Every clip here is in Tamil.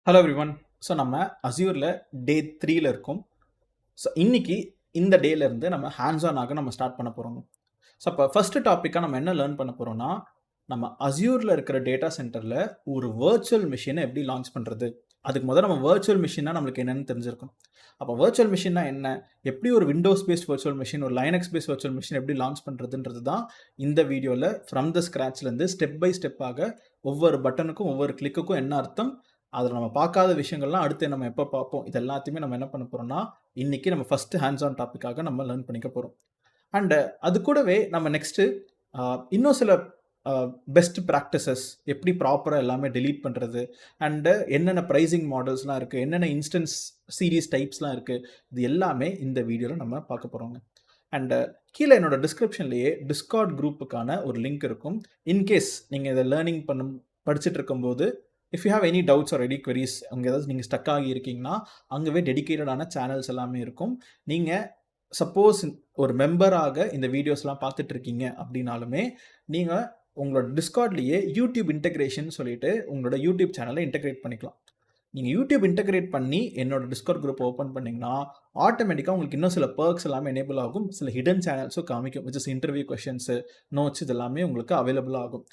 Hello everyone. ஸோ நம்ம அஸ்யூரில் டே 3ல இருக்கோம். ஸோ இன்னைக்கு இந்த டேலேருந்து நம்ம ஹேண்ட்ஸ் ஆன் ஆக நம்ம ஸ்டார்ட் பண்ண போகிறோங்க. ஸோ அப்போ ஃபஸ்ட்டு டாப்பிக்காக நம்ம என்ன லேர்ன் பண்ண போகிறோம்னா, நம்ம அஸ்யூரில் இருக்கிற டேட்டா சென்டரில் ஒரு வர்ச்சுவல் மிஷினை எப்படி லான்ச் பண்ணுறது. அதுக்கு முதல்ல நம்ம வர்ச்சுவல் மிஷின்னா நம்மளுக்கு என்னென்னு தெரிஞ்சிருக்கும். அப்போ வர்ச்சுவல் மிஷின்னா என்ன, எப்படி ஒரு விண்டோஸ் பேஸ்ட் வர்ச்சுவல் மிஷின், ஒரு லைனக்ஸ் பேஸ்ட் வர்ச்சுவல் மிஷின் எப்படி லான்ச் பண்ணுறதுன்றது தான் இந்த வீடியோவில் ஃப்ரம் த ஸ்க்ராட்ச்லேருந்து ஸ்டெப் பை ஸ்டெப்பாக ஒவ்வொரு பட்டனுக்கும் ஒவ்வொரு கிளிக்குக்கும் என்ன அர்த்தம், அதில் நம்ம பார்க்காத விஷயங்கள்லாம் அடுத்து நம்ம எப்போ பார்ப்போம், இது எல்லாத்தையுமே நம்ம என்ன பண்ண போகிறோம்னா, இன்றைக்கி நம்ம ஃபஸ்ட்டு ஹேண்ட்ஸ் ஆன் டாப்பிக்காக நம்ம லேர்ன் பண்ணிக்க போகிறோம். அண்டு அது கூடவே நம்ம நெக்ஸ்ட்டு இன்னும் சில பெஸ்ட் ப்ராக்டிசஸ் எப்படி ப்ராப்பராக எல்லாமே டெலீட் பண்ணுறது, அண்டு என்னென்ன ப்ரைஸிங் மாடல்ஸ்லாம் இருக்குது, என்னென்ன இன்ஸ்டன்ஸ் சீரீஸ் டைப்ஸ்லாம் இருக்குது, இது எல்லாமே இந்த வீடியோவில் நம்ம பார்க்க போகிறோங்க. அண்டு கீழே என்னோட டிஸ்கிரிப்ஷன்லேயே டிஸ்கார்ட் குரூப்புக்கான ஒரு லிங்க் இருக்கும். இன்கேஸ் நீங்கள் இதை லேர்னிங் படிச்சுட்டு இருக்கும்போது if you have any doubts or any queries, அங்கே ஏதாவது நீங்கள் ஸ்டக் ஆகி இருக்கீங்கன்னா அங்கேவே டெடிக்கேட்டடான சேனல்ஸ் எல்லாமே இருக்கும். நீங்கள் சப்போஸ் ஒரு மெம்பராக இந்த வீடியோஸ்லாம் பார்த்துட்டு இருக்கீங்க அப்படின்னாலுமே நீங்கள் உங்களோட டிஸ்கார்ட்லேயே யூடியூப் இன்டெகிரேஷன் சொல்லிட்டு உங்களோட யூடியூப் சேனலை இன்டெகிரேட் பண்ணிக்கலாம். நீங்கள் யூடியூப் இன்டெகிரேட் பண்ணி என்னோட டிஸ்கார்ட் குரூப் ஓப்பன் பண்ணிங்கன்னா ஆட்டோமேட்டிக்காக உங்களுக்கு இன்னும் சில பர்க்ஸ் எல்லாமே எனேபிள் ஆகும். சில ஹிடன் சேனல்ஸும் காமிக்கும், which is interview questions, notes, இது எல்லாமே உங்களுக்கு அவைலபிள் ஆகும்.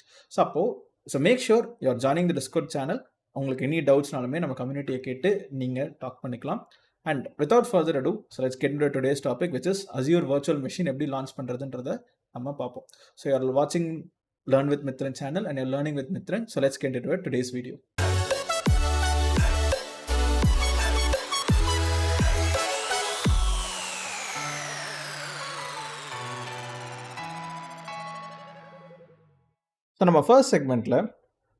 So make sure you are joining the discord channel. உங்களுக்கு எனி டவுட்ஸ்னாலுமே நம்ம கம்யூனிட்டியை கேட்டு நீங்கள் டாக் பண்ணிக்கலாம். And without further ado, so let's get into today's topic, which is Azure virtual machine எப்படி லான்ச் பண்ணுறதுன்றதை நம்ம பார்ப்போம். ஸோ யூ ஆர் வாட்சிங் Learn with Mithran channel and you're learning with Mithran. So let's get into it, today's video. So நம்ம ஃபர்ஸ்ட் செக்மெண்ட்டில்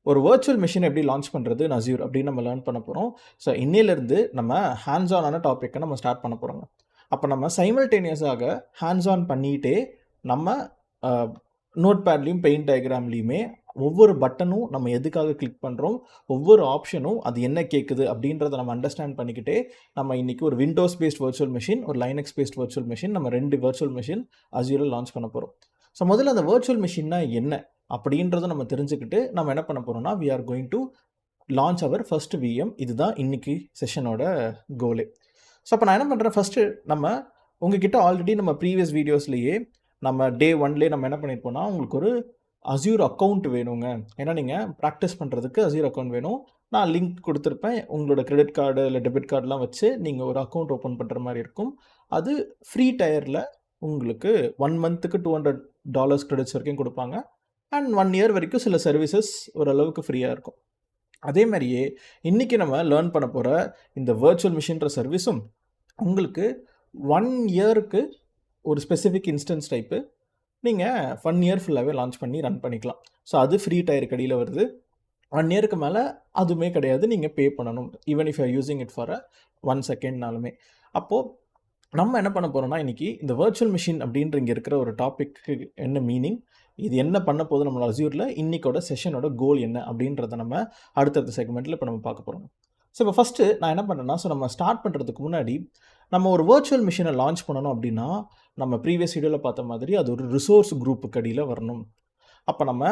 ஒரு வர்ச்சுவல் மிஷின் எப்படி லான்ச் பண்ணுறது அஸ்யூர் அப்படின்னு நம்ம லேர்ன் பண்ண போகிறோம். ஸோ இன்னிலேருந்து நம்ம ஹேண்ட்ஸ் ஆனான டாப்பிக்கை நம்ம ஸ்டார்ட் பண்ண போகிறோங்க. அப்போ நம்ம சைமல்டேனியஸாக ஹேண்ட்ஸ் ஆன் பண்ணிகிட்டே நம்ம நோட் பேட்லேயும் பெயிண்ட் டயக்ராம்லேயுமே ஒவ்வொரு பட்டனும் நம்ம எதுக்காக கிளிக் பண்ணுறோம், ஒவ்வொரு ஆப்ஷனும் அது என்ன கேட்குது அப்படின்றத நம்ம அண்டர்ஸ்டாண்ட் பண்ணிக்கிட்டே நம்ம இன்றைக்கி ஒரு விண்டோஸ் பேஸ்ட் வர்ச்சுவல் மிஷின், ஒரு லைனக்ஸ் பேஸ்ட் வர்ச்சுவல் மிஷின், நம்ம 2 வர்ச்சுவல் மிஷின் அஸ்யூரில் லான்ச் பண்ண போகிறோம். ஸோ முதல்ல அந்த வர்ச்சுவல் மிஷின்னா என்ன அப்படின்றத நம்ம தெரிஞ்சுக்கிட்டு நம்ம என்ன பண்ண போகிறோம்னா, we are going to launch our first VM. இதுதான் இன்னைக்கு செஷனோட கோலே. ஸோ அப்போ நான் என்ன பண்ணுறேன், ஃபஸ்ட்டு நம்ம உங்ககிட்ட ஆல்ரெடி நம்ம ப்ரீவியஸ் வீடியோஸ்லேயே நம்ம டே 1லேயே நம்ம என்ன பண்ணியிருப்போம்னா, உங்களுக்கு ஒரு அஸ்யூர் அக்கௌண்ட் வேணுங்க, ஏன்னா நீங்கள் ப்ராக்டிஸ் பண்ணுறதுக்கு அஸ்யூர் அக்கௌண்ட் வேணும். நான் லிங்க் கொடுத்துருப்பேன், உங்களோட கிரெடிட் கார்டு இல்லை டெபிட் கார்டெலாம் வச்சு நீங்கள் ஒரு அக்கௌண்ட் ஓப்பன் பண்ணுற மாதிரி இருக்கும். அது ஃப்ரீ டயரில் உங்களுக்கு 1 மந்த்துக்கு $200 கிரெடிட்ஸ் வரைக்கும் கொடுப்பாங்க. அண்ட் 1 இயர் வரைக்கும் சில சர்வீசஸ் ஓரளவுக்கு ஃப்ரீயாக இருக்கும். அதே மாதிரியே இன்றைக்கி நம்ம லேர்ன் பண்ண போகிற இந்த வர்ச்சுவல் மிஷின்ற சர்வீஸும் உங்களுக்கு 1 இயருக்கு ஒரு ஸ்பெசிஃபிக் இன்ஸ்டன்ஸ் டைப்பு நீங்கள் 1 இயர் ஃபுல்லாகவே லான்ச் பண்ணி ரன் பண்ணிக்கலாம். ஸோ அது ஃப்ரீ டயர் கடியில் வருது. 1 இயருக்கு மேலே அதுவுமே கிடையாது, நீங்கள் பே பண்ணணும், even if you are using it for 1 செகண்ட்னாலுமே. அப்போது நம்ம என்ன பண்ண போகிறோம்னா, இன்றைக்கி இந்த வர்ச்சுவல் மிஷின் அப்படின்ற இங்கே இருக்கிற ஒரு டாபிக்கு என்ன மீனிங், இது என்ன பண்ண போது நம்மளோட அஸ்யூரில், இன்றைக்கோட செஷனோட கோல் என்ன அப்படின்றத நம்ம அடுத்தடுத்த செக்மெண்ட்டில் இப்போ நம்ம பார்க்க போகிறோம். ஸோ இப்போ ஃபஸ்ட்டு நான் என்ன பண்ணேன்னா, ஸோ நம்ம ஸ்டார்ட் பண்ணுறதுக்கு முன்னாடி நம்ம ஒரு வர்ச்சுவல் மிஷினை லான்ச் பண்ணணும் அப்படின்னா, நம்ம ப்ரீவியஸ் வீடியோவில் பார்த்த மாதிரி அது ஒரு ரிசோர்ஸ் குரூப்புக்கு அடியில் வரணும். அப்போ நம்ம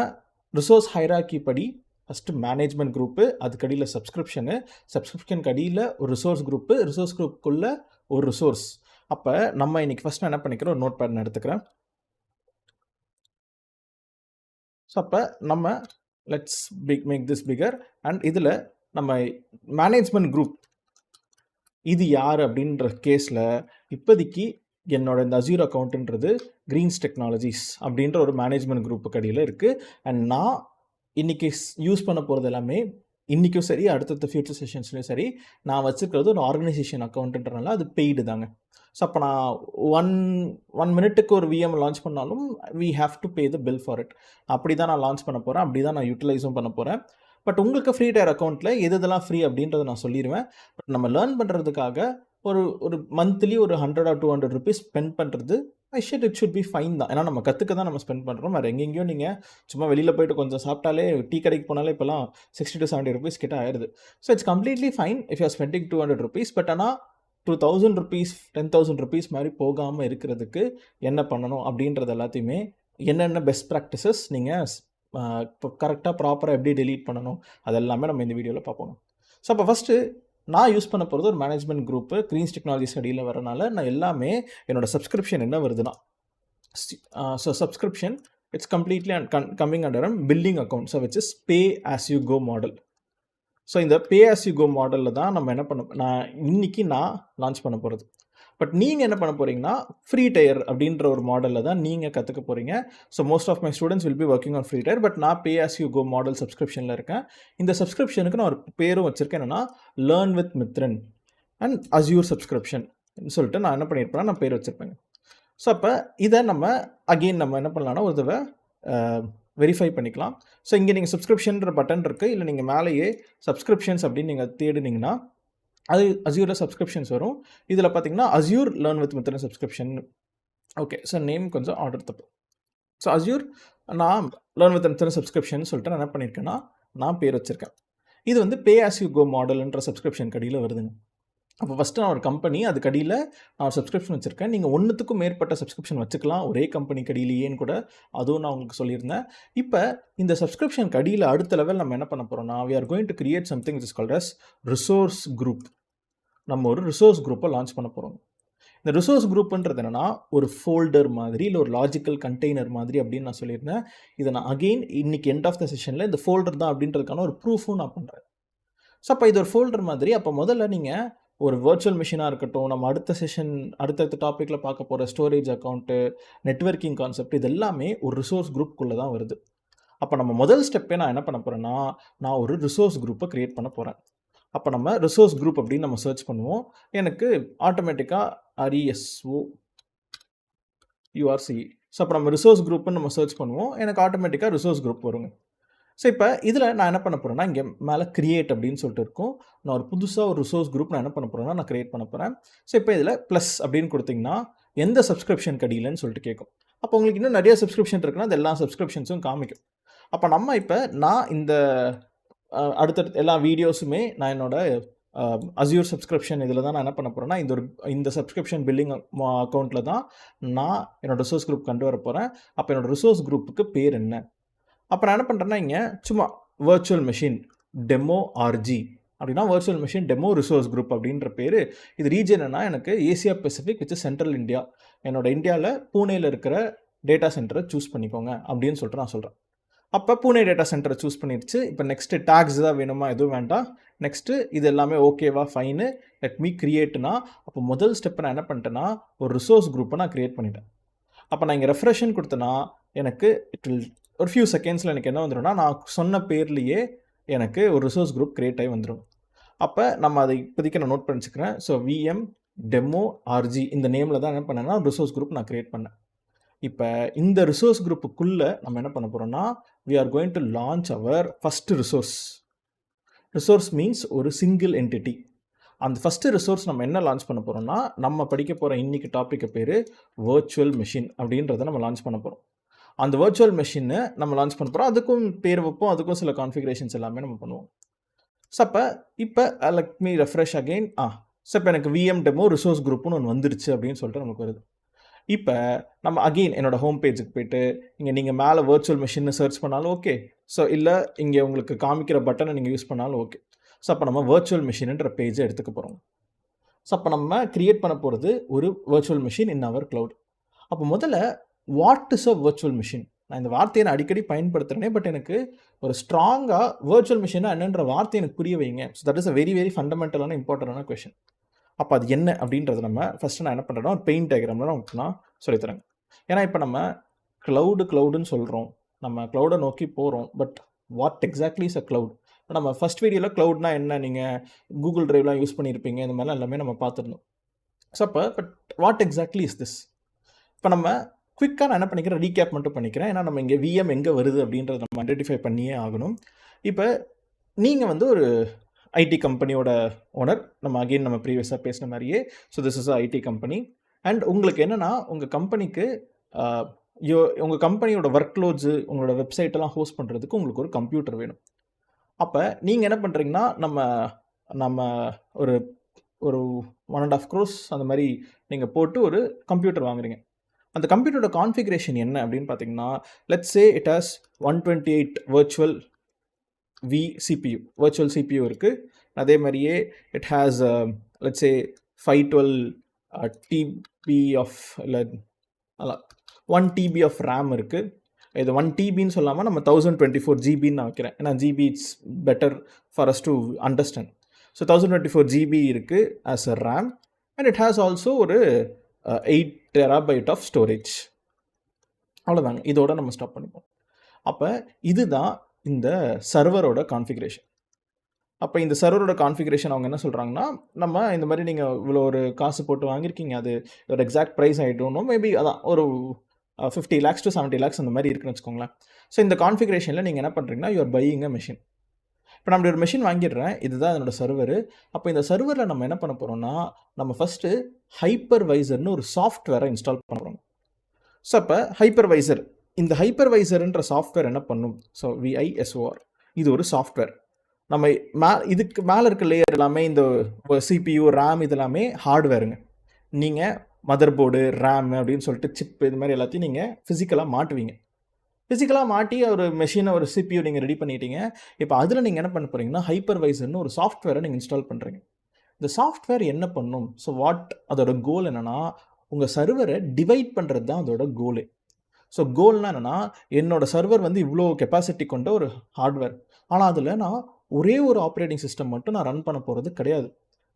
ரிசோர்ஸ் ஹைராக்கி படி ஃபஸ்ட்டு மேனேஜ்மெண்ட் குரூப்பு, அதுக்கு அடியில் சப்ஸ்கிரிப்ஷனுக்கு அடியில் ஒரு ரிசோர்ஸ் குரூப்பு, ரிசோர்ஸ் குரூப்புக்குள்ளே ஒரு ரிசோர்ஸ். அப்போ நம்ம இன்றைக்கி ஃபஸ்ட் நான் என்ன பண்ணிக்கிறோம், ஒரு நோட் பேட் நான் எடுத்துக்கிறேன். ஸோ அப்போ நம்ம let's make this figure. And இதில் நம்ம மேனேஜ்மெண்ட் குரூப் இது யார் அப்படின்ற கேஸில் இப்போதைக்கு என்னோட இந்த அஸ்யூர் அக்கௌண்ட்டுன்றது கிரீன்ஸ் டெக்னாலஜிஸ் அப்படின்ற ஒரு மேனேஜ்மெண்ட் குரூப்புக்கு அடியில் இருக்குது. அண்ட் நான் இன்றைக்கி யூஸ் பண்ண போகிறது எல்லாமே இன்றைக்கும் சரி அடுத்தடுத்த ஃபியூச்சர் செஷன்ஸ்லையும் சரி நான் வச்சுருக்கிறது ஒரு ஆர்கனைசேஷன் அக்கௌண்ட்டுன்றனால அது பெய்டு தாங்க. ஸோ அப்போ நான் ஒன் மினிட்டுக்கு ஒரு விஎம் லான்ச் பண்ணாலும் we have to pay the bill for it. அப்படி தான் நான் லான்ச் பண்ண போகிறேன், அப்படி தான் நான் யூட்டிலைஸும் பண்ண போகிறேன். பட் உங்களுக்கு ஃப்ரீ டயர் அக்கௌண்ட்டில் எதெல்லாம் ஃப்ரீ அப்படின்றத நான் சொல்லிடுவேன். பட் நம்ம லேர்ன் பண்ணுறதுக்காக ஒரு மந்த்லி ஒரு 100 or 200 ருபீஸ் ஸ்பெண்ட் பண்ணுறது இட் ஷுட் பி ஃபைன் தான். ஏன்னா நம்ம கற்றுக்க தான் நம்ம ஸ்பெண்ட் பண்ணுறோம். வேறு எங்கெங்கேயோ நீங்கள் சும்மா வெளியில் போய்ட்டு கொஞ்சம் சாப்பிட்டாலே, டீ கடைக்கு போனாலே இப்போலாம் 60 to 70 ருபீஸ் கிட்ட ஆயிடுது. So it's completely fine if you are spending 200 rupees. But ஆனால் 2000 ருபீஸ் 10,000 ருபீஸ் மாதிரி போகாமல் இருக்கிறதுக்கு என்ன பண்ணணும் அப்படின்றது எல்லாத்தையுமே, என்னென்ன பெஸ்ட் ப்ராக்டிசஸ் நீங்கள் இப்போ கரெக்டாக ப்ராப்பராக எப்படி டெலீட் பண்ணணும், அதெல்லாமே நம்ம இந்த வீடியோவில் பார்ப்போம். ஸோ அப்போ ஃபஸ்ட்டு நான் யூஸ் பண்ண போகிறது ஒரு மேனேஜ்மெண்ட் குரூப்பு க்ரீன்ஸ் டெக்னாலஜிஸ் அடியில் வரனால நான் எல்லாமே என்னோட சப்ஸ்கிரிப்ஷன் என்ன வருதுன்னா so subscription it's completely coming under billing account, so which is pay as you go model. So இந்த பே ஆஸ் யூ கோ மாடலில் தான் நம்ம என்ன நான் இன்னைக்கு லான்ச் பண்ண போகிறது. பட் நீங்கள் என்ன பண்ண போகிறீங்கன்னா ஃப்ரீ டயர் அப்படின்ற ஒரு மாடலில் தான் நீங்கள் கற்றுக்க போகிறீங்க. So most of my students will be working on free tier. But நான் pay as you go model சப்ஸ்கிரிப்ஷனில் இருக்கேன். இந்த சப்ஸ்கிரிப்ஷனுக்கு நான் ஒரு பேரும் வச்சுருக்கேன், என்னென்னா learn with Mithran and Azure subscription சொல்லிட்டு நான் என்ன பண்ணியிருப்பேன்னா நான் பேர் வச்சுருப்பேங்க. ஸோ அப்போ இதை நம்ம என்ன பண்ணலான்னா ஒரு தடவை வெரிஃபை பண்ணிக்கலாம். ஸோ இங்கே நீங்கள் சப்ஸ்கிரிப்ஷன்ற பட்டன் இருக்குது, இல்லை நீங்கள் மேலேயே சப்ஸ்கிரிப்ஷன்ஸ் அப்படின்னு நீங்கள் தேடினீங்கன்னா அது அஸ்யூரில் சப்ஸ்கிரிப்ஷன்ஸ் வரும். இதில் பார்த்தீங்கன்னா Azure learn with Mithran subscription. Okay, so name கொஞ்சம் ஆர்டர் தப்பு. ஸோ அஸ்யூர் நான் லேர்ன் வித் மித்ரன் சப்ஸ்கிரிப்ஷன் சொல்லிட்டு நான் என்ன பண்ணியிருக்கேன்னா நான் பேர் வச்சுருக்கேன். இது வந்து பே ஆஸ் யூ கோ மாடல்ன்ற சப்ஸ்கிரிப்ஷன் கடியில் வருதுங்க. அப்போ ஃபஸ்ட்டு நான் ஒரு கம்பெனி, அதுக்கு அடியில் நான் ஒரு சப்ஸ்கிரிப்ஷன் வச்சுருக்கேன். நீங்கள் ஒன்றுத்துக்கும் மேற்பட்ட சப்ஸ்கிரிப்ஷன் வச்சுக்கலாம் ஒரே கம்பெனி கடியிலேன்னு கூட, அதுவும் நான் உங்களுக்கு சொல்லியிருந்தேன். இப்போ இந்த சப்ஸ்கிரிப்ஷன் கடியில் அடுத்த லெவல் நம்ம என்ன பண்ண போகிறோம்னா we are going to create something which is called as resource group. நம்ம ஒரு ரிசோர்ஸ் குரூப்பை லான்ச் பண்ண போகிறோம். இந்த ரிசோர்ஸ் குரூப்புன்றது என்னென்னா ஒரு ஃபோல்டர் மாதிரி, இல்லை ஒரு லாஜிக்கல் கண்டெய்னர் மாதிரி அப்படின்னு நான் சொல்லியிருந்தேன். இதை நான் அகெயின் இன்னைக்கு எண்ட் ஆஃப் த செஷனில் இந்த ஃபோல்டர் தான் அப்படின்றதுக்கான ஒரு ப்ரூஃபும் நான் பண்ணுறேன். ஸோ அப்போ இது ஒரு ஃபோல்டர் மாதிரி. அப்போ முதல்ல நீங்கள் ஒரு வர்ச்சுவல் மிஷினாக இருக்கட்டும், நம்ம அடுத்தடுத்த டாப்பிக்கில் பார்க்க போகிற ஸ்டோரேஜ் அக்கௌண்ட்டு, நெட்வொர்க்கிங் கான்செப்ட், இது எல்லாமே ஒரு ரிசோர்ஸ் குரூப்புக்குள்ளே தான் வருது. அப்போ நம்ம முதல் ஸ்டெப்பே நான் என்ன பண்ண போகிறேன்னா நான் ஒரு ரிசோர்ஸ் குரூப்பை க்ரியேட் பண்ண போகிறேன். அப்போ நம்ம ரிசோர்ஸ் குரூப் அப்படின்னு நம்ம சர்ச் பண்ணுவோம். எனக்கு ஆட்டோமேட்டிக்காக RESO URC. ஸோ அப்போ நம்ம ரிசோர்ஸ் குரூப்புன்னு நம்ம சர்ச் பண்ணுவோம், எனக்கு ஆட்டோமேட்டிக்காக ரிசோர்ஸ் குரூப் வருங்க. ஸோ இப்போ இதில் நான் என்ன பண்ண போகிறேன்னா இங்கே மேலே கிரியேட் அப்படின்னு சொல்லிட்டு இருக்கும். நான் ஒரு புதுசாக ஒரு ரிசோர்ஸ் குரூப் நான் என்ன பண்ண போகிறேன்னா நான் கிரியேட் பண்ண போகிறேன். ஸோ இப்போ இதில் ப்ளஸ் அப்படின்னு கொடுத்திங்கன்னா எந்த சப்ஸ்கிரிப்ஷன் கடியிலன்னு சொல்லிட்டு கேட்கும். அப்போ உங்களுக்கு இன்னும் நிறைய சப்ஸ்கிரிப்ஷன் இருக்குன்னா அது எல்லா சப்ஸ்கிரிப்ஷன்ஸும் காமிக்கும். அப்போ நம்ம இப்போ நான் இந்த அடுத்தடுத்த எல்லா வீடியோஸுமே நான் என்னோட அஸ்யூர் சப்ஸ்கிரிப்ஷன் இதில் தான் நான் என்ன பண்ண போகிறேன்னா இந்த சப்ஸ்கிரிப்ஷன் பில்லிங் அக்கௌண்ட்டில் தான் நான் என்னோடய ரிசோர்ஸ் குரூப் கொண்டு வர போகிறேன். அப்போ என்னோடய ரிசோர்ஸ் குரூப்புக்கு பேர் என்ன? அப்போ நான் என்ன பண்ணுறேன்னா இங்கே சும்மா வர்ச்சுவல் மெஷின் டெமோ RG அப்படின்னா virtual machine demo resource group அப்படின்ற பேர். இது ரீஜன்னா எனக்கு Asia Pacific which central India, என்னோட இந்தியாவில் பூனேயில் இருக்கிற டேட்டா சென்டரை சூஸ் பண்ணிக்கோங்க அப்படின்னு சொல்லிட்டு நான் சொல்கிறேன். அப்போ பூனே டேட்டா சென்டரை சூஸ் பண்ணிடுச்சு. இப்போ நெக்ஸ்ட்டு டேக்ஸ் தான் வேணுமா, எதுவும் வேண்டாம். நெக்ஸ்ட்டு இது எல்லாமே ஓகேவா, ஃபைனு, லெட் மீ கிரியேட்னா. அப்போ முதல் ஸ்டெப்பை நான் என்ன பண்ணிட்டேன்னா ஒரு ரிசோர்ஸ் குரூப்பை நான் க்ரியேட் பண்ணிட்டேன். அப்போ நான் இங்கே ரெஃப்ரெஷன் கொடுத்தேன்னா எனக்கு ஒரு ஃபியூ செகண்ட்ஸில் எனக்கு என்ன வந்துடும்னா நான் சொன்ன பேர்லேயே எனக்கு ஒரு ரிசோர்ஸ் குரூப் க்ரியேட் ஆகி வந்துடும். அப்போ நம்ம அதை இப்போதைக்கு நான் நோட் பண்ணிச்சுக்கிறேன். ஸோ VM டெமோ RG இந்த நேமில் தான் என்ன பண்ணேன்னா ரிசோர்ஸ் குரூப் நான் க்ரியேட் பண்ணேன். இப்போ இந்த ரிசோர்ஸ் குரூப்புக்குள்ளே நம்ம என்ன பண்ண போகிறோம்னா we are going to launch our first resource. Resource means ஒரு சிங்கிள் என்டிட்டி. அந்த ஃபஸ்ட்டு ரிசோர்ஸ் நம்ம என்ன லான்ச் பண்ண போகிறோம்னா நம்ம படிக்க போகிற இன்றைக்கி டாப்பிக்கு பேர் வர்ச்சுவல் மெஷின் அப்படின்றத நம்ம லான்ச் பண்ண போகிறோம். அந்த வர்ச்சுவல் மெஷினை நம்ம லான்ச் பண்ண போகிறோம். அதுக்கும் பேர் வைப்போம், அதுக்கும் சில கான்ஃபிகரேஷன்ஸ் எல்லாமே நம்ம பண்ணுவோம். ஸோ இப்போ let me refresh again. So இப்போ எனக்கு VM டெமோ ரிசோர்ஸ் குரூப்னு ஒன்று வந்துருச்சு அப்படின்னு சொல்லிட்டு நமக்கு வருது. இப்போ நம்ம அகெயின் என்னோடய ஹோம் பேஜுக்கு போய்ட்டு இங்கே நீங்கள் மேலே வர்ச்சுவல் மெஷின்னு சர்ச் பண்ணாலும் ஓகே. ஸோ இல்லை இங்கே உங்களுக்கு காமிக்கிற பட்டனை நீங்கள் யூஸ் பண்ணாலும் ஓகே. ஸோ அப்போ நம்ம வர்ச்சுவல் மெஷின்ன்ற பேஜை எடுத்துக்க போகிறோம். ஸோ அப்போ நம்ம க்ரியேட் பண்ண போகிறது ஒரு வர்ச்சுவல் மெஷின் இன் அவர் க்ளவுட். அப்போ முதல்ல what is a virtual machine? நான் இந்த வார்த்தையை நான் அடிக்கடி பயன்படுத்துகிறேனே, பட் எனக்கு ஒரு ஸ்ட்ராங்காக வர்ச்சுவல் மிஷினா என்னன்ற வார்த்தை எனக்கு புரிய வைங்க. So that is a very very ஃபண்டமெண்டலான இம்பார்ட்டண்டான கொஷின். அப்போ அது என்ன அப்படின்றது நம்ம ஃபஸ்ட்டு நான் என்ன பண்ணுறேன்னா ஒரு பெயிண்ட் டயக்ராமில் நான் சொல்லித்தரேங்க. ஏன்னா இப்போ நம்ம க்ளவுடுன்னு சொல்கிறோம், நம்ம க்ளவுடை நோக்கி போகிறோம். But what exactly is a cloud? நம்ம ஃபஸ்ட் வீடியோவில் க்ளவுட்னா என்ன, நீங்கள் கூகுள் ட்ரைவ்லாம் யூஸ் பண்ணியிருப்பீங்க, இந்த மாதிரிலாம் எல்லாமே நம்ம பார்த்துருந்தோம். ஸோ அப்போ but what exactly is this? இப்போ நம்ம குவிக்காக நான் என்ன பண்ணிக்கிறேன், ரீகேப் மட்டும் பண்ணிக்கிறேன். ஏன்னா நம்ம இங்கே VM எங்கே வருது அப்படின்றத நம்ம ஐடென்டிஃபை பண்ணியே ஆகணும். இப்போ நீங்கள் ஒரு ஐடி கம்பெனியோட ஓனர், நம்ம ப்ரீவியஸாக பேசின மாதிரியே. So this is a IT company. And உங்களுக்கு என்னென்னா உங்கள் கம்பெனிக்கு உங்கள் கம்பெனியோட ஒர்க் லோட்ஸு, உங்களோட வெப்சைட்டெல்லாம் ஹோஸ்ட் பண்ணுறதுக்கு உங்களுக்கு ஒரு கம்ப்யூட்டர் வேணும். அப்போ நீங்கள் என்ன பண்ணுறீங்கன்னா நம்ம ஒரு 1.5 crores அந்த மாதிரி நீங்கள் போட்டு ஒரு கம்ப்யூட்டர் வாங்குறீங்க. அந்த கம்ப்யூட்டரோட கான்ஃபிகரேஷன் என்ன அப்படின்னு பார்த்தீங்கன்னா, let's say it has 128 virtual CPU இருக்குது. அதே மாதிரியே it has let's say 512 TB of இல்லை 1 டிபி ஆஃப் ரேம் இருக்குது. இது 1 டிபின்னு சொல்லாமல் நம்ம 1024 ஜிபின்னு நான் வைக்கிறேன், ஏன்னா GB it's better for us to understand. So 1024 GB இருக்குது as a RAM, and it has also ஒரு 8 TB ஆஃப் ஸ்டோரேஜ். அவ்வளோதாங்க, இதோட நம்ம ஸ்டாப் பண்ணிப்போம். அப்போ இதுதான் இந்த சர்வரோட கான்ஃபிகரேஷன். அப்போ இந்த சர்வரோட கான்ஃபிகரேஷன் அவங்க என்ன சொல்கிறாங்கன்னா, நம்ம இந்த மாதிரி நீங்கள் இவ்வளோ ஒரு காசு போட்டு வாங்கியிருக்கீங்க, அது ஒரு எக்ஸாக்ட் ப்ரைஸ் ஆகிட்டோம், மேபி அதான் ஒரு 50 lakhs to 70 lakhs அந்த மாதிரி இருக்குன்னு வச்சுக்கோங்களேன். ஸோ இந்த கான்ஃபிகரேஷனில் நீங்கள் என்ன பண்ணுறீங்கன்னா, யூஆர் பையிங் அ மெஷின். இப்போ நம்ம ஒரு மெஷின் வாங்கிடுறேன், இதுதான் என்னோட சர்வர். அப்போ இந்த சர்வரில் நம்ம என்ன பண்ண போகிறோம்னா, நம்ம ஃபஸ்ட்டு ஹைப்பர்வைசர்னு ஒரு சாஃப்ட்வேரை இன்ஸ்டால் பண்ண போகிறோம். ஸோ அப்போ ஹைப்பர்வைசர், இந்த ஹைப்பர்வைசர்ன்ற சாஃப்ட்வேர் என்ன பண்ணும்? ஸோ VISOR, இது ஒரு சாஃப்ட்வேர். நம்ம இதுக்கு மேலே இருக்க லேயர் எல்லாமே இந்த CPU, RAM இதெல்லாமே ஹார்ட்வேருங்க. நீங்கள் மதர் போர்டு, ரேம் அப்படின்னு சொல்லிட்டு சிப் இது மாதிரி எல்லாத்தையும் நீங்கள் ஃபிசிக்கலாக மாட்டுவீங்க. ஃபிசிக்கலாக மாட்டி ஒரு மெஷினை, ஒரு CPU நீங்கள் ரெடி பண்ணிட்டீங்க. இப்போ அதில் நீங்கள் என்ன பண்ண போகிறீங்கன்னா, ஹைப்பர்வைசர்னு ஒரு சாஃப்ட்வேரை நீங்கள் இன்ஸ்டால் பண்ணுறீங்க. இந்த சாஃப்ட்வேர் என்ன பண்ணும்? ஸோ அதோட கோல் என்னென்னா, உங்கள் சர்வரை டிவைட் பண்ணுறது தான் அதோட கோலு. ஸோ கோல்னால் என்னென்னா, என்னோடய சர்வர் வந்து இவ்வளோ கெப்பாசிட்டி கொண்ட ஒரு ஹார்ட்வேர், ஆனால் அதில் நான் ஒரே ஒரு ஆப்ரேட்டிங் சிஸ்டம் மட்டும் நான் ரன் பண்ண போகிறது கிடையாது.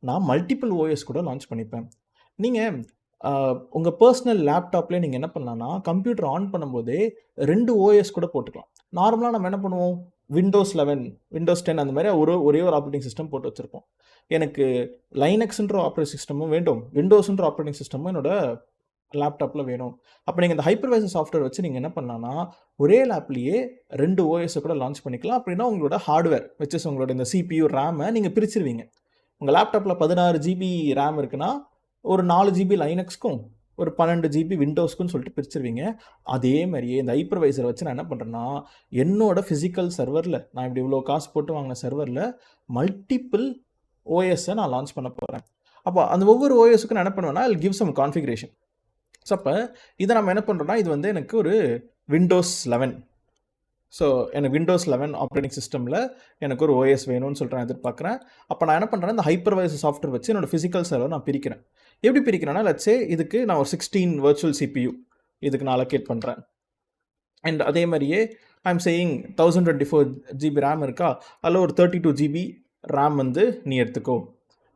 நான் மல்டிபிள் OS கூட லான்ச் பண்ணிப்பேன். நீங்கள் உங்கள் பர்சனல் லேப்டாப்லேயே நீங்கள் என்ன பண்ணலான்னா, கம்ப்யூட்டர் ஆன் பண்ணும்போதே 2 OS கூட போட்டுக்கலாம். நார்மலாக நம்ம என்ன பண்ணுவோம், Windows 11, Windows 10 அந்த மாதிரி ஒரே ஒரு ஆப்ரேட்டிங் சிஸ்டம் போட்டு வச்சுருப்போம். எனக்கு லைனக்ஸ்ன்ற ஆப்ரேட்டிங் சிஸ்டமும் வேண்டும், விண்டோஸ்ன்ற ஆப்ரேட்டிங் சிஸ்டமும் என்னோட லேப்டாப்பில் வேணும். அப்போ நீங்கள் இந்த ஹைப்பர்வைசர் சாஃப்ட்வேர் வச்சு நீங்கள் என்ன பண்ணலான்னா, ஒரே லேப்லேயே 2 OS கூட லான்ச் பண்ணிக்கலாம். அப்படின்னா உங்களோட ஹார்ட்வேர் வச்சு உங்களோட இந்த CPU, ரேமை நீங்கள் பிரிச்சிருவீங்க. உங்கள் லேப்டாப்பில் 16 GB ரேம் இருக்குன்னா, ஒரு 4 GB லைனக்ஸ்க்கும் ஒரு 12 GB விண்டோஸ்க்குன்னு சொல்லிட்டு பிரிச்சிருவீங்க. அதே மாதிரியே இந்த ஹைப்பர்வைசரை வச்சு நான் என்ன பண்ணுறேன்னா, என்னோட ஃபிசிக்கல் சர்வரில், நான் இப்படி இவ்வளோ காசு போட்டு வாங்கின சர்வரில் மல்டிபிள் OSஸை நான் லான்ச் பண்ண போகிறேன். அப்போ அந்த ஒவ்வொரு OSக்கும் நான் என்ன பண்ணுவேன்னா, I'll give some configuration. So அப்போ இதை நம்ம என்ன பண்ணுறோன்னா, இது வந்து எனக்கு ஒரு Windows 11. ஸோ எனக்கு Windows 11 ஆப்ரேட்டிங் சிஸ்டமில் எனக்கு ஒரு OS வேணும்னு சொல்லிட்டு நான் எதிர்பார்க்குறேன். அப்போ நான் என்ன பண்ணுறேன்னா, இந்த ஹைப்பர்வைசர் சாஃப்ட்வேர் வச்சு என்னோட ஃபிசிக்கல் சர்வர் நான் பிரிக்கிறேன். எப்படி பிரிக்கிறேன்னா, லெட்ஸ் சே இதுக்கு நான் ஒரு 16 வர்ச்சுவல் CPU இதுக்கு நான் அலோகேட் பண்ணுறேன். அண்ட் அதே மாதிரியே ஐம் சேயிங் 1024 GB ரேம் இருக்கா, அதில் ஒரு 32 GB ரேம் வந்து நீ எடுத்துக்கோ.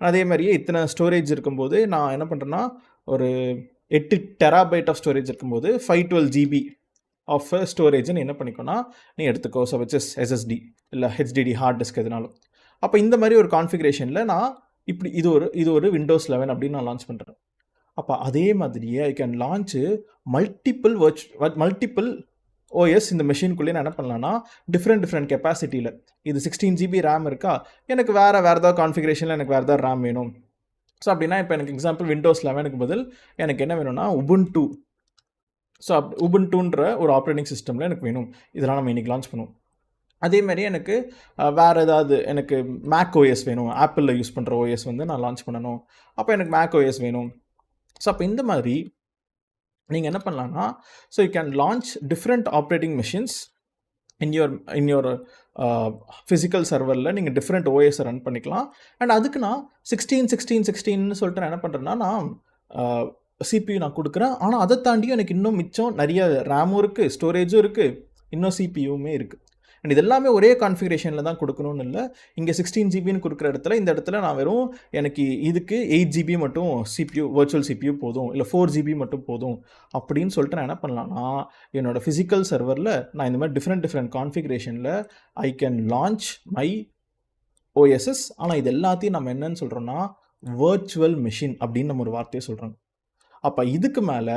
அதே மாதிரியே இத்தனை ஸ்டோரேஜ் இருக்கும்போது நான் என்ன பண்ணுறேன்னா, ஒரு 8 TB ஆஃப் ஸ்டோரேஜ் இருக்கும்போது 512 GB ஆஃப் ஸ்டோரேஜ் நீ என்ன பண்ணிக்கோன்னா நீ எடுத்துக்கோ. ஸோ விச் இஸ் SSD இல்லை HDD ஹார்ட் டிஸ்க் எதுனாலும். அப்போ இந்த மாதிரி ஒரு கான்ஃபிகரேஷனில் நான் இப்படி இது ஒரு Windows 11 அப்படின்னு நான் லான்ச் பண்ணுறேன். அப்போ அதே மாதிரியே ஐ கேன் லான்ச் மல்டிபிள் OS இந்த மெஷின்குள்ளேயே நான் என்ன பண்ணலான்னா, டிஃப்ரெண்ட் கெப்பாசிட்டியில். இது 16 GB ரேம் இருக்கா, எனக்கு வேறு ஏதாவது கான்ஃபிகரேஷனில் எனக்கு வேறு ஏதாவது ரேம் வேணும். ஸோ அப்படின்னா இப்போ எனக்கு எக்ஸாம்பிள் Windows 11க்கு பதில் எனக்கு என்ன வேணும்னா Ubuntu. ஸோ Ubuntuன்ற ஒரு ஆப்ரேட்டிங் சிஸ்டமில் எனக்கு வேணும். இதெல்லாம் நம்ம இன்றைக்கி லான்ச் பண்ணுவோம். அதேமாதிரி எனக்கு வேறு ஏதாவது எனக்கு மேக் OS வேணும், ஆப்பிளில் யூஸ் பண்ணுற OS வந்து நான் லான்ச் பண்ணணும். அப்போ எனக்கு மேக் OS வேணும். ஸோ அப்போ இந்த மாதிரி நீங்கள் என்ன பண்ணலான்னா, so you can launch different operating machines in your physical சர்வரில் நீங்கள் டிஃப்ரெண்ட் OS ரன் பண்ணிக்கலாம். அண்ட் அதுக்கு நான் 16 சொல்லிட்டு நான் என்ன பண்ணுறேன்னா, நான் CPU நான் கொடுக்குறேன். ஆனால் அதை தாண்டியும் எனக்கு இன்னும் மிச்சம் நிறைய ரேமும் இருக்குது, ஸ்டோரேஜும் இருக்குது, இன்னும் CPUமே இருக்குது. அண்ட் இது எல்லாமே ஒரே கான்ஃபிகரேஷனில் தான் கொடுக்கணும்னு இல்லை. இங்கே 16 GBன்னு கொடுக்குற இடத்துல, இந்த இடத்துல நான் வெறும் எனக்கு இதுக்கு 8 GB மட்டும் CPU, வர்ச்சுவல் CPU போதும், இல்லை 4 GB மட்டும் போதும் அப்படின்னு சொல்லிட்டு நான் என்ன பண்ணலான்னா, என்னோடய ஃபிசிக்கல் சர்வரில் நான் இந்த மாதிரி டிஃப்ரெண்ட் கான்ஃபிகரேஷனில் I can launch my OSs. ஆனால் இது எல்லாத்தையும் நம்ம என்னன்னு சொல்கிறோன்னா, வர்ச்சுவல் மெஷின் அப்படின்னு நம்ம ஒரு வார்த்தையை சொல்கிறோம். அப்போ இதுக்கு மேலே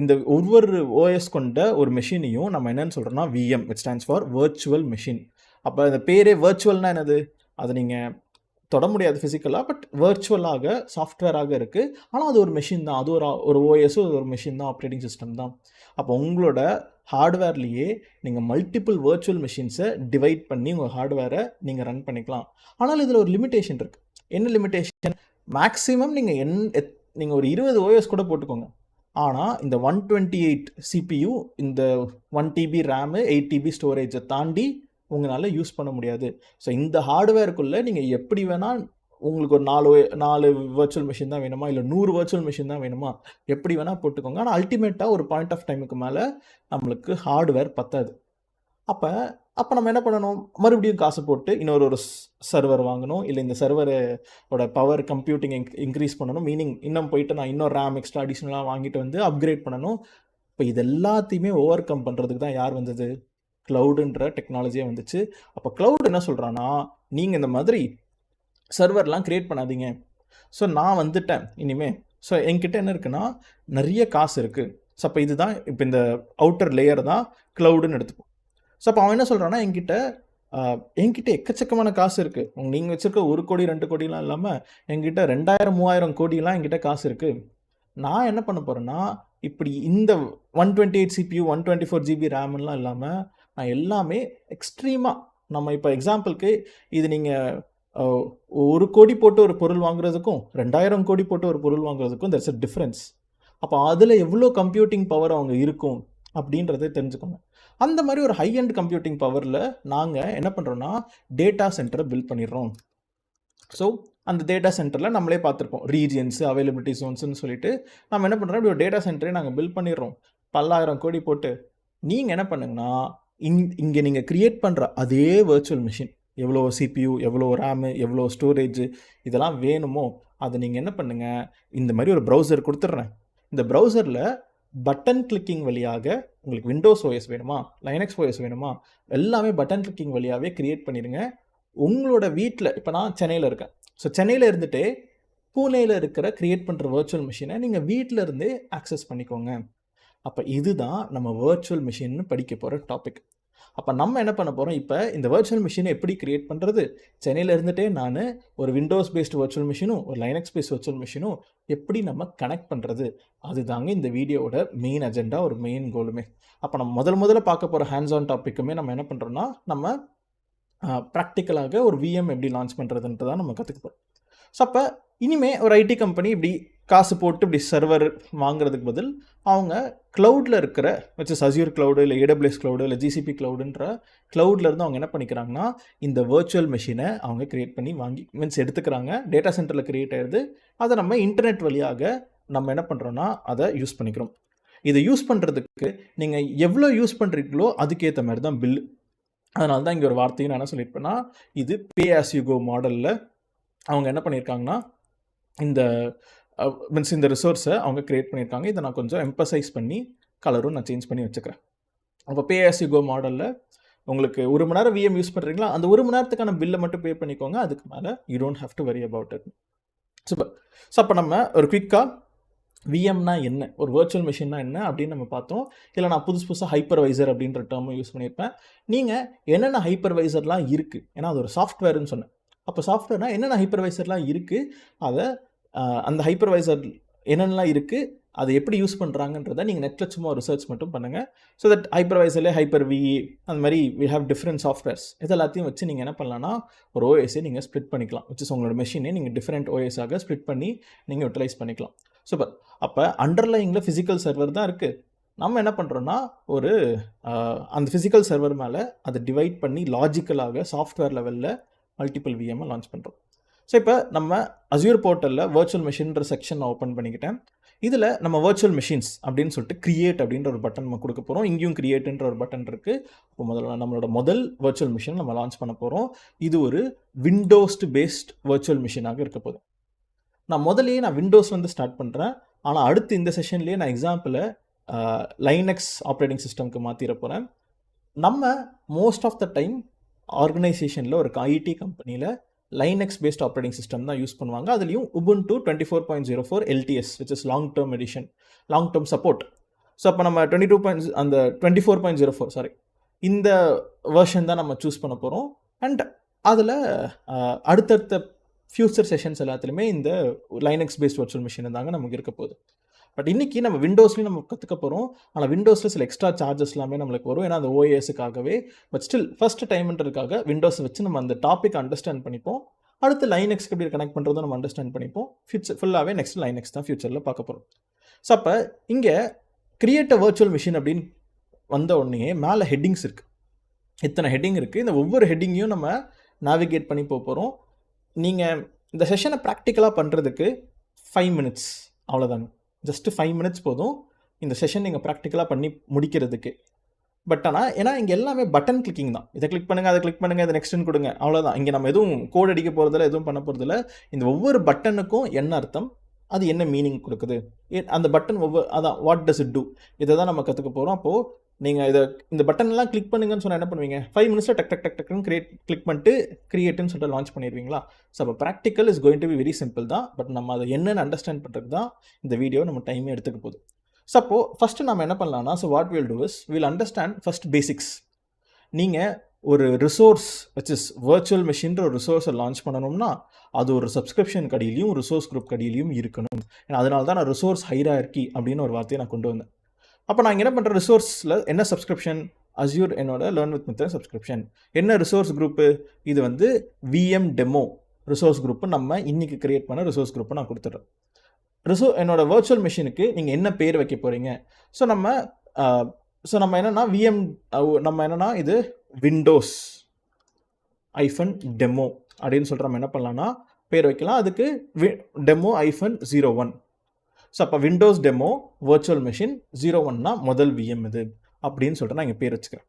இந்த ஒவ்வொரு OS கொண்ட ஒரு மெஷினையும் நம்ம என்னென்னு சொல்கிறோம்னா VM, which stands for virtual machine. அப்போ அந்த பேரே வர்ச்சுவல்னால் என்னது, அதை நீங்கள் தொட முடியாது ஃபிசிக்கலாக, பட் வர்ச்சுவலாக சாஃப்ட்வேராக இருக்குது. ஆனால் அது ஒரு மெஷின் தான், அது ஒரு OS ஒரு மெஷின் தான், ஆப்ரேட்டிங் சிஸ்டம் தான். அப்போ உங்களோட ஹார்ட்வேர்லேயே நீங்கள் மல்டிபிள் வர்ச்சுவல் மெஷின்ஸை டிவைட் பண்ணி உங்கள் ஹார்ட்வேரை நீங்கள் ரன் பண்ணிக்கலாம். ஆனால் இதில் ஒரு லிமிட்டேஷன் இருக்குது. என்ன லிமிட்டேஷன்? மேக்ஸிமம் நீங்கள் ஒரு 20 OS கூட போட்டுக்கோங்க. ஆனால் இந்த 128 CPU, இந்த 1 TB ரேமு, 8 TB ஸ்டோரேஜை தாண்டி உங்களால் யூஸ் பண்ண முடியாது. ஸோ இந்த ஹார்ட்வேருக்குள்ளே நீங்கள் எப்படி வேணால் உங்களுக்கு ஒரு 4 வர்ச்சுவல் மிஷின் தான் வேணுமா, இல்லை 100 வர்ச்சுவல் மிஷின் தான் வேணுமா, எப்படி வேணால் போட்டுக்கோங்க. ஆனால் அல்டிமேட்டாக ஒரு பாயிண்ட் ஆஃப் டைமுக்கு மேலே நம்மளுக்கு ஹார்ட்வேர் பத்தாது. அப்போ நம்ம என்ன பண்ணணும், மறுபடியும் காசு போட்டு இன்னொரு சர்வர் வாங்கணும், இல்லை இந்த சர்வரோட பவர் கம்ப்யூட்டிங் இன்க்ரீஸ் பண்ணணும். மீனிங் இன்னும் போயிட்டு நான் இன்னும் ரேம் எக்ஸ்ட்ரா அடிஷ்னலாக வாங்கிட்டு வந்து அப்கிரேட் பண்ணணும். இப்போ இது எல்லாத்தையுமே ஓவர் கம் பண்ணுறதுக்கு தான் யார் வந்தது, க்ளவுடுன்ற டெக்னாலஜியே வந்துச்சு. அப்போ க்ளவுட் என்ன சொல்கிறான்னா, நீங்கள் இந்த மாதிரி சர்வர்லாம் க்ரியேட் பண்ணாதீங்க. ஸோ நான் வந்துட்டேன் இனிமே. ஸோ என்கிட்ட என்ன இருக்குன்னா நிறைய காசு இருக்குது. ஸோ அப்போ இதுதான் இப்போ இந்த அவுட்டர் லேயர் தான் க்ளவுடுன்னு எடுத்துப்போம். ஸோ அப்போ அவன் என்ன சொல்கிறான்னா, என்கிட்ட எக்கச்சக்கமான காசு இருக்குது. நீங்கள் வச்சுருக்க 1 கோடி 2 கோடிலாம் இல்லாமல் என்கிட்ட 2000 3000 கோடிலாம் என்கிட்ட காசு இருக்குது. நான் என்ன பண்ண போகிறேன்னா, இப்படி இந்த 128 CPU 124 GB ரேம்லாம் இல்லாமல் நான் எல்லாமே எக்ஸ்ட்ரீமாக, நம்ம இப்போ எக்ஸாம்பிளுக்கு இது நீங்கள் 1 கோடி போட்டு ஒரு பொருள் வாங்குறதுக்கும் 2000 கோடி போட்டு ஒரு பொருள் வாங்குறதுக்கும் there's a difference. அப்போ அதில் எவ்வளோ கம்ப்யூட்டிங் பவர் அவங்க இருக்கும் அப்படின்றத தெரிஞ்சுக்கோங்க. அந்த மாதிரி ஒரு ஹை அண்ட் கம்ப்யூட்டிங் பவரில் நாங்கள் என்ன பண்ணுறோன்னா டேட்டா சென்டரை பில்ட் பண்ணிடுறோம். ஸோ அந்த டேட்டா சென்டரில் நம்மளே பார்த்துருப்போம், ரீஜியன்ஸு அவைலபிலிட்டி ஜோன்ஸ்னு சொல்லிட்டு நம்ம என்ன பண்ணுறோம், இப்படி ஒரு டேட்டா சென்டரே நாங்கள் பில்ட் பண்ணிடுறோம் 10,000 கோடி போட்டு. நீங்கள் என்ன பண்ணுங்கன்னா, இங்கே நீங்கள் க்ரியேட் பண்ணுற அதே வர்ச்சுவல் மிஷின், எவ்வளோ CPU, எவ்வளோ ரேமு, எவ்வளோ ஸ்டோரேஜு இதெல்லாம் வேணுமோ அதை நீங்கள் என்ன பண்ணுங்கள், இந்த மாதிரி ஒரு ப்ரௌசர் கொடுத்துட்றேன். இந்த ப்ரௌசரில் பட்டன் கிளிக்கிங் வழியாக உங்களுக்கு விண்டோஸ் ஓஎஸ் வேணுமா, லைனக்ஸ் ஓஎஸ் வேணுமா, எல்லாமே பட்டன் கிளிக்கிங் வழியாகவே க்ரியேட் பண்ணிடுங்க. உங்களோட வீட்டில், இப்போ நான் சென்னையில் இருக்கேன், ஸோ சென்னையில் இருந்துகிட்டே பூனேயில் இருக்கிற க்ரியேட் பண்ணுற வர்ச்சுவல் மிஷினை நீங்கள் வீட்டில் இருந்தே ஆக்சஸ் பண்ணிக்கோங்க. அப்போ இதுதான் நம்ம வர்ச்சுவல் மிஷின்னு படிக்க போகிற டாபிக். அப்போ நம்ம என்ன பண்ண போகிறோம், இப்போ இந்த வர்ச்சுவல் மிஷினை எப்படி க்ரியேட் பண்ணுறது, சென்னையில் இருந்துகிட்டே நான் ஒரு விண்டோஸ் பேஸ்டு வர்ச்சுவல் மிஷினும் ஒரு லைனக்ஸ் பேஸ்ட் வர்ச்சுவல் மிஷினும் எப்படி நம்ம கனெக்ட் பண்ணுறது, அதுதாங்க இந்த வீடியோவோட மெயின் அஜெண்டா, ஒரு மெயின் கோலுமே. அப்போ நம்ம முதல்ல பார்க்க போகிற ஹேண்ட்ஸ் ஆன் டாப்பிக்குமே நம்ம என்ன பண்ணுறோன்னா, நம்ம ப்ராக்டிக்கலாக ஒரு விஎம் எப்படி லான்ச் பண்ணுறதுன்ட்டு தான் நம்ம கற்றுக்க போகிறோம். ஸோ அப்போ இனிமேல் ஒரு ஐடி கம்பெனி இப்படி காசு போட்டு இப்படி சர்வர் வாங்குறதுக்கு பதில் அவங்க க்ளவுடில் இருக்கிற வச்சு அஸ்யூர் க்ளவுடு, இல்லை AWS க்ளவுடு, இல்லை GCP க்ளவுடுன்ற க்ளவுடில் இருந்து அவங்க என்ன பண்ணிக்கிறாங்கன்னா, இந்த வர்ச்சுவல் மிஷினை அவங்க க்ரியேட் பண்ணி மீன்ஸ் எடுத்துக்கிறாங்க. டேட்டா சென்டரில் க்ரியேட் ஆகிடுது. அதை நம்ம இன்டர்நெட் வழியாக நம்ம என்ன பண்ணுறோன்னா அதை யூஸ் பண்ணிக்கிறோம். இதை யூஸ் பண்ணுறதுக்கு நீங்கள் எவ்வளோ யூஸ் பண்ணுறீங்களோ அதுக்கேற்ற மாதிரி தான் பில்லு. அதனால தான் இங்கே ஒரு வார்த்தையும் நான் என்ன சொல்லியிருப்பேன்னா, இது பே ஆஸ் யூ கோ மாடலில் அவங்க என்ன பண்ணியிருக்காங்கன்னா, இந்த மீன்ஸ் இந்த ரிசோர்ஸை அவங்க க்ரியேட் பண்ணியிருக்காங்க. இதை நான் கொஞ்சம் எம்பசைஸ் பண்ணி கலரும் நான் சேஞ்ச் பண்ணி வச்சுக்கிறேன். அப்போ பே ஆஸ் யூ கோ மாடலில் உங்களுக்கு 1 மணி நேரம் விஎம் யூஸ் பண்ணுறீங்களா, அந்த 1 மணி நேரத்துக்கான பில்லை மட்டும் பே பண்ணிக்கோங்க. அதுக்கு மேலே you don't have to worry about it. Super. So அப்போ நம்ம ஒரு குயிக்காக விஎம்னா என்ன, ஒரு வர்ச்சுவல் மிஷின்னா என்ன அப்படின்னு நம்ம பார்த்தோம். இல்லை நான் புதுசாக ஹைப்பர்வைசர் அப்படின்ற டேர்மும் யூஸ் பண்ணியிருப்பேன். நீங்கள் என்னென்ன ஹைப்பர்வைசர்லாம் இருக்குது, ஏன்னா அது ஒரு சாஃப்ட்வேர்னு சொன்னேன். அப்போ சாஃப்ட்வேர்னால் என்னென்ன ஹைப்பர்வைசர்லாம் இருக்குது, அதை அந்த ஹைப்பர்வைசர் என்னென்னலாம் இருக்குது, அதை எப்படி யூஸ் பண்ணுறாங்கன்றதை நீங்கள் நெட்டில் சும்மா ரிசர்ச் மட்டும் பண்ணுங்கள். ஸோ தட் ஹைப்பர்வைசர்லேயே ஹைப்பர்-வி அந்த மாதிரி வி ஹேவ் டிஃப்ரெண்ட் சாஃப்ட்வேர்ஸ், இது எல்லாத்தையும் வச்சு நீங்கள் என்ன பண்ணலான்னா ஒரு ஓஎஸை நீங்கள் ஸ்ப்ளிட் பண்ணிக்கலாம். வச்சு உங்களோட மெஷினே நீங்கள் டிஃப்ரெண்ட் ஓஎஸாக ஸ்ப்ளிட் பண்ணி நீங்கள் யூட்டிலைஸ் பண்ணிக்கலாம். சூப்பர். அப்போ அண்டர்லைனில் ஃபிசிக்கல் சர்வர் தான் இருக்குது. நம்ம என்ன பண்ணுறோன்னா ஒரு அந்த ஃபிசிக்கல் சர்வர் மேலே அதை டிவைட் பண்ணி லாஜிக்கலாக சாஃப்ட்வேர் லெவலில் மல்டிபிள் விஎம்மை லான்ச் பண்ணுறோம். ஸோ இப்போ நம்ம அஸ்யூர் போர்ட்டலில் வர்ச்சுவல் மிஷின்ற செக்ஷன் நான் ஓப்பன் பண்ணிக்கிட்டேன். இதில் நம்ம வர்ச்சுவல் மிஷின்ஸ் அப்படின்னு சொல்லிட்டு கிரியேட் அப்படின்ற ஒரு பட்டன் நம்ம கொடுக்க போகிறோம். இங்கேயும் கிரியேட்டுன்ற ஒரு பட்டன் இருக்குது. இப்போ நம்மளோட முதல் வர்ச்சுவல் மிஷின் நம்ம லான்ச் பண்ண போகிறோம். இது ஒரு விண்டோஸ்டு பேஸ்ட் வர்ச்சுவல் மிஷினாக இருக்க போகுது. நான் விண்டோஸ் வந்து ஸ்டார்ட் பண்ணுறேன். ஆனால் அடுத்து இந்த செஷன்லேயே நான் எக்ஸாம்பிளை லைனக்ஸ் ஆப்ரேட்டிங் சிஸ்டம்க்கு மாற்றிட போகிறேன். நம்ம மோஸ்ட் ஆஃப் த டைம் ஆர்கனைசேஷனில் ஒரு ஐடி கம்பெனியில் லைனக்ஸ் பேஸ்ட் ஆப்ரேட்டிங் சிஸ்டம் தான் யூஸ் பண்ணுவாங்க. அதுலேயும் Ubuntu 24.04 LTS which is long term edition, long term support. So அப்போ நம்ம 24.04 இந்த வெர்ஷன் தான் நம்ம சூஸ் பண்ண போகிறோம். அண்ட் அதில் அடுத்தடுத்த ஃபியூச்சர் செஷன்ஸ் எல்லாத்துலேயுமே இந்த லைனக்ஸ் பேஸ்ட் வர்ச்சுவல் மிஷின் தாங்க நமக்கு இருக்க போகுது. பட் இன்றைக்கி நம்ம விண்டோஸ்லேயும் நம்ம கற்றுக்க போகிறோம். ஆனால் விண்டோஸில் சில எக்ஸ்ட்ரா சார்ஜஸ் எல்லாமே நம்மளுக்கு வரும், ஏன்னா அந்த ஓஎஸுக்காகவே. பட் ஸ்டில் ஃபஸ்ட்டு டைம்ன்றதுக்காக விண்டோஸை வச்சு நம்ம அந்த டாபிக் அண்டர்ஸ்டாண்ட் பண்ணிப்போம். அடுத்து லைனக்ஸ்க்கு எப்படி கனெக்ட் பண்ணுறதும் நம்ம அண்டர்ஸ்டாண்ட் பண்ணிப்போம். ஃபுல்லாகவே நெக்ஸ்ட் லைனக்ஸ் தான் ஃபியூச்சரில் பார்க்க போகிறோம். ஸோ அப்போ இங்கே கிரியேட் அ வர்ச்சுவல் மிஷின் அப்படின்னு வந்த உடனே மேலே ஹெட்டிங்ஸ் இருக்குது. இத்தனை ஹெட்டிங் இருக்குது. இந்த ஒவ்வொரு ஹெட்டிங்கையும் நம்ம நேவிகேட் பண்ணி போகிறோம். நீங்கள் இந்த செஷனை ப்ராக்டிக்கலாக பண்ணுறதுக்கு 5 மினிட்ஸ் அவ்வளோதாங்க. ஜஸ்ட்டு 5 மினிட்ஸ் போதும் இந்த செஷன் நீங்கள் ப்ராக்டிக்கலாக பண்ணி முடிக்கிறதுக்கு. பட் ஆனால் ஏன்னா இங்கே எல்லாமே பட்டன் கிளிக்கிங் தான். இதை கிளிக் பண்ணுங்கள், அதை கிளிக் பண்ணுங்கள், இதை நெக்ஸ்ட்டுன்னு கொடுங்க, அவ்வளோதான். இங்கே நம்ம எதுவும் கோட் அடிக்க போகிறதில்ல, எதுவும் பண்ண போகிறதில்ல. இந்த ஒவ்வொரு பட்டனுக்கும் என்ன அர்த்தம், அது என்ன மீனிங் கொடுக்குது, அந்த பட்டன் அதான் வாட் டஸ் இட் டூ, இதை தான் நம்ம கற்றுக்க போகிறோம். அப்போது நீங்கள் இந்த பட்டன்லாம் கிளிக் பண்ணுங்கன்னு சொன்னால் என்ன பண்ணுவீங்க? 5 மினிட்ஸில் டக்குன்னு கிளிக் பண்ணிட்டு கிரியேட்டுன்னு சொல்லிட்டு லான்ச் பண்ணிடுவீங்களா? ஸோ அப்போ practical is going to be very simple தான். பட் நம்ம அதை என்னென்னு அண்டர்ஸ்டாண்ட் பண்ணுறது தான் இந்த வீடியோ நம்ம டைமே எடுத்துக்க போகுது. ஸோ அப்போது ஃபஸ்ட்டு நம்ம என்ன பண்ணலாம்னா, so what will do is will understand first basics. நீங்கள் ஒரு ரிசோர்ஸ் விச் இஸ் வர்ச்சுவல் மெஷின்ற ஒரு ரிசோர்ஸை லான்ச் பண்ணணும்னா அது ஒரு சப்ஸ்கிரிப்ஷன் கடியிலையும் ரிசோர்ஸ் குரூப் கடியிலையும் இருக்கணும். ஏன்னா அதனால தான் நான் ரிசோர்ஸ் ஹைரார்கி அப்படின்னு ஒரு வார்த்தையை நான் கொண்டு வந்தேன். அப்போ நான் என்ன பண்ணுறேன், ரிசோர்ஸில் என்ன சப்ஸ்கிரிப்ஷன், அஸ்யூர் என்னோட லேர்ன் வித் மித்தர் சப்ஸ்கிரிப்ஷன். என்ன ரிசோர்ஸ் குரூப்பு, இது வந்து விஎம் டெமோ ரிசோர்ஸ் குரூப்பு. நம்ம இன்றைக்கி கிரியேட் பண்ண ரிசோர்ஸ் குரூப்பை நான் கொடுத்துட்றேன். என்னோட வர்ச்சுவல் மெஷினுக்கு நீங்கள் என்ன பேர் வைக்க போகிறீங்க. ஸோ நம்ம என்னென்னா நம்ம என்னென்னா இது விண்டோஸ் -டெமோ அப்படின்னு சொல்லிட்டு நம்ம என்ன பண்ணலாம்னா பேர் வைக்கலாம். அதுக்கு டெமோ -01. ஸோ அப்போ விண்டோஸ் டெமோ வர்ச்சுவல் மெஷின் 01னா முதல் விஎம் இது அப்படின்னு சொல்லிட்டு நான் இங்கே பேர் வச்சுக்கிறேன்.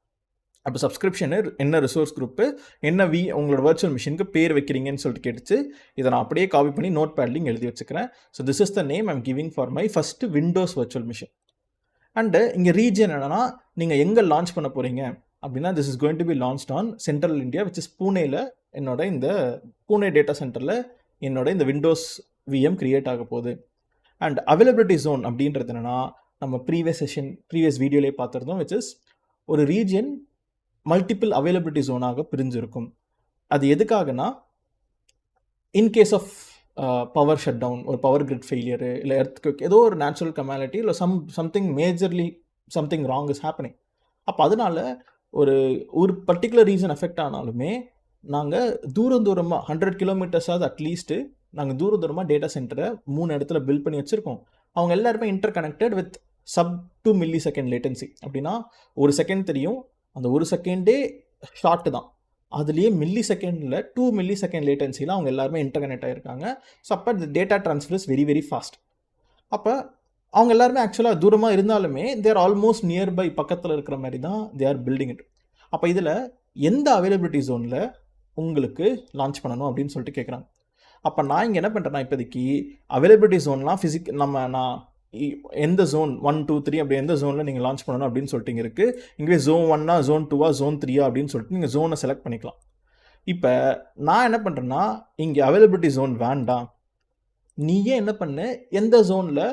அப்போ சப்ஸ்கிரிப்ஷனு என்ன ரிசோர்ஸ் குரூப்பு என்ன உங்களோட வர்ச்சுவல் மிஷினுக்கு பேர் வைக்கிறீங்கன்னு சொல்லிட்டு கேட்டுச்சு. இதை நான் அப்படியே காப்பி பண்ணி நோட் பேட்லிங் எழுதி வச்சுக்கிறேன். So this is the name I'm giving for my first Windows virtual machine. And இங்கே ரீஜன் என்னென்னா நீங்கள் எங்கே லான்ச் பண்ண போகிறீங்க அப்படின்னா, this is going to be launched on central India which இஸ் பூனேயில். என்னோட இந்த பூனே டேட்டா சென்டரில் என்னோட இந்த விண்டோஸ் விஎம் கிரியேட் ஆக போகுது. அண்ட் அவைலபிலிட்டி ஜோன் அப்படின்றது என்னென்னா, நம்ம ப்ரீவியஸ் வீடியோலேயே பார்த்துருந்தோம், விச் இஸ் ஒரு ரீஜன் மல்டிபிள் அவைலபிலிட்டி ஜோனாக பிரிஞ்சிருக்கும். அது எதுக்காகனா, in case of power shut down, ஒரு பவர் கிரிட் ஃபெயிலியரு, இல்லை எர்த்குவேக், ஏதோ ஒரு நேச்சுரல் கமாலிட்டி, இல்லை something majorly something wrong is happening. அப்போ அதனால் ஒரு பர்டிகுலர் ரீசன் எஃபெக்ட் ஆனாலுமே நாங்கள் தூரமாக 100 கிலோமீட்டர்ஸாவது அட்லீஸ்ட்டு நாங்கள் தூரமாக டேட்டா சென்டரை 3 இடத்துல பில்ட் பண்ணி வச்சுருக்கோம். அவங்க எல்லாருமே inter connected with sub 2 millisecond latency. அப்படின்னா ஒரு செகண்ட் தெரியும், அந்த ஒரு செகண்டே ஷார்ட்டு தான். அதுலேயே மில்லி செகண்டில் 2 millisecond லேட்டன்சியில் அவங்க எல்லாருமே இன்டர் கனெக்ட் ஆகிருக்காங்க. ஸோ அப்போ இந்த data transfer is very very fast. அப்போ அவங்க எல்லாருமே ஆக்சுவலாக தூரமாக இருந்தாலுமே தேர் ஆல்மோஸ்ட் நியர்பை, பக்கத்தில் இருக்கிற மாதிரி தான் தே ஆர் பில்டிங் இட். அப்போ இதில் எந்த அவைலபிலிட்டி ஜோனில் உங்களுக்கு லான்ச் பண்ணணும் அப்படின்னு சொல்லிட்டு கேட்குறாங்க. அப்போ நான் இங்கே என்ன பண்ணுறேன்னா, இப்போதைக்கு அவைலபிலிட்டி ஜோன்லாம் நான் எந்த ஜோன் 1, 2, 3 அப்படி எந்த ஜோனில் நீங்கள் லான்ச் பண்ணணும் அப்படின்னு சொல்லிட்டு இங்கே இருக்குது. இங்கே Zone 1, Zone 2, Zone 3 அப்படின்னு சொல்லிட்டு நீங்கள் ஜோனை செலக்ட் பண்ணிக்கலாம். இப்போ நான் என்ன பண்ணுறேன்னா, இங்கே அவைலபிலிட்டி ஜோன் வேண்டாம், நீயே என்ன பண்ணு, எந்த ஜோனில்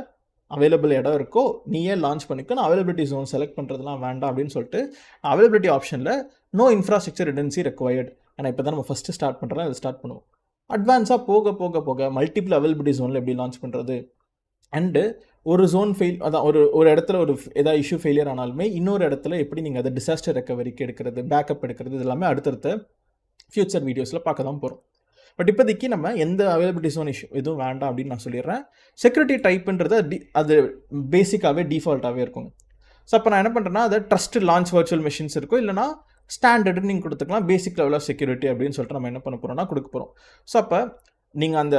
அவைலபிள் இடம் இருக்கோ நீயே லான்ச் பண்ணிக்க, நான் அவைலபிலிட்டி ஜோன் செலக்ட் பண்ணுறதுலாம் வேண்டாம் அப்படின்னு சொல்லிட்டு அவைலபிலிட்டி ஆப்ஷனில் நோ இன்ஃப்ராஸ்ட்ரக்சர் ரிடன்சி ரெக்வயர்ட். ஏன்னா இப்போ தான் நம்ம ஃபஸ்ட்டு ஸ்டார்ட் பண்ணுறோம், அதை ஸ்டார்ட் பண்ணுவோம். அட்வான்ஸாக போக மல்டிபிள் அவைலபிலிட்டி ஜோனில் எப்படி லான்ச் பண்ணுறது, அண்டு ஒரு ஜோன் அதான் ஒரு இடத்துல ஏதாவது இஷ்யூ ஃபெயிலியர் ஆனாலுமே இன்னொரு இடத்துல எப்படி நீங்கள் அதை டிசாஸ்டர் ரெக்கவரிக்கு எடுக்கிறது, பேக்கப் எடுக்கிறது, இது எல்லாமே அடுத்தடுத்த ஃபியூச்சர் வீடியோஸில் பார்க்க தான் போகிறோம். பட் இப்போதைக்கு நம்ம எந்த அவைலபிலிட்டி ஜோன் இஷ்யூ எதுவும் வேண்டாம் அப்படின்னு நான் சொல்லிடுறேன். செக்யூரிட்டி டைப்புன்றது அது பேசிக்காகவே டிஃபால்ட்டாகவே இருக்கும். ஸோ அப்போ நான் என்ன பண்ணுறேன்னா, அதை ட்ரஸ்ட் லான்ச் வர்ச்சுவல் மெஷின்ஸ் இருக்கும், இல்லைனா ஸ்டாண்டர்டுன்னு நீங்கள் கொடுத்துக்கலாம், பேசிக் லெவல் ஆஃப் செக்யூரிட்டி அப்படின்னு சொல்லிட்டு நம்ம என்ன பண்ண போகிறோம்னா கொடுக்க போகிறோம். ஸோ அப்போ நீங்கள் அந்த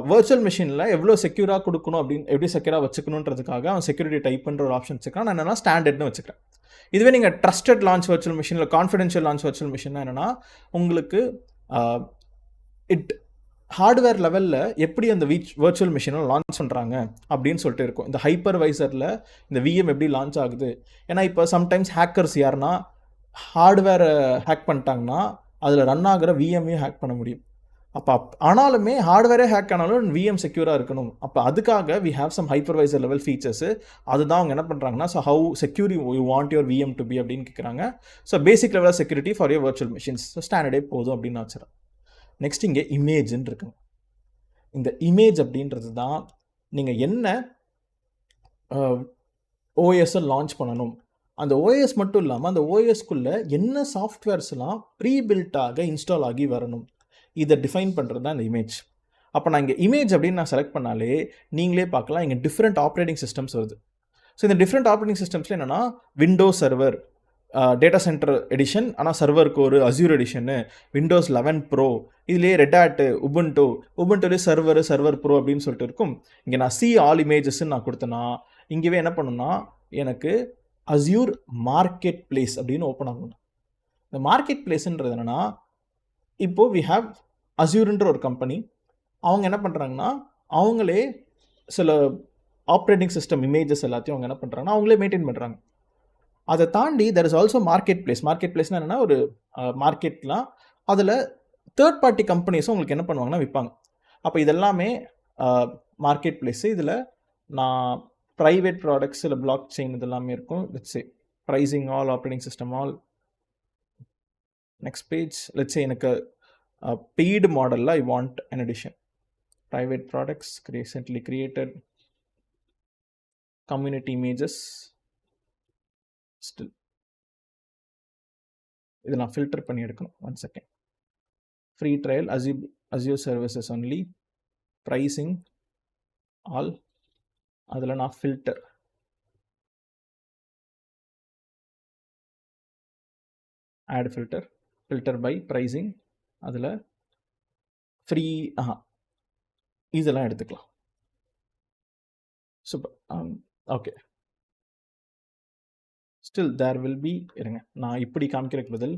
வர்ச்சுவல் மிஷினில் எவ்வளோ செக்யூராக கொடுக்கணும் அப்படின்னு, எப்படி செக்யூராக வச்சுக்கணுன்றதுக்காக அவன் செக்யூரிட்டி டைப்புன்ற ஒரு ஆப்ஷன் வச்சுக்கலாம். நான் என்னென்னா ஸ்டாண்டர்ட்னு வச்சுக்கிறேன். இதுவே நீங்கள் ட்ரஸ்டட் லான்ச் வர்ச்சுவல் மிஷினில் கான்ஃபிடென்ஷியல் லான்ச் வர்ச்சுவல் மிஷின்னா என்னென்னா, உங்களுக்கு ஹார்ட்வேர் லெவலில் எப்படி அந்த வர்ச்சுவல் மிஷினை லான்ச் பண்ணுறாங்க அப்படின்னு சொல்லிட்டு இருக்கும். இந்த ஹைப்பர்வைசரில் இந்த விஎம் எப்படி லான்ச் ஆகுது. ஏன்னா இப்போ சம்டைம்ஸ் ஹேக்கர்ஸ் யாருன்னா ஹார்ட்வேரை ஹேக் பண்ணிட்டாங்கன்னா அதில் ரன் ஆகிற விஎம்மையும் ஹேக் பண்ண முடியும். அப்போ ஆனாலுமே ஹார்ட்வேரே ஹேக் ஆனாலும் விஎம் செக்யூராக இருக்கணும். அப்போ அதுக்காக we have some hypervisor level features. அதுதான் அவங்க என்ன பண்ணுறாங்கன்னா, so how secure you want your VM to be அப்படின்னு கேட்குறாங்க. So basic level security for your virtual machines. So ஸ்டாண்டர்டே போதும் அப்படின்னு வச்சுறேன். நெக்ஸ்ட் இங்கே இமேஜ்ன்னு இருக்குங்க. இந்த இமேஜ் அப்படின்றது தான் நீங்கள் என்ன ஓஎஸை லான்ச் பண்ணணும், அந்த ஓஎஸ் மட்டும் இல்லாமல் அந்த ஓஎஸ்க்குள்ளே என்ன சாஃப்ட்வேர்ஸ்லாம் ப்ரீபில்ட்டாக இன்ஸ்டால் ஆகி வரணும், இதை டிஃபைன் பண்ணுறது தான் இந்த இமேஜ். அப்போ நான் இங்கே இமேஜ் அப்படின்னு நான் செலக்ட் பண்ணாலே நீங்களே பார்க்கலாம், இங்கே டிஃப்ரெண்ட் ஆப்ரேட்டிங் சிஸ்டம்ஸ் வருது. ஸோ இந்த டிஃப்ரெண்ட் ஆப்ரேட்டிங் சிஸ்டம்ஸில் என்னென்னா Windows server, data centre edition, ஆனால் சர்வருக்கு ஒரு அஸ்யூர் எடிஷனு, விண்டோஸ் 11 ப்ரோ, இதுலேயே ரெட் ஹேட்டு, உபுண்டுலேயே சர்வர் ப்ரோ அப்படின்னு சொல்லிட்டு இருக்கும். இங்கே நான் சி ஆல் இமேஜஸ்ன்னு நான் கொடுத்தேன்னா இங்கேவே என்ன பண்ணுன்னா எனக்கு அஸ்யூர் மார்க்கெட் பிளேஸ் அப்படின்னு ஓப்பன் ஆகும். இந்த மார்க்கெட் பிளேஸ்ன்றது என்னென்னா, இப்போது வி ஹாவ் அஸ்யூர்ன்ற ஒரு கம்பெனி. அவங்க என்ன பண்ணுறாங்கன்னா அவங்களே சில ஆப்ரேட்டிங் சிஸ்டம் இமேஜஸ் எல்லாத்தையும் அவங்க என்ன பண்ணுறாங்கன்னா அவங்களே மெயின்டைன் பண்ணுறாங்க. அதை தாண்டி தெர் இஸ் ஆல்சோ மார்க்கெட் பிளேஸ்னால் என்னென்னா ஒரு மார்க்கெட்லாம் அதில் தேர்ட் பார்ட்டி கம்பெனிஸும் உங்களுக்கு என்ன பண்ணுவாங்கன்னா விற்பாங்க. அப்போ இதெல்லாமே மார்க்கெட் பிளேஸு. இதில் நான் ப்ரைவேட் ப்ராடக்ட்ஸ் இல்லை பிளாக் செயின் இதெல்லாமே இருக்கும். Let's say pricing all, operating system all. Next page, let's say எனக்கு பெய்டு மாடலில் I want an edition. Private products recently created, community images. Still இதை நான் ஃபில்டர் பண்ணி எடுக்கணும். 1 second. Free trial, Azure services only, pricing all. அதில் நான் filter add filter by pricing, அதில் ஃப்ரீ இதெல்லாம் எடுத்துக்கலாம். Super. Okay, still there will be, இருங்க நான் இப்படி காமிக்கிறதுக்கு பதில்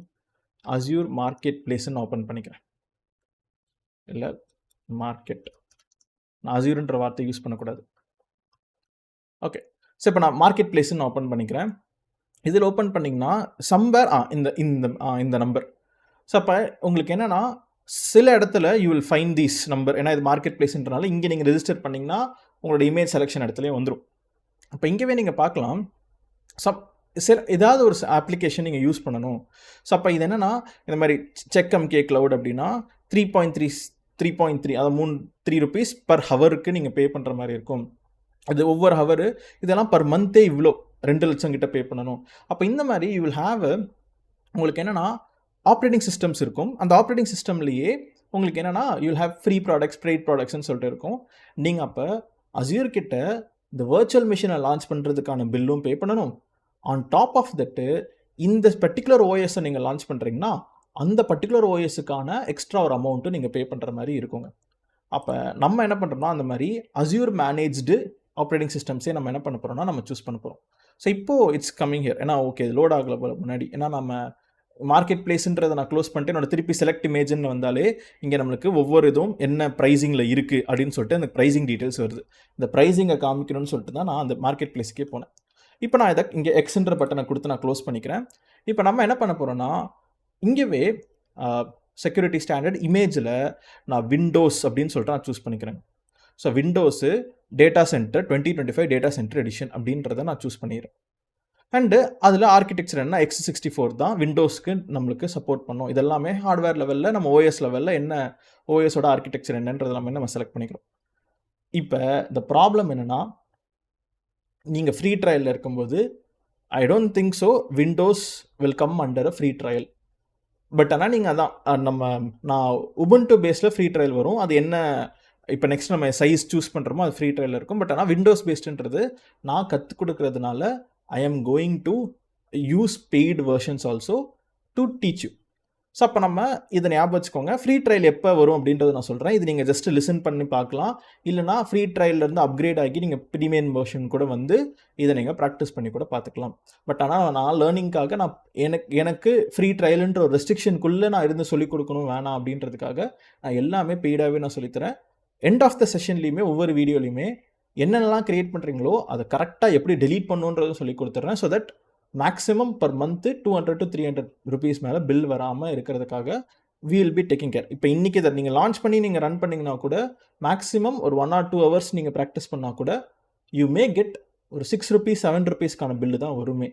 அஸ்யூர் மார்க்கெட் பிளேஸ்ன்னு ஓப்பன் பண்ணிக்கிறேன். இல்லை மார்க்கெட், நான் அஸ்யூர்ன்ற வார்த்தை யூஸ் பண்ணக்கூடாது. ஓகே, ஸோ இப்போ நான் மார்க்கெட் பிளேஸ்ன்னு ஓப்பன் பண்ணிக்கிறேன். இதில் ஓப்பன் பண்ணிங்கன்னா சம்வேர் இந்த நம்பர். ஸோ அப்போ உங்களுக்கு என்னென்னா சில இடத்துல you will find these number. ஏன்னா இது மார்க்கெட் பிளேஸ்ன்றனால இங்கே நீங்கள் ரெஜிஸ்டர் பண்ணிங்கன்னா உங்களோட இமேஜ் செலெக்ஷன் இடத்துலேயே வந்துடும். அப்போ இங்கேவே நீங்கள் பார்க்கலாம் ஏதாவது ஒரு அப்ளிகேஷன் நீங்கள் யூஸ் பண்ணணும். ஸோ அப்போ இது என்னென்னா இந்த மாதிரி செக்எம்கே க்ளவுட் அப்படின்னா 3.3 அதாவது 3 rupees per ஹவருக்கு நீங்கள் பே பண்ணுற மாதிரி இருக்கும். அது ஒவ்வொரு ஹவரு, இதெல்லாம் பர் மந்த்தே இவ்வளோ 2 லட்சம் கிட்ட பே பண்ணணும். அப்போ இந்த மாதிரி யூ வில் ஹாவ் உங்களுக்கு என்னென்னா ஆப்ரேட்டிங் சிஸ்டம்ஸ் இருக்கும். அந்த ஆப்ரேட்டிங் சிஸ்டம்லேயே உங்களுக்கு என்னென்னா you will have free products, paid ப்ராடக்ட்ஸ்ன்னு சொல்லிட்டு இருக்கும். நீங்கள் அப்போ அஸ்யூர் கிட்ட இந்த வர்ச்சுவல் மிஷினை லான்ச் பண்ணுறதுக்கான பில்லும் பே பண்ணணும். ஆன் டாப் ஆஃப் தட்டு இந்த பர்டிகுலர் ஓஎஸை நீங்கள் லான்ச் பண்ணுறீங்கன்னா அந்த பர்டிகுலர் ஓஎஸுக்கான எக்ஸ்ட்ரா ஒரு அமௌண்ட்டு நீங்கள் பே பண்ணுற மாதிரி இருக்குங்க. அப்போ நம்ம என்ன பண்ணுறோம்னா அந்த மாதிரி அஸ்யூர் மேனேஜ்டு ஆப்ரேட்டிங் சிஸ்டம்ஸே நம்ம என்ன பண்ண போகிறோம்னா நம்ம சூஸ் பண்ண போகிறோம். ஸோ இப்போது இட்ஸ் கம்மிங் ஹியர். ஏன்னா ஓகே இது லோட் ஆகலை போல முன்னாடி. ஏன்னா நம்ம மார்க்கெட் பிளேஸ்ன்றதை நான் க்ளோஸ் பண்ணிட்டு என்னோட திருப்பி செலக்ட் இமேஜ்னு வந்தாலே இங்கே நம்மளுக்கு ஒவ்வொரு இதுவும் என்ன ப்ரைஸிங்கில் இருக்குது அப்படின்னு சொல்லிட்டு அந்த ப்ரைஸிங் டீட்டெயில்ஸ் வருது. இந்த ப்ரைஸிங்கை காமிக்கணும்னு சொல்லிட்டு தான் நான் அந்த மார்க்கெட் பிளேஸ்க்கே போனேன். இப்போ நான் இதை இங்கே எக்ஸ்ன்ற பட்டனை கொடுத்து நான் க்ளோஸ் பண்ணிக்கிறேன். இப்போ நம்ம என்ன பண்ண போகிறோன்னா இங்கேவே செக்யூரிட்டி ஸ்டாண்டர்ட் இமேஜில் நான் விண்டோஸ் அப்படின்னு சொல்லிட்டு நான் சூஸ் பண்ணிக்கிறேன். So windows data centre 2025 data centre edition அப்படின்றத நான் சூஸ் பண்ணிடுறேன். அண்டு அதில் ஆர்கிடெக்சர் என்ன x64 தான் விண்டோஸ்க்கு நம்மளுக்கு சப்போர்ட் பண்ணோம். இதெல்லாமே ஹார்ட்வேர் லெவலில் நம்ம ஓஎஸ் லெவலில் என்ன ஓஎஸோட ஆர்கிடெக்சர் என்னன்றது எல்லாமே நம்ம செலக்ட் பண்ணிக்கிறோம். இப்போ இந்த ப்ராப்ளம் என்னென்னா நீங்கள் ஃப்ரீ ட்ரையலில் இருக்கும்போது I don't think so Windows will come under a free trial. But ஆனால் நீங்கள் அதான் நான் உபுண்டு பேஸில் ஃப்ரீ ட்ரையல் வரும். அது என்ன இப்போ நெக்ஸ்ட் நம்ம சைஸ் சூஸ் பண்ணுறோமோ அது ஃப்ரீ ட்ரையல் இருக்கும். பட் ஆனால் விண்டோஸ் பேஸ்டுன்றது நான் கற்றுக் கொடுக்கறதுனால I am going to use paid versions also to teach you. So அப்போ நம்ம இதை ஞாபகம் வச்சுக்கோங்க. ஃப்ரீ ட்ரையல் எப்போ வரும் அப்படின்றத நான் சொல்கிறேன். இது நீங்கள் ஜஸ்ட் லிசன் பண்ணி பார்க்கலாம். இல்லைனா ஃப்ரீ ட்ரையல்லேருந்து அப்கிரேட் ஆகி நீங்கள் ப்ரீமியம் வெர்ஷன் கூட வந்து இதை நீங்கள் ப்ராக்டிஸ் பண்ணி கூட பார்த்துக்கலாம். பட் ஆனால் நான் லேர்னிங்காக நான் எனக்கு ஃப்ரீ ட்ரையலுன்ற ஒரு ரெஸ்ட்ரிக்ஷனுக்குள்ளே நான் இருந்து சொல்லிக் கொடுக்கணும் வேணாம் அப்படின்றதுக்காக நான் எல்லாமே பெய்டாகவே நான் சொல்லித்தரேன். எண்ட் ஆஃப் த செஷன்லேயுமே ஒவ்வொரு வீடியோலையுமே என்னென்னலாம் க்ரியேட் பண்ணுறீங்களோ அதை கரெக்டாக எப்படி டெலீட் பண்ணுன்றதும் சொல்லி கொடுத்துட்றேன். So that maximum per month 200 to 300 rupees மேலே பில் வராமல் இருக்கிறதுக்காக we will be taking care. இப்போ இன்றைக்கி இதை நீங்கள் லான்ச் பண்ணி நீங்கள் ரன் பண்ணிங்கன்னா கூட மேக்ஸிமம் ஒரு 1 or 2 hours நீங்கள் ப்ராக்டிஸ் பண்ணால் கூட யூ மே கெட் ஒரு 6 rupees 7 rupeesக்கான பில்லு தான் வருமே.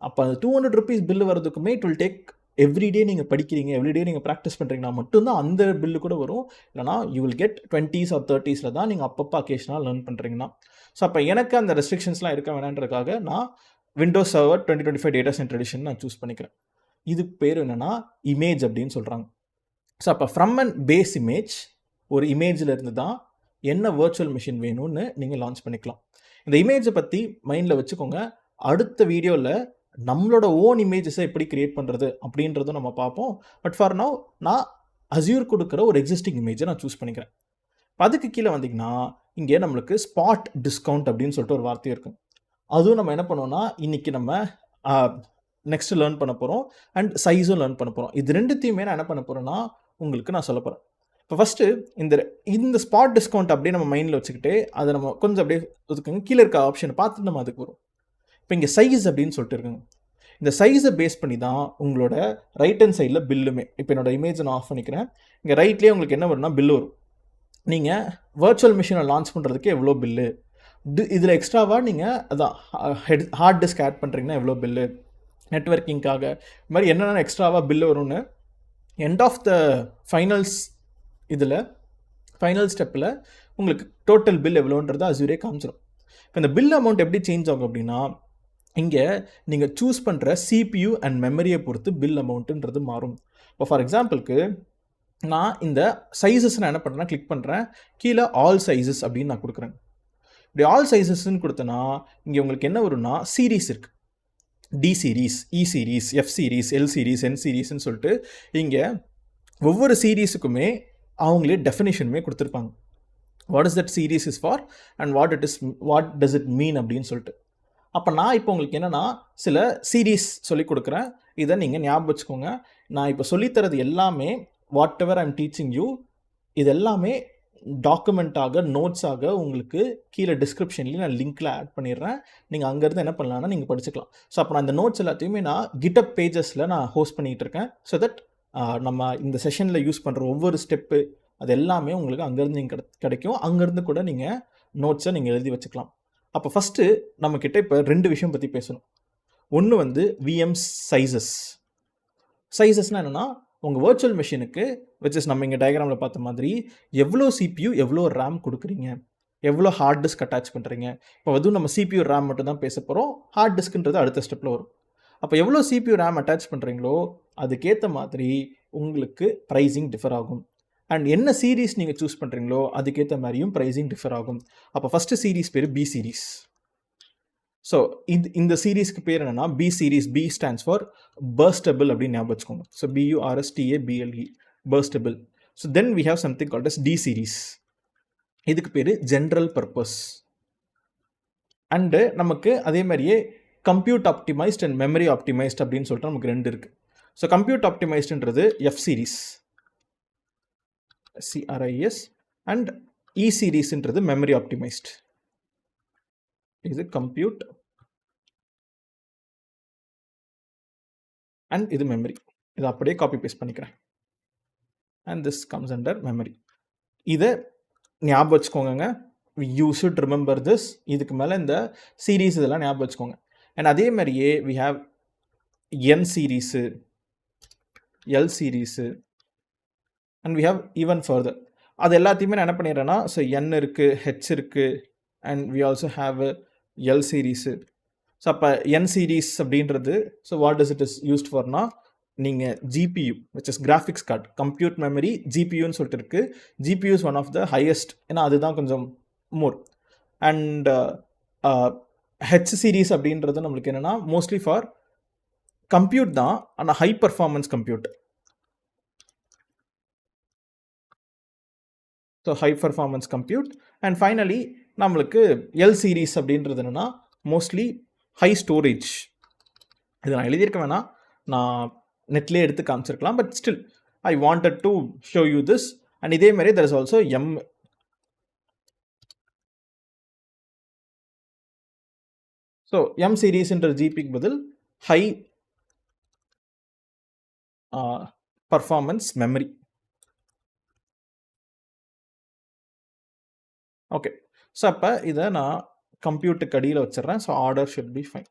அப்போ அந்த 200 rupees பில்லு வரதுக்குமே இட் வில் டேக் எவ்ரிடே நீங்கள் படிக்கிறீங்க, எவ்ரிடே நீங்கள் ப்ராக்டிஸ் பண்ணுறீங்கன்னா மட்டும்தான் அந்த பில்லு கூட வரும். இல்லைனா you will get 20s or 30s தான் நீங்கள் அப்பப்போ அக்கேஷனாக லேர்ன் பண்ணுறீங்கன்னா. ஸோ அப்போ எனக்கு அந்த ரெஸ்ட்ரிக்ஷன்ஸ்லாம் இருக்க வேணான்றதுக்காக நான் Windows server 2025 data centre edition நான் சூஸ் பண்ணிக்கிறேன். இதுக்கு பேர் என்னென்னா இமேஜ் அப்படின்னு சொல்கிறாங்க. ஸோ அப்போ ஃப்ரம் அண்ட் பேஸ் இமேஜ் ஒரு இமேஜில் இருந்து தான் என்ன வர்ச்சுவல் மிஷின் வேணும்னு நீங்கள் லான்ச் பண்ணிக்கலாம். இந்த இமேஜை பற்றி மைண்டில் வச்சுக்கோங்க. அடுத்த வீடியோவில் நம்மளோட ஓன் இமேஜஸை எப்படி கிரியேட் பண்ணுறது அப்படின்றதும் நம்ம பார்ப்போம். பட் ஃபார் நவ் நான் அஸ்யூர் கொடுக்குற ஒரு எக்ஸிஸ்டிங் இமேஜை நான் சூஸ் பண்ணிக்கிறேன். அதுக்கு கீழே வந்தீங்கன்னா இங்கே நம்மளுக்கு ஸ்பாட் டிஸ்கவுண்ட் அப்படின்னு சொல்லிட்டு ஒரு வார்த்தை இருக்கும். அதுவும் நம்ம என்ன பண்ணுவோம்னா இன்றைக்கி நம்ம நெக்ஸ்ட்டு லேர்ன் பண்ண போகிறோம் அண்ட் சைஸும் லேர்ன் பண்ண போகிறோம். இது ரெண்டுத்தையுமே நான் என்ன பண்ண போகிறேன்னா உங்களுக்கு நான் சொல்ல போகிறேன். இப்போ ஃபஸ்ட்டு இந்த ஸ்பாட் டிஸ்கவுண்ட் அப்படியே நம்ம மைண்டில் வச்சுக்கிட்டு அதை நம்ம கொஞ்சம் அப்படியே ஒதுக்குங்க. கீழே இருக்க ஆப்ஷனை பார்த்துட்டு நம்ம அதுக்கு வரும். இப்போ இங்கே சைஸ் அப்படின்னு சொல்லிட்டு இருக்குங்க. இந்த சைஸை பேஸ் பண்ணி தான் உங்களோட ரைட் ஹேண்ட் சைடில் பில்லுமே. இப்போ என்னோட இமேஜை நான் ஆஃப் பண்ணிக்கிறேன். இங்கே ரைட்லேயே உங்களுக்கு என்ன வரும்னா பில்லு வரும். நீங்கள் வர்ச்சுவல் மிஷினை லான்ச் பண்ணுறதுக்கு எவ்வளோ பில்லு, இதில் எக்ஸ்ட்ராவாக நீங்கள் அதான் ஹார்ட் டிஸ்க் ஆட் பண்ணுறீங்கன்னா எவ்வளோ பில்லு, நெட்வொர்க்கிங்காக இது மாதிரி என்னென்ன எக்ஸ்ட்ராவாக பில்லு வரும்னு எண்ட் ஆஃப் த ஃபைனல்ஸ் இதில் ஃபைனல் ஸ்டெப்பில் உங்களுக்கு டோட்டல் பில் எவ்வளோன்றதை அஸ்யூரே காமிச்சிடும். இப்போ இந்த பில் அமௌண்ட் எப்படி சேஞ்ச் ஆகும் அப்படின்னா இங்கே நீங்கள் சூஸ் பண்ணுற CPU அண்ட் மெமரியை பொறுத்து பில் அமௌண்ட்டுன்றது மாறும். இப்போ ஃபார் எக்ஸாம்பிளுக்கு நான் இந்த சைஸஸ் நான் என்ன பண்ணுறேன்னா கிளிக் பண்ணுறேன். கீழே ஆல் சைஸஸ் அப்படின்னு நான் கொடுக்குறேன். இப்படி ஆல் சைஸஸ்ன்னு கொடுத்தேன்னா இங்கே உங்களுக்கு என்ன வரும்னா சீரீஸ் இருக்குது. D series, E series, F series, L series, N சீரீஸ்ன்னு சொல்லிட்டு இங்கே ஒவ்வொரு சீரீஸுக்குமே அவங்களே டெஃபினேஷனுமே கொடுத்துருப்பாங்க. What is that series is for and what does it mean அப்படின்னு சொல்லிட்டு. அப்போ நான் இப்போ உங்களுக்கு என்னென்னா சில சீரீஸ் சொல்லிக் கொடுக்குறேன். இதை நீங்கள் ஞாபகம் வச்சுக்கோங்க. நான் இப்போ சொல்லித்தரது எல்லாமே what ever I'm teaching you இது எல்லாமே டாக்குமெண்ட்டாக நோட்ஸாக உங்களுக்கு கீழே டிஸ்கிரிப்ஷன்லேயும் நான் லிங்க்கில் ஆட் பண்ணிடுறேன். நீங்கள் அங்கேருந்து என்ன பண்ணலான்னா நீங்கள் படிச்சுக்கலாம். ஸோ அப்போ நான் இந்த நோட்ஸ் எல்லாத்தையுமே நான் GitHub பேஜஸில் நான் ஹோஸ்ட் பண்ணிகிட்டு இருக்கேன். ஸோ தட் நம்ம இந்த செஷனில் யூஸ் பண்ணுற ஒவ்வொரு ஸ்டெப்பு அது எல்லாமே உங்களுக்கு அங்கேருந்து நீங்கள் கிடைக்கும். அங்கேருந்து கூட நீங்கள் நோட்ஸை நீங்கள் எழுதி வச்சுக்கலாம். அப்போ ஃபஸ்ட்டு நம்மக்கிட்ட இப்போ 2 விஷயம் பற்றி பேசணும். ஒன்று வந்து VM சைஸஸ்னால் என்னென்னா உங்கள் வர்ச்சுவல் மிஷினுக்கு விச் நம்ம இங்கே டயக்ராமில் பார்த்த மாதிரி எவ்வளோ CPU எவ்வளோ RAM கொடுக்குறீங்க, எவ்வளோ ஹார்ட் டிஸ்க் அட்டாச் பண்ணுறீங்க. இப்போ அதுவும் நம்ம CPU RAM மட்டும் தான் பேச போகிறோம். ஹார்ட் டிஸ்க்குன்றது அடுத்த ஸ்டெப்பில் வரும். அப்போ எவ்வளோ CPU RAM அட்டாச் பண்ணுறீங்களோ அதுக்கேற்ற மாதிரி உங்களுக்கு ப்ரைஸிங் டிஃபர் ஆகும். அண்ட் என்ன சீரீஸ் நீங்கள் சூஸ் பண்ணுறீங்களோ அதுக்கேற்ற மாதிரியும் ப்ரைஸிங் டிஃபர் ஆகும். அப்போ ஃபஸ்ட்டு சீரீஸ் பேர் B சீரீஸ். ஸோ இந்த சீரீஸ்க்கு பேர் என்னென்னா B series. B stands for burstable அப்படின்னு ஞாபகம் வச்சுக்கோங்க. So BURSTABLE burstable. So then we have something called as D series. இதுக்கு பேர் ஜென்ரல் பர்பஸ். அண்டு நமக்கு அதே மாதிரியே compute optimised and memory optimised அப்படின்னு சொல்லிட்டு நமக்கு 2 இருக்குது. So compute ஆப்டிமைஸ்டுன்றது F series CRIS and E சீரீஸ்ன்றது மெமரி ஆப்டிமைஸ்ட். இது கம்ப்யூட் அண்ட் இது மெமரி. இதை அப்படியே காப்பி பேஸ்ட் பண்ணிக்கிறேன். And this comes under memory. இதை ஞாபகம் வச்சுக்கோங்க. You should remember this. இதுக்கு மேலே இந்த சீரீஸ் இதெல்லாம் ஞாபகம் வச்சுக்கோங்க. அண்ட் அதே மாதிரியே we have N series, L series and we have even further. அது எல்லாத்தையுமே நான் என்ன பண்ணிடுறேன்னா ஸோ N இருக்குது, H இருக்குது and we also have L series. So அப்போ N சீரீஸ் அப்படின்றது so what is it is used ஃபார்னா நீங்கள் GPU which is graphics card, compute memory GPUன்னு சொல்லிட்டு இருக்குது. GPU is one of the highest, ஏன்னா அதுதான் கொஞ்சம் மோர். அண்ட் H சீரீஸ் அப்படின்றது நம்மளுக்கு என்னென்னா மோஸ்ட்லி ஃபார் கம்ப்யூட் தான், ஆனால் high performance compute. So high performance compute. And finally நம்மளுக்கு எல் சீரீஸ் அப்படின்றது என்னென்னா மோஸ்ட்லி ஹை ஸ்டோரேஜ். இது நான் எழுதியிருக்க வேணாம், நான் நெட்லேயே எடுத்து காமிச்சிருக்கலாம். But still I wanted to show you this. And இதே மாதிரி there is also M. So M சீரீஸ்ன்ற ஜிபிக்கு பதில் high performance memory. Okay. So அப்போ இதை நான் கம்ப்யூட்டருக்கு அடியில் வச்சிடுறேன். So order should be fine.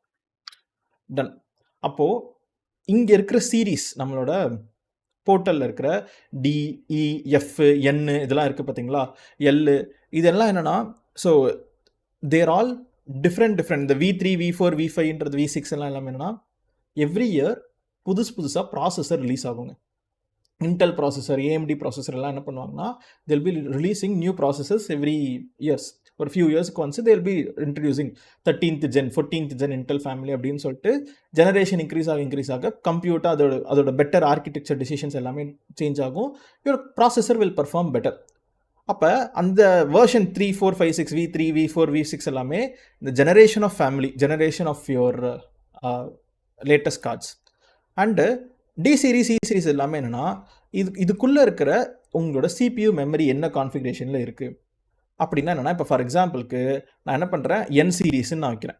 Done. அப்போது இங்கே இருக்கிற சீரீஸ் நம்மளோட போர்ட்டலில் இருக்கிற DEF N இதெல்லாம் இருக்குது பார்த்தீங்களா, L இதெல்லாம் என்னென்னா ஸோ தேர் ஆல் டிஃப்ரெண்ட். இந்த V3 V4 V5ன்றது V6 எல்லாம் எல்லாமே என்னென்னா எவ்ரி இயர் புதுசாக ப்ராசஸர் ரிலீஸ் ஆகுங்க. இன்டெல் ப்ராசஸர், AMD ப்ராசஸர் எல்லாம் என்ன பண்ணுவாங்கன்னா they'll be releasing new processors every years. ஒரு ஃபியூ இயர்ஸ்க்கு once they'll be introducing 13th gen 14th gen Intel family அப்படின்னு சொல்லிட்டு ஜெனரேஷன் இன்க்ரீஸ் ஆக கம்ப்யூட்டர் அதோட பெட்டர் ஆர்கிடெக்சர் டிசிஷன்ஸ் எல்லாமே சேஞ்ச் ஆகும். Your processor will perform better. அப்போ அந்த வேர்ஷன் 3, 4, 5, 6, V3, V4, V6 எல்லாமே இந்த generation of family, generation of your latest cards. And D series, C series எல்லாமே என்னென்னா இதுக்குள்ளே இருக்கிற உங்களோட CPU மெமரி என்ன கான்ஃபிகரேஷனில் இருக்குது அப்படின்னா என்னென்னா, இப்போ ஃபார் எக்ஸாம்பிளுக்கு நான் என்ன பண்ணுறேன், N சீரீஸ்ன்னு நான் வைக்கிறேன்.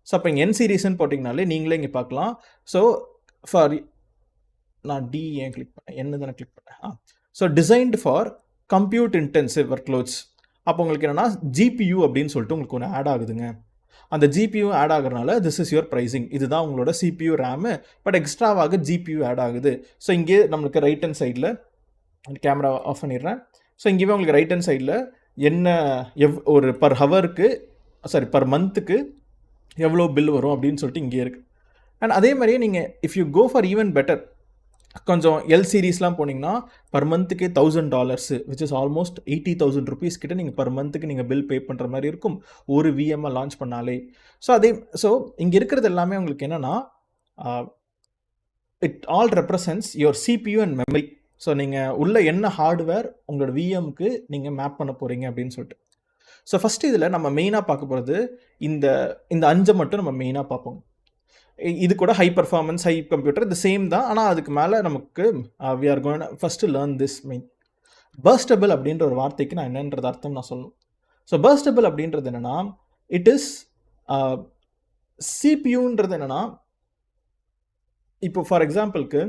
ஸோ அப்போ இங்கே N சீரீஸ்ன்னு போட்டிங்கனாலே நீங்களே இங்கே பார்க்கலாம். ஸோ நான் டி ஏன் கிளிக் பண்ணேன், என்ன தானே கிளிக் பண்ணேன். So designed for compute intensive workloads. அப்போ உங்களுக்கு என்னென்னா GPU அப்படின்னு சொல்லிட்டு உங்களுக்கு ஒன்று ஆட் ஆகுதுங்க. அந்த GPU ஆட் ஆகிறனால திஸ் இஸ் யுவர் ப்ரைஸிங். இதுதான் உங்களோட CPU ரேமு, பட் எக்ஸ்ட்ராவாக GPU ஆட் ஆகுது. ஸோ இங்கே நம்மளுக்கு ரைட் ஹேண்ட் சைடில் கேமரா ஆஃப் பண்ணிடுறேன். ஸோ இங்கேயே உங்களுக்கு ரைட் ஹேண்ட் சைடில் என்ன ஒரு பர் ஹவருக்கு பர் மந்த்துக்கு எவ்வளோ பில் வரும் அப்படின்னு சொல்லிட்டு இங்கே இருக்குது. அண்ட் அதே மாதிரியே நீங்கள் if you go for even better, கொஞ்சம் எல் சீரீஸ்லாம் போனீங்கன்னா பர் மந்த்துக்கு $1,000 விச் இஸ் ஆல்மோஸ்ட் 80,000 rupees கிட்ட நீங்கள் பர் மந்த்துக்கு நீங்கள் பில் பே பண்ணுற மாதிரி இருக்கும் ஒரு VM லான்ச் பண்ணாலே. ஸோ இங்கே இருக்கிறது எல்லாமே உங்களுக்கு என்னென்னா it all represents your CPU and memory. So நீங்கள் உள்ள என்ன ஹார்ட்வேர் உங்களோட VMக்கு நீங்கள் மேப் பண்ண போகிறீங்க அப்படின்னு சொல்லிட்டு. ஸோ ஃபஸ்ட்டு இதில் நம்ம மெயினாக பார்க்க போகிறது இந்த 5 மட்டும் நம்ம மெயினாக பார்ப்போம். இது கூட ஹை பர்ஃபார்மன்ஸ், ஹை கம்ப்யூட்டர் இது சேம் தான். ஆனால் அதுக்கு மேலே நமக்கு we are going first learn this main. Burstable அப்படின்ற ஒரு வார்த்தைக்கு நான் என்னன்றது அர்த்தம் நான் சொல்லணும். ஸோ பர்ஸ்டபிள் அப்படின்றது என்னென்னா, இட் இஸ் CPUன்றது என்னென்னா, இப்போ ஃபார் எக்ஸாம்பிளுக்கு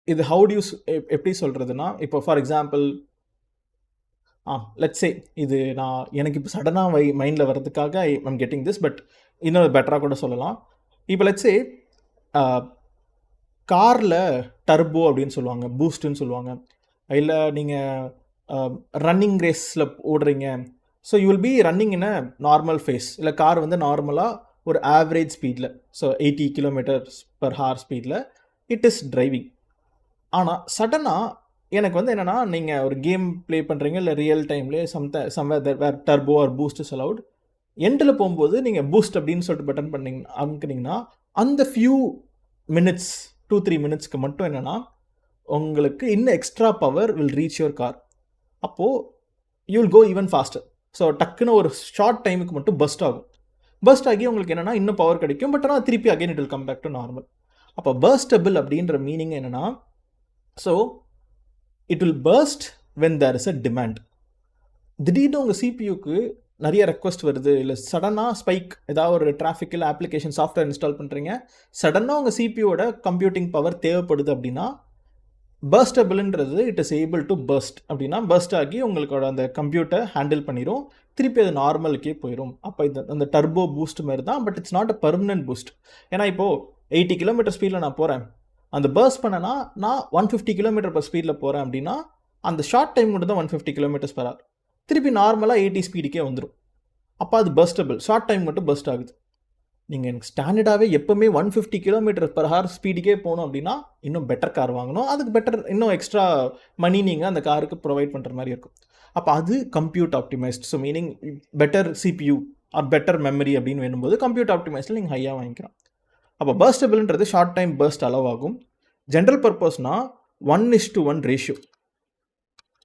இது எப்படி சொல்கிறதுனா, இப்போ ஃபார் எக்ஸாம்பிள் லெட்ஸ் சே இது எனக்கு இப்போ சடனாக மைண்டில் வர்றதுக்காக ஐம் கெட்டிங் திஸ், பட் இன்னும் பெட்டராக கூட சொல்லலாம். இப்போ லெட்ஸ் சே காரில் டர்போ அப்படின்னு சொல்லுவாங்க, பூஸ்ட்டுன்னு சொல்லுவாங்க. இல்லை நீங்கள் ரன்னிங் ரேஸில் ஓடுறீங்க. So you will be running in a normal pace. இல்லை கார் வந்து நார்மலாக ஒரு ஆவரேஜ் ஸ்பீடில், ஸோ 80 km/h ஸ்பீடில் இட் இஸ் டிரைவிங். ஆனால் சடனாக எனக்கு வந்து என்னென்னா, நீங்கள் ஒரு கேம் ப்ளே பண்ணுறீங்க, இல்லை ரியல் டைம்லேயே somewhere where turbo or boost is allowed. எண்டில் போகும்போது நீங்கள் பூஸ்ட் அப்படின்னு சொல்லிட்டு பட்டன் அமுக்குனீங்கன்னா அந்த ஃபியூ மினிட்ஸ் 2-3 மினிட்ஸ்க்கு மட்டும் என்னென்னா உங்களுக்கு இன்னும் extra power will reach your car. அப்போது you will go even faster. So டக்குன்னு ஒரு ஷார்ட் டைமுக்கு மட்டும் பர்ஸ்ட் ஆகி உங்களுக்கு என்னென்னா இன்னும் பவர் கிடைக்கும். பட் ஆனால் திருப்பி again it will come back to normal. அப்போ பர்ஸ்டபிள் அப்படின்ற மீனிங் என்னென்னா, so it will burst when there is a demand. திடீர்னு உங்கள் CPUக்கு நிறைய ரெக்வஸ்ட் வருது, இல்லை சடனாக ஸ்பைக், ஏதாவது ஒரு டிராஃபிக்கில் அப்ளிகேஷன் சாஃப்ட்வேர் இன்ஸ்டால் பண்ணுறீங்க, சடனாக உங்கள் CPUவோட கம்ப்யூட்டிங் பவர் தேவைப்படுது அப்படின்னா பர்ஸ்டபிள்ன்றது it is able to burst. அப்படின்னா பர்ஸ்ட் ஆகி உங்களோட அந்த கம்ப்யூட்டர் ஹேண்டில் பண்ணிடும், திருப்பி அது நார்மலுக்கே போயிடும். அப்போ அந்த டர்போ பூஸ்ட் மாதிரி தான், but it's not a permanent boost. ஏன்னா இப்போது 80 km ஸ்பீடில் நான் போகிறேன், அந்த பர்ஸ்ட் பண்ணனா நான் 150 km/h ஸ்பீடில் போகிறேன் அப்படின்னா அந்த ஷார்ட் டைம் மட்டும் தான் 150 km/h, திருப்பி நார்மலாக 80 ஸ்பீடுக்கே வந்துடும். அப்போ அது பர்ஸ்டபிள், ஷார்ட் டைம் மட்டும் பர்ஸ்ட் ஆகுது. நீங்கள் எனக்கு ஸ்டாண்டர்டாகவே எப்போவுமே 150 km/h ஸ்பீடுக்கே போகணும் அப்படின்னா இன்னும் பெட்டர் கார் வாங்கணும். அதுக்கு பெட்டர் இன்னும் எக்ஸ்ட்ரா மணி நீங்கள் அந்த காருக்கு ப்ரொவைட் பண்ணுற மாதிரி இருக்கும். அப்போ அது compute optimised. So meaning better CPU or better memory அப்படின்னு வேணும்போது கம்ப்யூட் ஆப்டிமைஸில் நீங்கள் ஹையாக வாங்கிக்கலாம். அப்போ பர்ஸ்டபிள்ன்றது ஷார்ட் டைம் பர்ஸ்ட் அலோவ் ஆகும். ஜென்ரல் பர்பஸ்னால் 1:1 ரேஷியோ.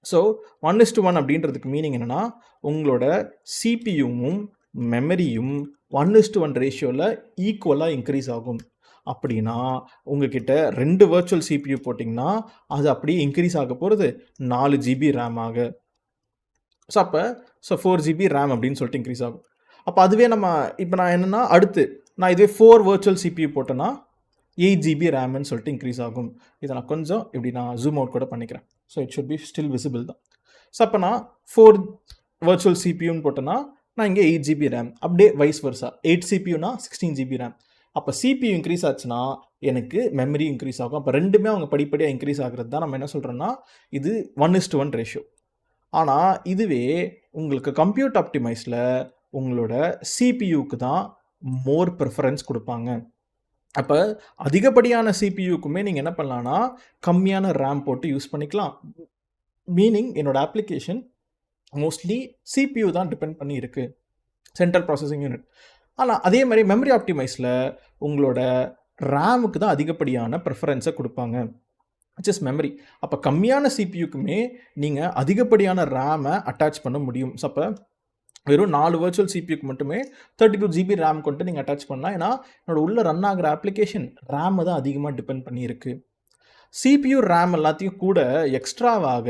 ஸோ 1:1 அப்படின்றதுக்கு மீனிங் என்னென்னா, உங்களோட CPUவும் மெமரியும் 1:1 ரேஷியோவில் ஈக்குவலாக இன்க்ரீஸ் ஆகும். அப்படின்னா உங்ககிட்ட 2 வர்ச்சுவல் CPU போட்டிங்கன்னா அது அப்படியே இன்க்ரீஸ் ஆக போகிறது 4 GB ரேம் ஆக. ஸோ அப்போ 4 GB ரேம் அப்படின்னு சொல்லிட்டு இன்க்ரீஸ் ஆகும். அப்போ அதுவே நம்ம இப்போ நான் என்னென்னா அடுத்து நான் இதுவே 4 வர்ச்சுவல் CPU போட்டேன்னா 8 GB ரேம்னு சொல்லிட்டு இன்க்ரீஸ் ஆகும். இதை நான் கொஞ்சம் இப்படி நான் ஜூம் அவுட் கூட பண்ணிக்கிறேன். So it should be still visible தான். ஸோ அப்போ நான் 4 வர்ச்சுவல் CPUன்னு போட்டேன்னா நான் இங்கே 8 GB ரேம், அப்படியே வைஸ் வர்ஸா 8 CPUனா 16 GB ரேம். அப்போ CPU இன்க்ரீஸ் ஆச்சுன்னா எனக்கு மெமரி இன்க்ரீஸ் ஆகும். அப்போ ரெண்டுமே அவங்க படிப்படியாக இன்க்ரீஸ் ஆகிறது தான் நம்ம என்ன சொல்கிறோன்னா இது 1:1 ரேஷியோ. ஆனால் இதுவே உங்களுக்கு கம்ப்யூட் ஆப்டிமைஸில் உங்களோட CPUக்கு தான் மோர் ப்ரிஃபரன்ஸ் கொடுப்பாங்க. அப்போ அதிகப்படியான CPUக்குமே நீங்கள் என்ன பண்ணலான்னா கம்மியான ரேம் போட்டு யூஸ் பண்ணிக்கலாம். மீனிங் என்னோட அப்ளிகேஷன் மோஸ்ட்லி சிபியூ தான் டிபெண்ட் பண்ணி இருக்குது, சென்ட்ரல் ப்ராசஸிங் யூனிட். ஆனால் அதே மாதிரி மெமரி ஆப்டிமைஸில் உங்களோட ரேமுக்கு தான் அதிகப்படியான ப்ரிஃபரன்ஸை கொடுப்பாங்க, விச் இஸ் மெமரி. அப்போ கம்மியான சிபியூக்குமே நீங்கள் அதிகப்படியான ரேமை அட்டாச் பண்ண முடியும். ஸோ அப்போ வெறும் 4 வர்ச்சுவல் சிபியூக்கு மட்டுமே 32 GB ரேம் கொண்டு நீங்கள் அட்டாச் பண்ணலாம். ஏன்னா என்னோட உள்ளே ரன் ஆகிற அப்ளிகேஷன் ரேமை தான் அதிகமாக டிபெண்ட் பண்ணியிருக்கு. சிபியூ ரேம் எல்லாத்தையும் கூட எக்ஸ்ட்ராவாக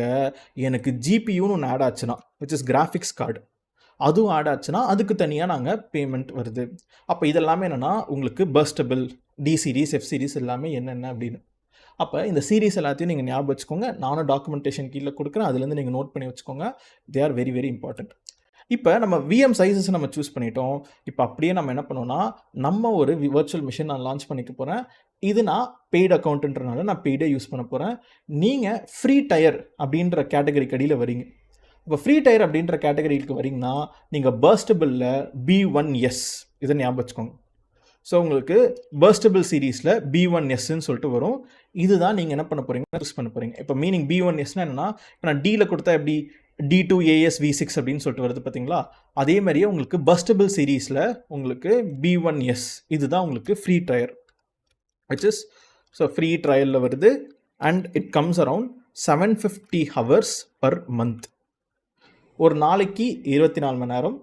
எனக்கு ஜிபியூன்னு ஒன்று ஆட் ஆச்சுன்னா, விச் இஸ் கிராஃபிக்ஸ் கார்டு, அதுவும் ஆட் ஆச்சுன்னா அதுக்கு தனியாக நாங்கள் பேமெண்ட் வருது. அப்போ இதெல்லாமே என்னென்னா உங்களுக்கு பர்ஸ்டபிள், டி சீரீஸ், எஃப் சீரீஸ் எல்லாமே என்னென்ன அப்படின்னு. அப்போ இந்த சீரீஸ் எல்லாத்தையும் நீங்கள் ஞாபகம் வச்சுக்கோங்க. நானும் டாக்குமெண்டேஷன் கீழே கொடுக்குறேன், அதுலேருந்து நீங்கள் நோட் பண்ணி வச்சுக்கோங்க. They are very very important. இப்போ நம்ம விஎம் சைஸஸ் நம்ம சூஸ் பண்ணிட்டோம். இப்போ அப்படியே நம்ம என்ன பண்ணுவோம்னா, நம்ம ஒரு வர்ச்சுவல் மிஷின் நான் லான்ச் பண்ணிக்க போகிறேன். இது நான் பெய்டு அக்கௌண்ட்டுன்றனால நான் பெய்டே யூஸ் பண்ண போகிறேன். நீங்கள் ஃப்ரீ டயர் அப்படின்ற கேட்டகரிக்கு அடியில் வரீங்க. இப்போ ஃப்ரீ டயர் அப்படின்ற கேட்டகரிக்கு வரீங்கன்னா நீங்கள் பர்ஸ்டபிளில் B1S இதை ஞாபகம் வச்சுக்கோங்க. ஸோ உங்களுக்கு பர்ஸ்டபிள் சீரீஸில் B1Sன்னு சொல்லிட்டு வரும். இதுதான் நீங்கள் என்ன பண்ண போகிறீங்க, யூஸ் பண்ண போகிறீங்க. இப்போ மீனிங் B1Sனா என்னென்னா, இப்போ நான் Dயில் கொடுத்தா எப்படி D2AS V6 அப்படின்னு சொல்லிட்டு வருது பார்த்தீங்களா, அதே மாதிரியே உங்களுக்கு பர்ஸ்டபிள் சீரீஸில் உங்களுக்கு B1S இதுதான் உங்களுக்கு free tier, which is so free ட்ரையலில் வருது. And it comes around 750 hours per month. ஒரு நாளைக்கு 24 மணி நேரம்,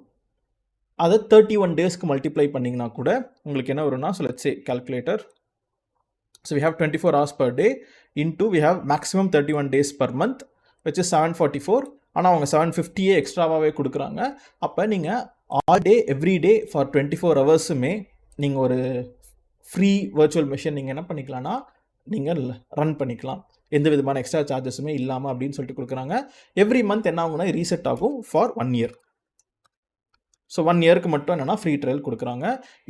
அதை 31 டேஸ்க்கு மல்டிப்ளை பண்ணிங்கன்னா கூட உங்களுக்கு என்ன வரும்னா, so let's say calculator. So we have 24 hours per day into we have maximum 31 days per month, which is 744. ஆனால் அவங்க 750 எக்ஸ்ட்ராவாகவே கொடுக்குறாங்க. அப்போ நீங்கள் all day every day for 24 ஹவர்ஸுமே நீங்கள் ஒரு ஃப்ரீ வர்ச்சுவல் மிஷின் நீங்கள் என்ன பண்ணிக்கலாம்னா நீங்கள் ரன் பண்ணிக்கலாம், எந்த விதமான எக்ஸ்ட்ரா சார்ஜஸுமே இல்லாமல் அப்படின்னு சொல்லிட்டு கொடுக்குறாங்க. எவ்ரி மந்த் என்ன ஆகும்னா ரீசெட் ஆகும் ஃபார் 1 year. ஸோ 1 yearக்கு மட்டும் என்னென்னா ஃப்ரீ ட்ரையல் கொடுக்குறாங்க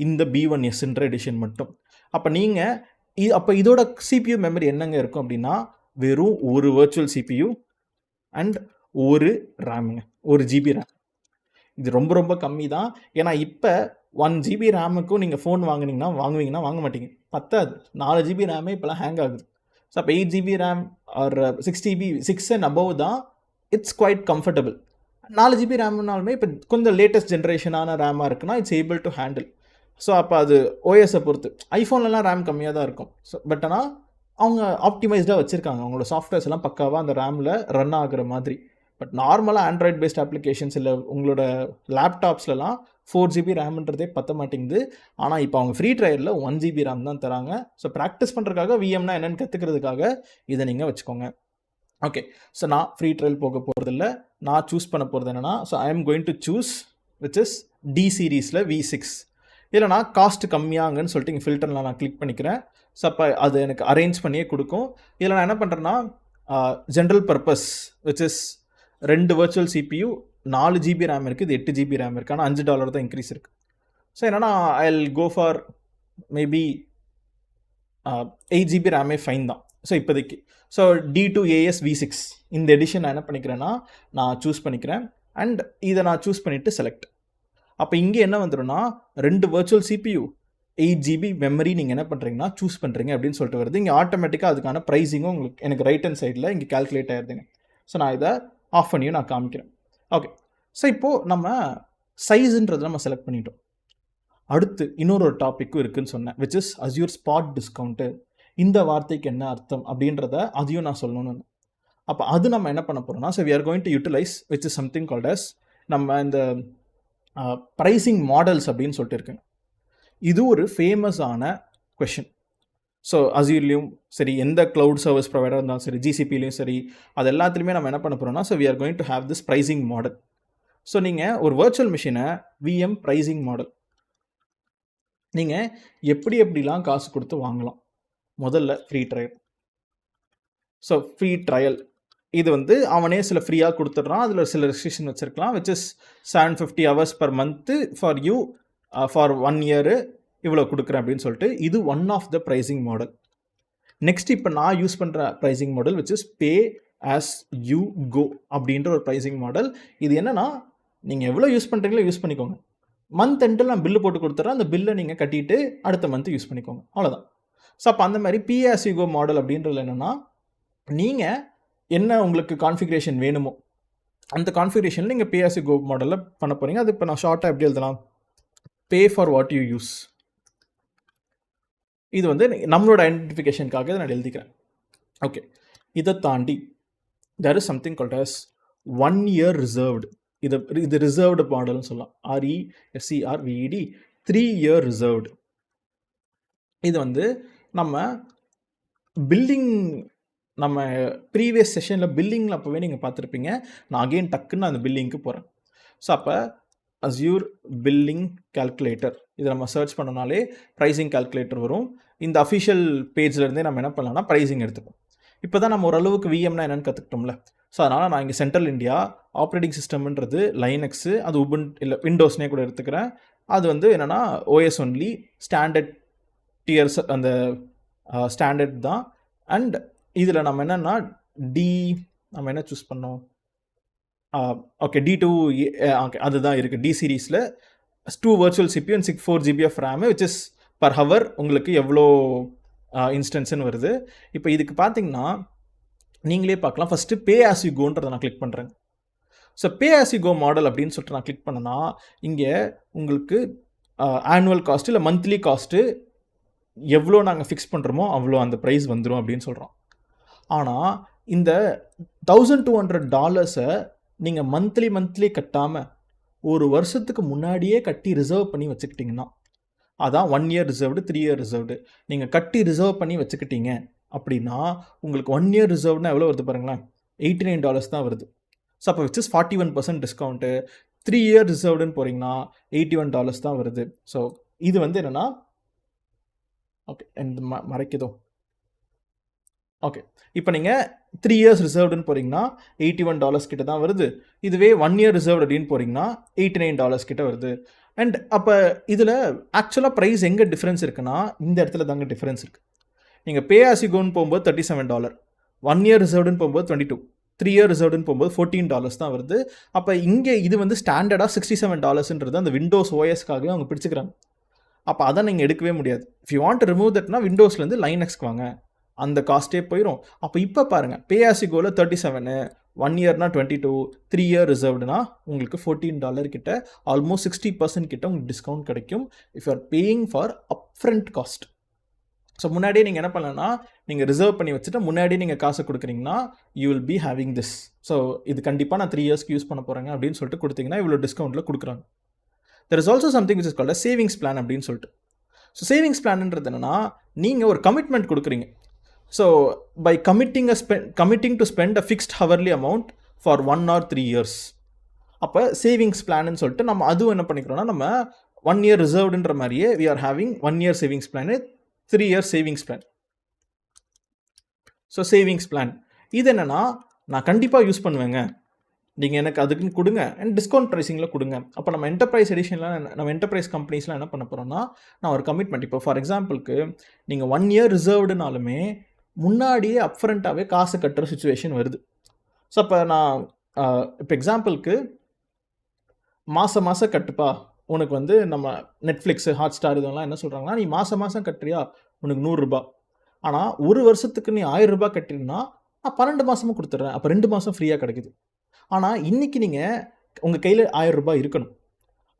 இந்த B1Sன்ற எடிஷன் மட்டும். அப்போ நீங்கள் அப்போ இதோட சிபியூ மெமரி என்னங்க இருக்கும் அப்படின்னா, வெறும் ஒரு வர்ச்சுவல் சிபியூ அண்ட் ஒரு ரேமுங்க, 1 GB ரேம். இது ரொம்ப ரொம்ப கம்மி தான். ஏன்னா இப்போ 1 GB ரேமுக்கும் நீங்கள் ஃபோன் வாங்குவீங்கன்னா வாங்க மாட்டீங்க, பத்தாது. 4 GB ரேமே இப்போலாம் ஹேங் ஆகுது. ஸோ அப்போ 8 GB RAM or 6 GB 6 and above தான் இட்ஸ் குவைட் கம்ஃபர்டபுள். 4 GB ரேம்னாலுமே இப்போ கொஞ்சம் லேட்டஸ்ட் ஜென்ரேஷனான ரேமாக இருக்குன்னா it's able to handle. So அப்போ அது ஓஎஸை பொறுத்து. ஐஃபோன்லலாம் ரேம் கம்மியாக தான் இருக்கும். ஸோ பட் ஆனால் அவங்க ஆப்டிமைஸ்டாக வச்சுருக்காங்க, அவங்களோட சாஃப்ட்வேர்ஸ் எல்லாம் பக்காவாக அந்த ரேமில் ரன் ஆகுற மாதிரி. பட் நார்மலாக ஆண்ட்ராய்ட் பேஸ்ட் அப்ளிகேஷன்ஸ் இல்லை உங்களோட லேப்டாப்ஸ்லாம் 4 GB ரேம்ன்றதே பற்ற மாட்டேங்குது. ஆனால் இப்போ அவங்க ஃப்ரீ ட்ரையலில் 1 GB ரேம் தான் தராங்க. ஸோ ப்ராக்டிஸ் பண்ணுறதுக்காக விஎம்னா என்னென்னு கற்றுக்கிறதுக்காக இதை நீங்கள் வச்சுக்கோங்க. ஓகே, ஸோ நான் ஃப்ரீ ட்ரையல் போக போகிறதில்ல. நான் சூஸ் பண்ண போகிறது என்னென்னா, so I am going to choose which is D சீரீஸில் V6. இல்லைனா காஸ்ட் கம்மியாங்கன்னு சொல்லிட்டு இங்கே ஃபில்டரில் நான் கிளிக் பண்ணிக்கிறேன். ஸோ அப்போ அது எனக்கு அரேஞ்ச் பண்ணியே கொடுக்கும். இதில் நான் என்ன பண்ணுறேன்னா, general purpose which is 2 virtual CPU, 4 GB RAM இருக்குது, இது 8 GB ரேம் இருக்குது. ஆனால் $5 தான் இன்க்ரீஸ் இருக்குது. ஸோ என்னன்னா I will go for maybe 8 GB ரேமே ஃபைன் தான். ஸோ இப்போதைக்கு ஸோ D2AS V6 இந்த எடிஷன் நான் என்ன பண்ணிக்கிறேன்னா நான் சூஸ் பண்ணிக்கிறேன். அண்ட் இதை நான் சூஸ் பண்ணிவிட்டு செலக்ட். அப்போ இங்கே என்ன வந்துடும்னா 2 வர்ச்சுவல் சிபியூ 8 GB மெமரி நீங்கள் என்ன பண்ணுறீங்கன்னா சூஸ் பண்ணுறீங்க அப்படின்னு சொல்லிட்டு வருது. இங்கே ஆட்டோமேட்டிக்காக அதுக்கான ப்ரைஸிங்கும் உங்களுக்கு எனக்கு ரைட் ஹேண்ட் சைடில் இங்கே கால்குலேட் ஆகிடுதுங்க. ஸோ நான் இதை ஆஃப் பண்ணியும் நான் காமிக்கிறேன். ஓகே, ஸோ இப்போது நம்ம சைஸுன்றதை நம்ம செலக்ட் பண்ணிட்டோம். அடுத்து இன்னொரு டாப்பிக்கும் இருக்குதுன்னு சொன்னேன், which is Azure spot discount. இந்த வார்த்தைக்கு என்ன அர்த்தம் அப்படின்றத அதையும் நான் சொல்லணும்னு. அப்போ அது நம்ம என்ன பண்ண போகிறோம்னா, so we are going to utilise which is something called as நம்ம இந்த ப்ரைஸிங் மாடல்ஸ் அப்படின்னு சொல்லிட்டு இருக்குங்க. இது ஒரு ஃபேமஸான கொஷின். ஸோ அஸ்யூர்லேயும் சரி, எந்த க்ளவுட் சர்வீஸ் ப்ரொவைடர் இருந்தாலும் சரி, ஜிசிபிலையும் சரி, அது எல்லாத்துலேயுமே நம்ம என்ன பண்ண போகிறோம்னா, so we are going to have this pricing model. So நீங்கள் ஒரு வர்ச்சுவல் மிஷினை விஎம் ப்ரைஸிங் மாடல் நீங்கள் எப்படிலாம் காசு கொடுத்து வாங்கலாம். முதல்ல free trial. So free trial இது வந்து அவனே சில ஃப்ரீயாக கொடுத்துட்றான், அதில் சில ரெஸ்ட்ரிக்ஷன் வச்சுருக்கலாம், which is 750 hours per month for you for 1 year இவ்வளோ கொடுக்குறேன் அப்படின்னு சொல்லிட்டு. இது one of the pricing model. Next இப்போ நான் யூஸ் பண்ணுற pricing model which is pay as you go அப்படின்ற ஒரு ப்ரைஸிங் மாடல். இது என்னென்னா, நீங்கள் எவ்வளோ யூஸ் பண்ணுறீங்களோ யூஸ் பண்ணிக்கோங்க, மந்த் எண்டில் நான் பில்லு போட்டு கொடுத்துட்றேன், அந்த பில்லை நீங்கள் கட்டிட்டு அடுத்த மந்த்து யூஸ் பண்ணிக்கோங்க, அவ்வளோதான். ஸோ அப்போ அந்த மாதிரி pay as you go model அப்படின்றது என்னென்னா, நீங்கள் என்ன உங்களுக்கு கான்ஃபிகரேஷன் வேணுமோ அந்த கான்ஃபிகரேஷனில் நீங்கள் பே ஆஸ் யூ கோ மாடலில் பண்ண போகிறீங்க. அது இப்போ நான் ஷார்ட்டாக எப்படி எழுதலாம், pay for what you use. இது வந்து நம்மளோட ஐடென்டிஃபிகேஷனுக்காக நான் எழுதிக்கிறேன். ஓகே, இதை தாண்டி there is something called as 1 year reserved. இது ரிசர்வ்டு மாடல்னு சொல்லலாம். RESERVED 3 year reserved. இது வந்து நம்ம பில்லிங், நம்ம ப்ரீவியஸ் செஷனில் பில்லிங்கில் அப்போவே நீங்கள் பார்த்துருப்பீங்க. நான் அகெயின் டக்குன்னு அந்த பில்லிங்க்கு போகிறேன். ஸோ அப்போ அஸ்யூர் பில்லிங் கால்குலேட்டர் இதை நம்ம சர்ச் பண்ணனாலே ப்ரைஸிங் கால்குலேட்டர் வரும். இந்த அஃபிஷியல் பேஜ்லேருந்தே நம்ம என்ன பண்ணலாம்னா ப்ரைஸிங் எடுத்துப்போம். இப்போ தான் நம்ம ஓரளவுக்கு விஎம்னா என்னென்னு கற்றுக்கிட்டோம்ல. ஸோ அதனால் நான் இங்கே சென்ட்ரல் இந்தியா ஆப்ரேட்டிங் சிஸ்டம்ன்றது லைனக்ஸு, அது இல்லை விண்டோஸ்னே கூட எடுத்துக்கிறேன். அது வந்து என்னென்னா ஓஎஸ் ஒன்லி ஸ்டாண்டர்ட் டியர்ஸ், அந்த ஸ்டாண்டர்ட் தான். அண்ட் இதில் நம்ம என்னென்னா நம்ம என்ன சூஸ் பண்ணோம், ஓகே D2, ஓகே அதுதான் இருக்குது. டி சீரீஸில் 2 virtual CPU and 4 GB of RAM, which is per hour உங்களுக்கு எவ்வளோ இன்ஸ்டன்ஸ்ன்னு வருது. இப்போ இதுக்கு பார்த்தீங்கன்னா நீங்களே பார்க்கலாம். ஃபஸ்ட்டு பே ஆஸ் யூ கோன்றதை நான் கிளிக் பண்ணுறேன். So pay as you go model அப்படின்னு சொல்லிட்டு நான் கிளிக் பண்ணேன்னா இங்கே உங்களுக்கு ஆனுவல் காஸ்ட்டு இல்லை மந்த்லி காஸ்ட்டு எவ்வளோ நாங்கள் ஃபிக்ஸ் பண்ணுறோமோ அவ்வளோ அந்த ப்ரைஸ் வந்துடும் அப்படின்னு சொல்கிறோம். ஆனால் இந்த $1,200 நீங்கள் மந்த்லி கட்டாமல் ஒரு வருஷத்துக்கு முன்னாடியே கட்டி ரிசர்வ் பண்ணி வச்சுக்கிட்டிங்கன்னா, அதான் 1 year ரிசர்வ்டு 3 year ரிசர்வ்டு. நீங்கள் கட்டி ரிசர்வ் பண்ணி வச்சுக்கிட்டீங்க அப்படின்னா உங்களுக்கு 1 year ரிசர்வ்னா எவ்வளோ வருது பாருங்களேன், $89 தான் வருது. ஸோ அப்போ விச் இஸ் 41% டிஸ்கவுண்ட்டு. 3 year ரிசர்வ்டுன்னு போகிறீங்கன்னா $81 தான் வருது. ஸோ இது வந்து என்னென்னா, ஓகே இந்த மறைக்குதோ, ஓகே இப்போ நீங்கள் 3 years ரிசர்வ்டுன்னு போகிறீங்கன்னா $81 கிட்ட தான் வருது. இதுவே 1 year ரிசர்வ்டு அப்படின்னு போகிறீங்கன்னா $89 கிட்ட வருது. அண்ட் அப்போ இதில் ஆக்சுவலாக ப்ரைஸ் எங்கே டிஃப்ரென்ஸ் இருக்குன்னா இந்த இடத்துல தாங்க டிஃப்ரென்ஸ் இருக்குது. நீங்கள் பே ஆஸ் யூ கோன்னு போகும்போது $37, 1 year ரிசர்வ்டுன்னு போகும்போது 22, 3 year ரிசர்வ்டுன்னு போகும்போது $14 தான் வருது. அப்போ இங்கே இது வந்து ஸ்டாண்டர்டாக $67ன்றது அந்த விண்டோஸ் ஓஎஸ்க்காகவே அவங்க பிடிச்சிக்கிறாங்க. அப்போ அதை நீங்கள் எடுக்கவே முடியாது. If you want to remove தட்னா விண்டோஸ்லேருந்து லைனக்ஸ்க்கு வாங்க, அந்த காஸ்ட்டே போயிடும். அப்போ இப்போ பாருங்கள், பே ஆஸ் யூ கோவில் 37, 1 yearனா 22, 3 year ரிசர்வ்டுனா உங்களுக்கு $14 கிட்ட, ஆல்மோஸ்ட் 60% கிட்ட உங்களுக்கு டிஸ்கவுண்ட் கிடைக்கும் if you are paying for upfront cost. So முன்னாடியே நீங்கள் என்ன பண்ணலன்னா, நீங்கள் ரிசர்வ் பண்ணி வச்சுட்டு முன்னாடியே நீங்கள் காசு கொடுக்குறீங்கன்னா you will be having this. So இது கண்டிப்பாக நான் 3 yearsக்கு யூஸ் பண்ண போகிறேங்க அப்படின்னு சொல்லிட்டு கொடுத்தீங்கன்னா இவ்வளோ டிஸ்கவுண்ட்டில் கொடுக்குறாங்க. There is also something which is called savings plan அப்படின்னு சொல்லிட்டு. ஸோ சேவிங்ஸ் பிளான்ன்றது என்னென்னா, நீங்கள் ஒரு கமிட்மெண்ட் கொடுக்குறீங்க. So by committing to spend a fixed hourly amount for 1 or 3 years. அப்போ சேவிங்ஸ் பிளான்னு சொல்லிட்டு நம்ம அதுவும் என்ன பண்ணிக்கிறோம்னா, நம்ம 1 year ரிசர்வ்டுன்ற மாதிரியே we are having 1 year savings plan, 3 year savings plan. So savings plan இது என்னென்னா, நான் கண்டிப்பாக யூஸ் பண்ணுவேங்க, நீங்கள் எனக்கு அதுக்குன்னு கொடுங்க அண்ட் டிஸ்கவுண்ட் ப்ரைஸிங்கில் கொடுங்க. அப்போ நம்ம என்டர்பிரைஸ் எடிஷனில் நம்ம என்டர்பிரைஸ் கம்பெனிஸ்லாம் என்ன பண்ண போகிறோம்னா, நான் ஒரு கமிட்மெண்ட், இப்போ ஃபார் எக்ஸாம்பிளுக்கு நீங்கள் 1 year ரிசர்வ்டுனாலுமே முன்னாடியே அப்ஃப்ரண்ட்டாகவே காசு கட்டுற சுச்சுவேஷன் வருது. ஸோ அப்போ நான் இப்போ எக்ஸாம்பிளுக்கு மாதம் கட்டுப்பா, உனக்கு வந்து நம்ம நெட்ஃப்ளிக்ஸு, ஹாட்ஸ்டார் இதெல்லாம் என்ன சொல்கிறாங்கன்னா, நீ மாதம் கட்டுறியா உனக்கு $100. ஆனால் ஒரு வருஷத்துக்கு நீ $1000 கட்டினா நான் 12 மாதமும் கொடுத்துட்றேன், அப்போ 2 மாதம் ஃப்ரீயாக கிடைக்குது. ஆனால் இன்றைக்கி நீங்கள் உங்கள் கையில் $1000 இருக்கணும்.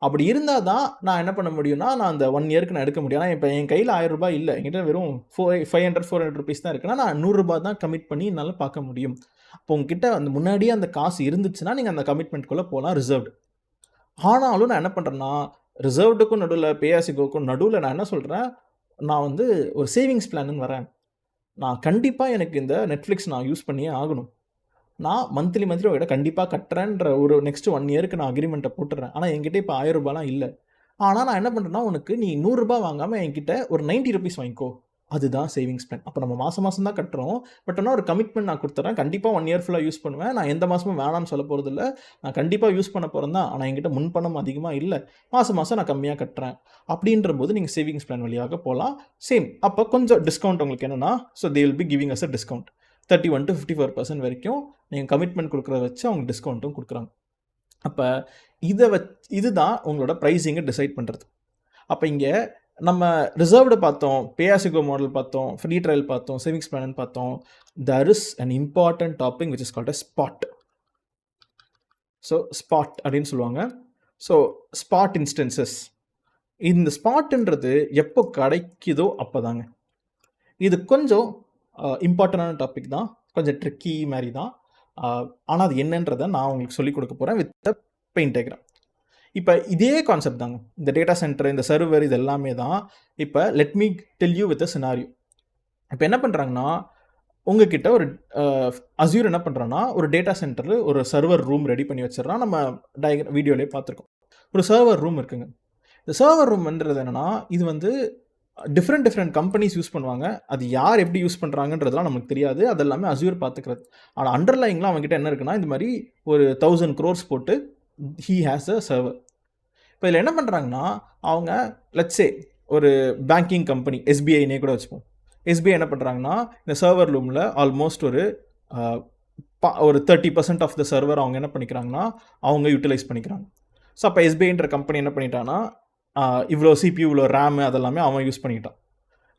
அப்படி இருந்தால் தான் நான் என்ன பண்ண முடியும்னா, நான் அந்த 1 yearக்கு நான் எடுக்க முடியும். ஆனால் இப்போ என் கையில் $1000 இல்லை, என்கிட்ட வெறும் 500-400 rupees தான் இருக்குன்னா நான் $100 தான் கமிட் பண்ணி என்னால் பார்க்க முடியும். அப்போ உங்ககிட்ட அந்த முன்னாடியே அந்த காசு இருந்துச்சுன்னா நீங்கள் அந்த கமிட்மெண்ட்குள்ளே போகலாம் ரிசர்வ்டு. ஆனாலும் நான் என்ன பண்ணுறேன்னா, ரிசர்வ்டுக்கும் நடுவில் பே ஆஸ் யூ கோக்கும் நடுவில் நான் என்ன சொல்கிறேன், நான் வந்து ஒரு சேவிங்ஸ் பிளான்னு வரேன். நான் கண்டிப்பாக எனக்கு இந்த நெட்ஃப்ளிக்ஸ் நான் யூஸ் பண்ணியே ஆகணும். நான் மந்த்லி உங்கள்கிட்ட கண்டிப்பாக கட்டுறேன்ற ஒரு நெக்ஸ்ட் 1 yearக்கு நான் அக்ரிமெண்ட்டை போட்டுறேன். ஆனால் என்கிட்ட இப்போ $1000 இல்லை. ஆனால் நான் என்ன பண்ணுறேன்னா, உனக்கு நீ $100 வாங்காமல் என்கிட்ட ஒரு $90 வாங்கிக்கோ, அதுதான் சேவிங்ஸ் பிளான். அப்போ நம்ம மாதம் தான் கட்டுறோம். பட் ஆனால் ஒரு கமிட்மெண்ட் நான் கொடுத்துறேன், கண்டிப்பாக 1 year ஃபுல்லாக யூஸ் பண்ணுவேன், நான் எந்த மாதமும் வேணாம்னு சொல்ல போகிறதில்ல, நான் கண்டிப்பாக யூஸ் பண்ண போகிறேன் தான். ஆனால் என்கிட்ட முன்பணம் அதிகமாக இல்லை, மாதம் நான் கம்மியாக கட்டுறேன். அப்படின்ற போது நீங்கள் சேவிங்ஸ் பிளான் வழியாக போகலாம். சேம் அப்போ கொஞ்சம் டிஸ்கவுண்ட் உங்களுக்கு என்னென்னா, so they will be giving us a discount 31 to 54% வரைக்கும் நீங்கள் கமிட்மெண்ட் கொடுக்குறத வச்சு அவங்க டிஸ்கவுண்ட்டும் கொடுக்குறாங்க. அப்போ இதுதான் உங்களோட ப்ரைஸிங்கை டிசைட் பண்ணுறது. அப்போ இங்கே நம்ம ரிசர்வ்டு பார்த்தோம், pay as you go model பார்த்தோம், ஃப்ரீ ட்ரையல் பார்த்தோம், சேவிங்ஸ் பிளான் பார்த்தோம். There is an important topic which is called a spot. So spot அப்படின்னு சொல்லுவாங்க. So spot instances. இந்த ஸ்பாட்டுன்றது எப்போ கிடைக்குதோ அப்போதாங்க. இது கொஞ்சம் இம்பார்ட்டண்டான டாபிக் தான், கொஞ்சம் ட்ரிக்கி மாதிரி தான். ஆனால் அது என்னன்றதை நான் உங்களுக்கு சொல்லிக் கொடுக்க போகிறேன் வித் த பெயிண்ட் டயக்ராம். இப்போ இதே கான்செப்ட் தாங்க, இந்த டேட்டா சென்டர், இந்த சர்வர், இது எல்லாமே தான். இப்போ let me tell you with a scenario. இப்போ என்ன பண்ணுறாங்கன்னா, உங்ககிட்ட ஒரு அஸ்யூர் என்ன பண்ணுறான்னா, ஒரு டேட்டா சென்டரில் ஒரு சர்வர் ரூம் ரெடி பண்ணி வச்சிடறான். நம்ம வீடியோலேயே பார்த்துருக்கோம். ஒரு சர்வர் ரூம் இருக்குங்க. இந்த சர்வர் ரூம்ன்றது என்னென்னா, இது வந்து டிஃப்ரெண்ட் கம்பெனிஸ் யூஸ் பண்ணுவாங்க. அது யார் எப்படி யூஸ் பண்ணுறாங்கன்றதுலாம் நமக்கு தெரியாது. அது எல்லாமே அஸ்யூர் பார்த்துக்கிறது. ஆனால் அண்டர்லைங்லாம் அவங்ககிட்ட என்ன இருக்குன்னா, இந்த மாதிரி ஒரு 1000 crores போட்டு ஹீ ஹேஸ் அ சர்வர். இப்போ இதில் என்ன பண்ணுறாங்கன்னா, அவங்க லெட்ஸே ஒரு பேங்கிங் கம்பெனி, எஸ்பிஐனே கூட வச்சுப்போம். எஸ்பிஐ என்ன பண்ணுறாங்கன்னா, இந்த சர்வர் ரூமில் ஆல்மோஸ்ட் ஒரு 30% ஆஃப் த சர்வர் அவங்க என்ன பண்ணிக்கிறாங்கன்னா, அவங்க யூட்டிலைஸ் பண்ணிக்கிறாங்க. ஸோ அப்போ எஸ்பிஐன்ற கம்பெனி என்ன பண்ணிட்டான்னா, இவ்வளோ சிபியூ, இவ்வளோ ரேமு அதெல்லாமே அவன் யூஸ் பண்ணிக்கிட்டான்.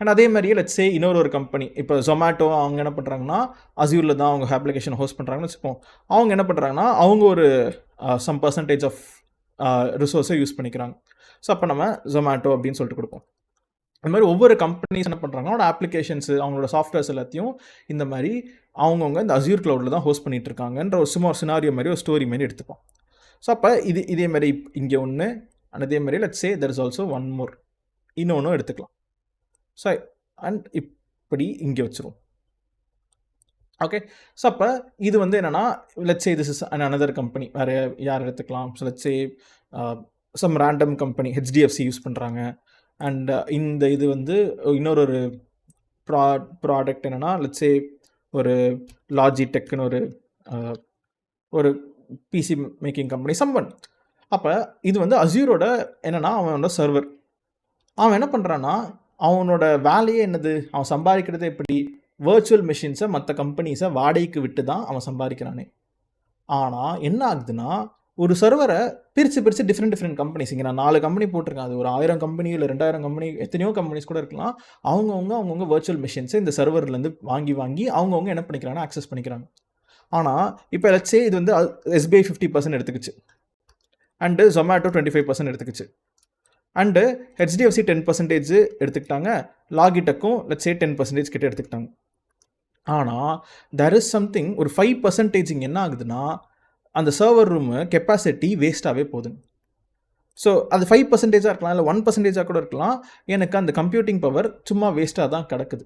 அண்ட் அதே மாதிரியே லெட்ஸே இன்னொரு கம்பெனி, இப்போ ஜொமேட்டோ, அவங்க என்ன பண்ணுறாங்கன்னா, அஸ்யூரில் தான் அவங்க அப்ளிகேஷன் ஹோஸ்ட் பண்ணுறாங்கன்னு வச்சுப்போம். அவங்க என்ன பண்ணுறாங்கன்னா, அவங்க ஒரு சம் பர்சன்டேஜ் ஆஃப் ரிசோர்ஸை யூஸ் பண்ணிக்கிறாங்க. ஸோ அப்போ நம்ம ஜொமேட்டோ அப்படின்னு சொல்லிட்டு கொடுப்போம். இந்த மாதிரி ஒவ்வொரு கம்பெனிஸ் என்ன பண்ணுறாங்கன்னா, அவங்களோட அப்ளிகேஷன்ஸு, அவங்களோட சாஃப்ட்வேர்ஸ் எல்லாத்தையும் இந்த மாதிரி அவங்கவுங்க இந்த அஸ்யூர் க்ளவுடில் தான் ஹோஸ்ட் பண்ணிகிட்டு இருக்காங்கன்ற ஒரு சும்மா ஒரு சினாரியோ மாதிரி, ஒரு ஸ்டோரி மாதிரி எடுத்துப்போம். ஸோ அப்போ இதே மாதிரி இங்கே ஒன்று, அண்ட் அதே மாதிரி let's say there is also one more, இன்னொன்றும் எடுத்துக்கலாம். ஸோ அண்ட் இப்படி இங்கே வச்சுருவோம். ஓகே. ஸோ அப்போ இது வந்து என்னென்னா, let's say this is another company. வேறு யார் எடுத்துக்கலாம்? So let's say some random company, HDFC use பண்ணுறாங்க. அண்ட் இந்த இது வந்து இன்னொரு ப்ராடக்ட் என்னென்னா, லெட்ஸ் சே ஒரு லாஜிடெக்னு ஒரு பிசி மேக்கிங் கம்பெனி, சம்வன். அப்போ இது வந்து அஸ்யூரோட என்னென்னா, அவனோட சர்வர். அவன் என்ன பண்ணுறான்னா, அவனோட வேலையே என்னது, அவன் சம்பாதிக்கிறது எப்படி, வர்ச்சுவல் மிஷின்ஸை மற்ற கம்பெனிஸை வாடகைக்கு விட்டு தான் அவன் சம்பாதிக்கிறானே. ஆனால் என்ன ஆகுதுன்னா, ஒரு சர்வரை பிரித்து டிஃப்ரெண்ட் கம்பெனிஸ், இங்கே நான் 4 கம்பெனி போட்டிருக்கேன். அது ஒரு 1000 கம்பெனி இல்லை 2000 கம்பெனி, எத்தனையோ கம்பெனிஸ் கூட இருக்கலாம். அவங்கவுங்க வர்ச்சுவல் மிஷின்ஸை இந்த சர்வர்லேருந்து வாங்கி அவங்கவுங்க என்ன பண்ணிக்கிறாங்கன்னா, ஆக்சஸ் பண்ணிக்கிறாங்க. ஆனால் இப்போ லெட்ஸ் சே இது வந்து எஸ்பிஐ 50% எடுத்துக்கிச்சு, அண்டு ஜொமேட்டோ 25% எடுத்துக்கிச்சு, அண்டு ஹெச்டிஎஃப்சி 10% எடுத்துக்கிட்டாங்க, லாகிடெக்கும் லெட்ஸ் சே 10% கிட்ட எடுத்துக்கிட்டாங்க. ஆனால் தெர் இஸ் சம்திங், ஒரு 5% இங்கே என்ன ஆகுதுன்னா, அந்த சர்வர் ரூமு கெப்பாசிட்டி வேஸ்ட்டாகவே போகுதுங்க. ஸோ அது 5% இருக்கலாம், இல்லை 1% கூட இருக்கலாம். எனக்கு அந்த கம்ப்யூட்டிங் பவர் சும்மா வேஸ்ட்டாக தான் கிடக்குது.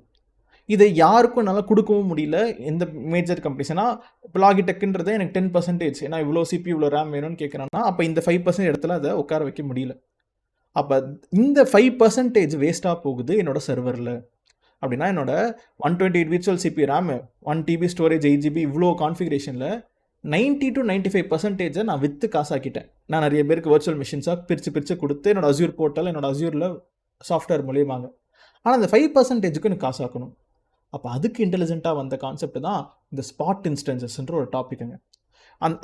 இதை யாருக்கும் என்னால் கொடுக்கவும் முடியல, எந்த மேஜர் கம்பெனிஸ்னா. இப்போ லாகிடெக்குன்றது எனக்கு 10%, ஏன்னா இவ்வளோ சிபி இவ்வளோ ரேம் வேணும்னு கேட்குறேன்னா, அப்போ இந்த 5% இடத்துல அதை உட்கார வைக்க முடியல. அப்போ இந்த 5% வேஸ்ட்டாக போகுது என்னோட சர்வரில். அப்படின்னா என்னோட 128 virtual CPU RAM, 1 TB storage, 8 GB இவ்வளோ கான்ஃபிகரேஷனில் 90 to 95% நான் விற்று காசாக்கிட்டேன். நான் நிறைய பேருக்கு வர்ச்சுவல் மிஷின்ஸாக பிரித்து கொடுத்து என்னோட அஸ்யூர் போர்ட்டல், என்னோட அஸ்யூரில் சாஃப்ட்வேர் மூலியமாங்க. ஆனால் அந்த 5%க்கு எனக்கு காசாக்கணும். அப்போ அதுக்கு இன்டெலிஜென்ட்டாக வந்த கான்செப்ட் தான் இந்த ஸ்பாட் இன்ஸ்டன்சஸ்ன்ற ஒரு டாப்பிக்குங்க.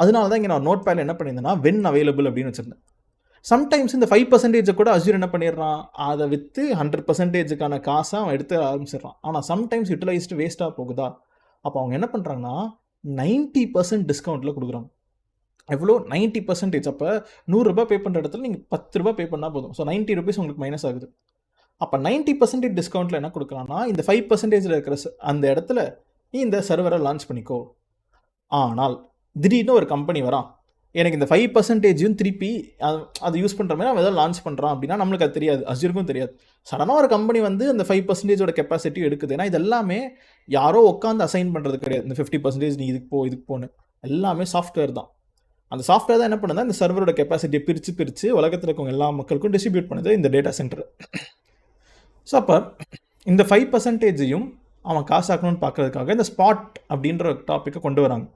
அதனால தான் இங்கே நான் நோட் பேடில் என்ன பண்ணியிருந்தேன்னா, வென் அவைலபிள் அப்படின்னு வச்சுருந்தேன். சம்டைம்ஸ் இந்த 5% கூட அஸ்யூர் என்ன பண்ணிடுறான், அதை விற்று 100%க்கான காசை அவன் எடுத்து ஆரம்பிச்சிடுறான். ஆனால் சம்டைம்ஸ் யூட்டிலைஸ்டு வேஸ்ட்டாக போகுதா, அப்போ அவங்க என்ன பண்ணுறாங்கன்னா 90% டிஸ்கவுண்ட்டில் கொடுக்குறாங்க. எவ்வளோ? 90%. அப்போ 100 ரூபாய் பே பண்ணுற இடத்துல நீங்கள் 10 ரூபாய் பே பண்ணால் போதும். ஸோ 90 rupees உங்களுக்கு மைனஸ் ஆகுது. அப்போ 90% டிஸ்கவுண்ட்டில் என்ன கொடுக்குறான்னா, இந்த 5%ல் இருக்கிற அந்த இடத்துல நீ இந்த சர்வரை லான்ச் பண்ணிக்கோ. ஆனால் திடீர்னு ஒரு கம்பெனி வரான், எனக்கு இந்த 5%யும் திருப்பி அதை யூஸ் பண்ணுற மாதிரி அவன் எதாவது லான்ச் பண்ணுறான் அப்படின்னா நம்மளுக்கு அது தெரியாது, அஸ்யூருக்கும் தெரியாது. சடனாக ஒரு கம்பெனி வந்து அந்த 5%ஓட கெப்பாசிட்டியும் எடுக்குது. ஏன்னா இது எல்லாமே யாரோ உட்காந்து அசைன் பண்ணுறது கிடையாது. இந்த 50% நீ இதுக்கு போன்னு எல்லாமே சாஃப்ட்வேர் தான். அந்த சாஃப்ட்வேர் தான் என்ன பண்ணுது, இந்த சர்வரோட கெப்பாசிட்டியை பிரித்து உலகத்தில் இருக்கவங்க எல்லா மக்களுக்கும் டிஸ்ட்ரிபியூட் பண்ணுது இந்த டேட்டா சென்டர். ஸோ அப்போ இந்த 5%யும் அவன் காசாக்கணும்னு பார்க்குறதுக்காக இந்த ஸ்பாட் அப்படின்ற டாப்பிக்கை கொண்டு வராங்க.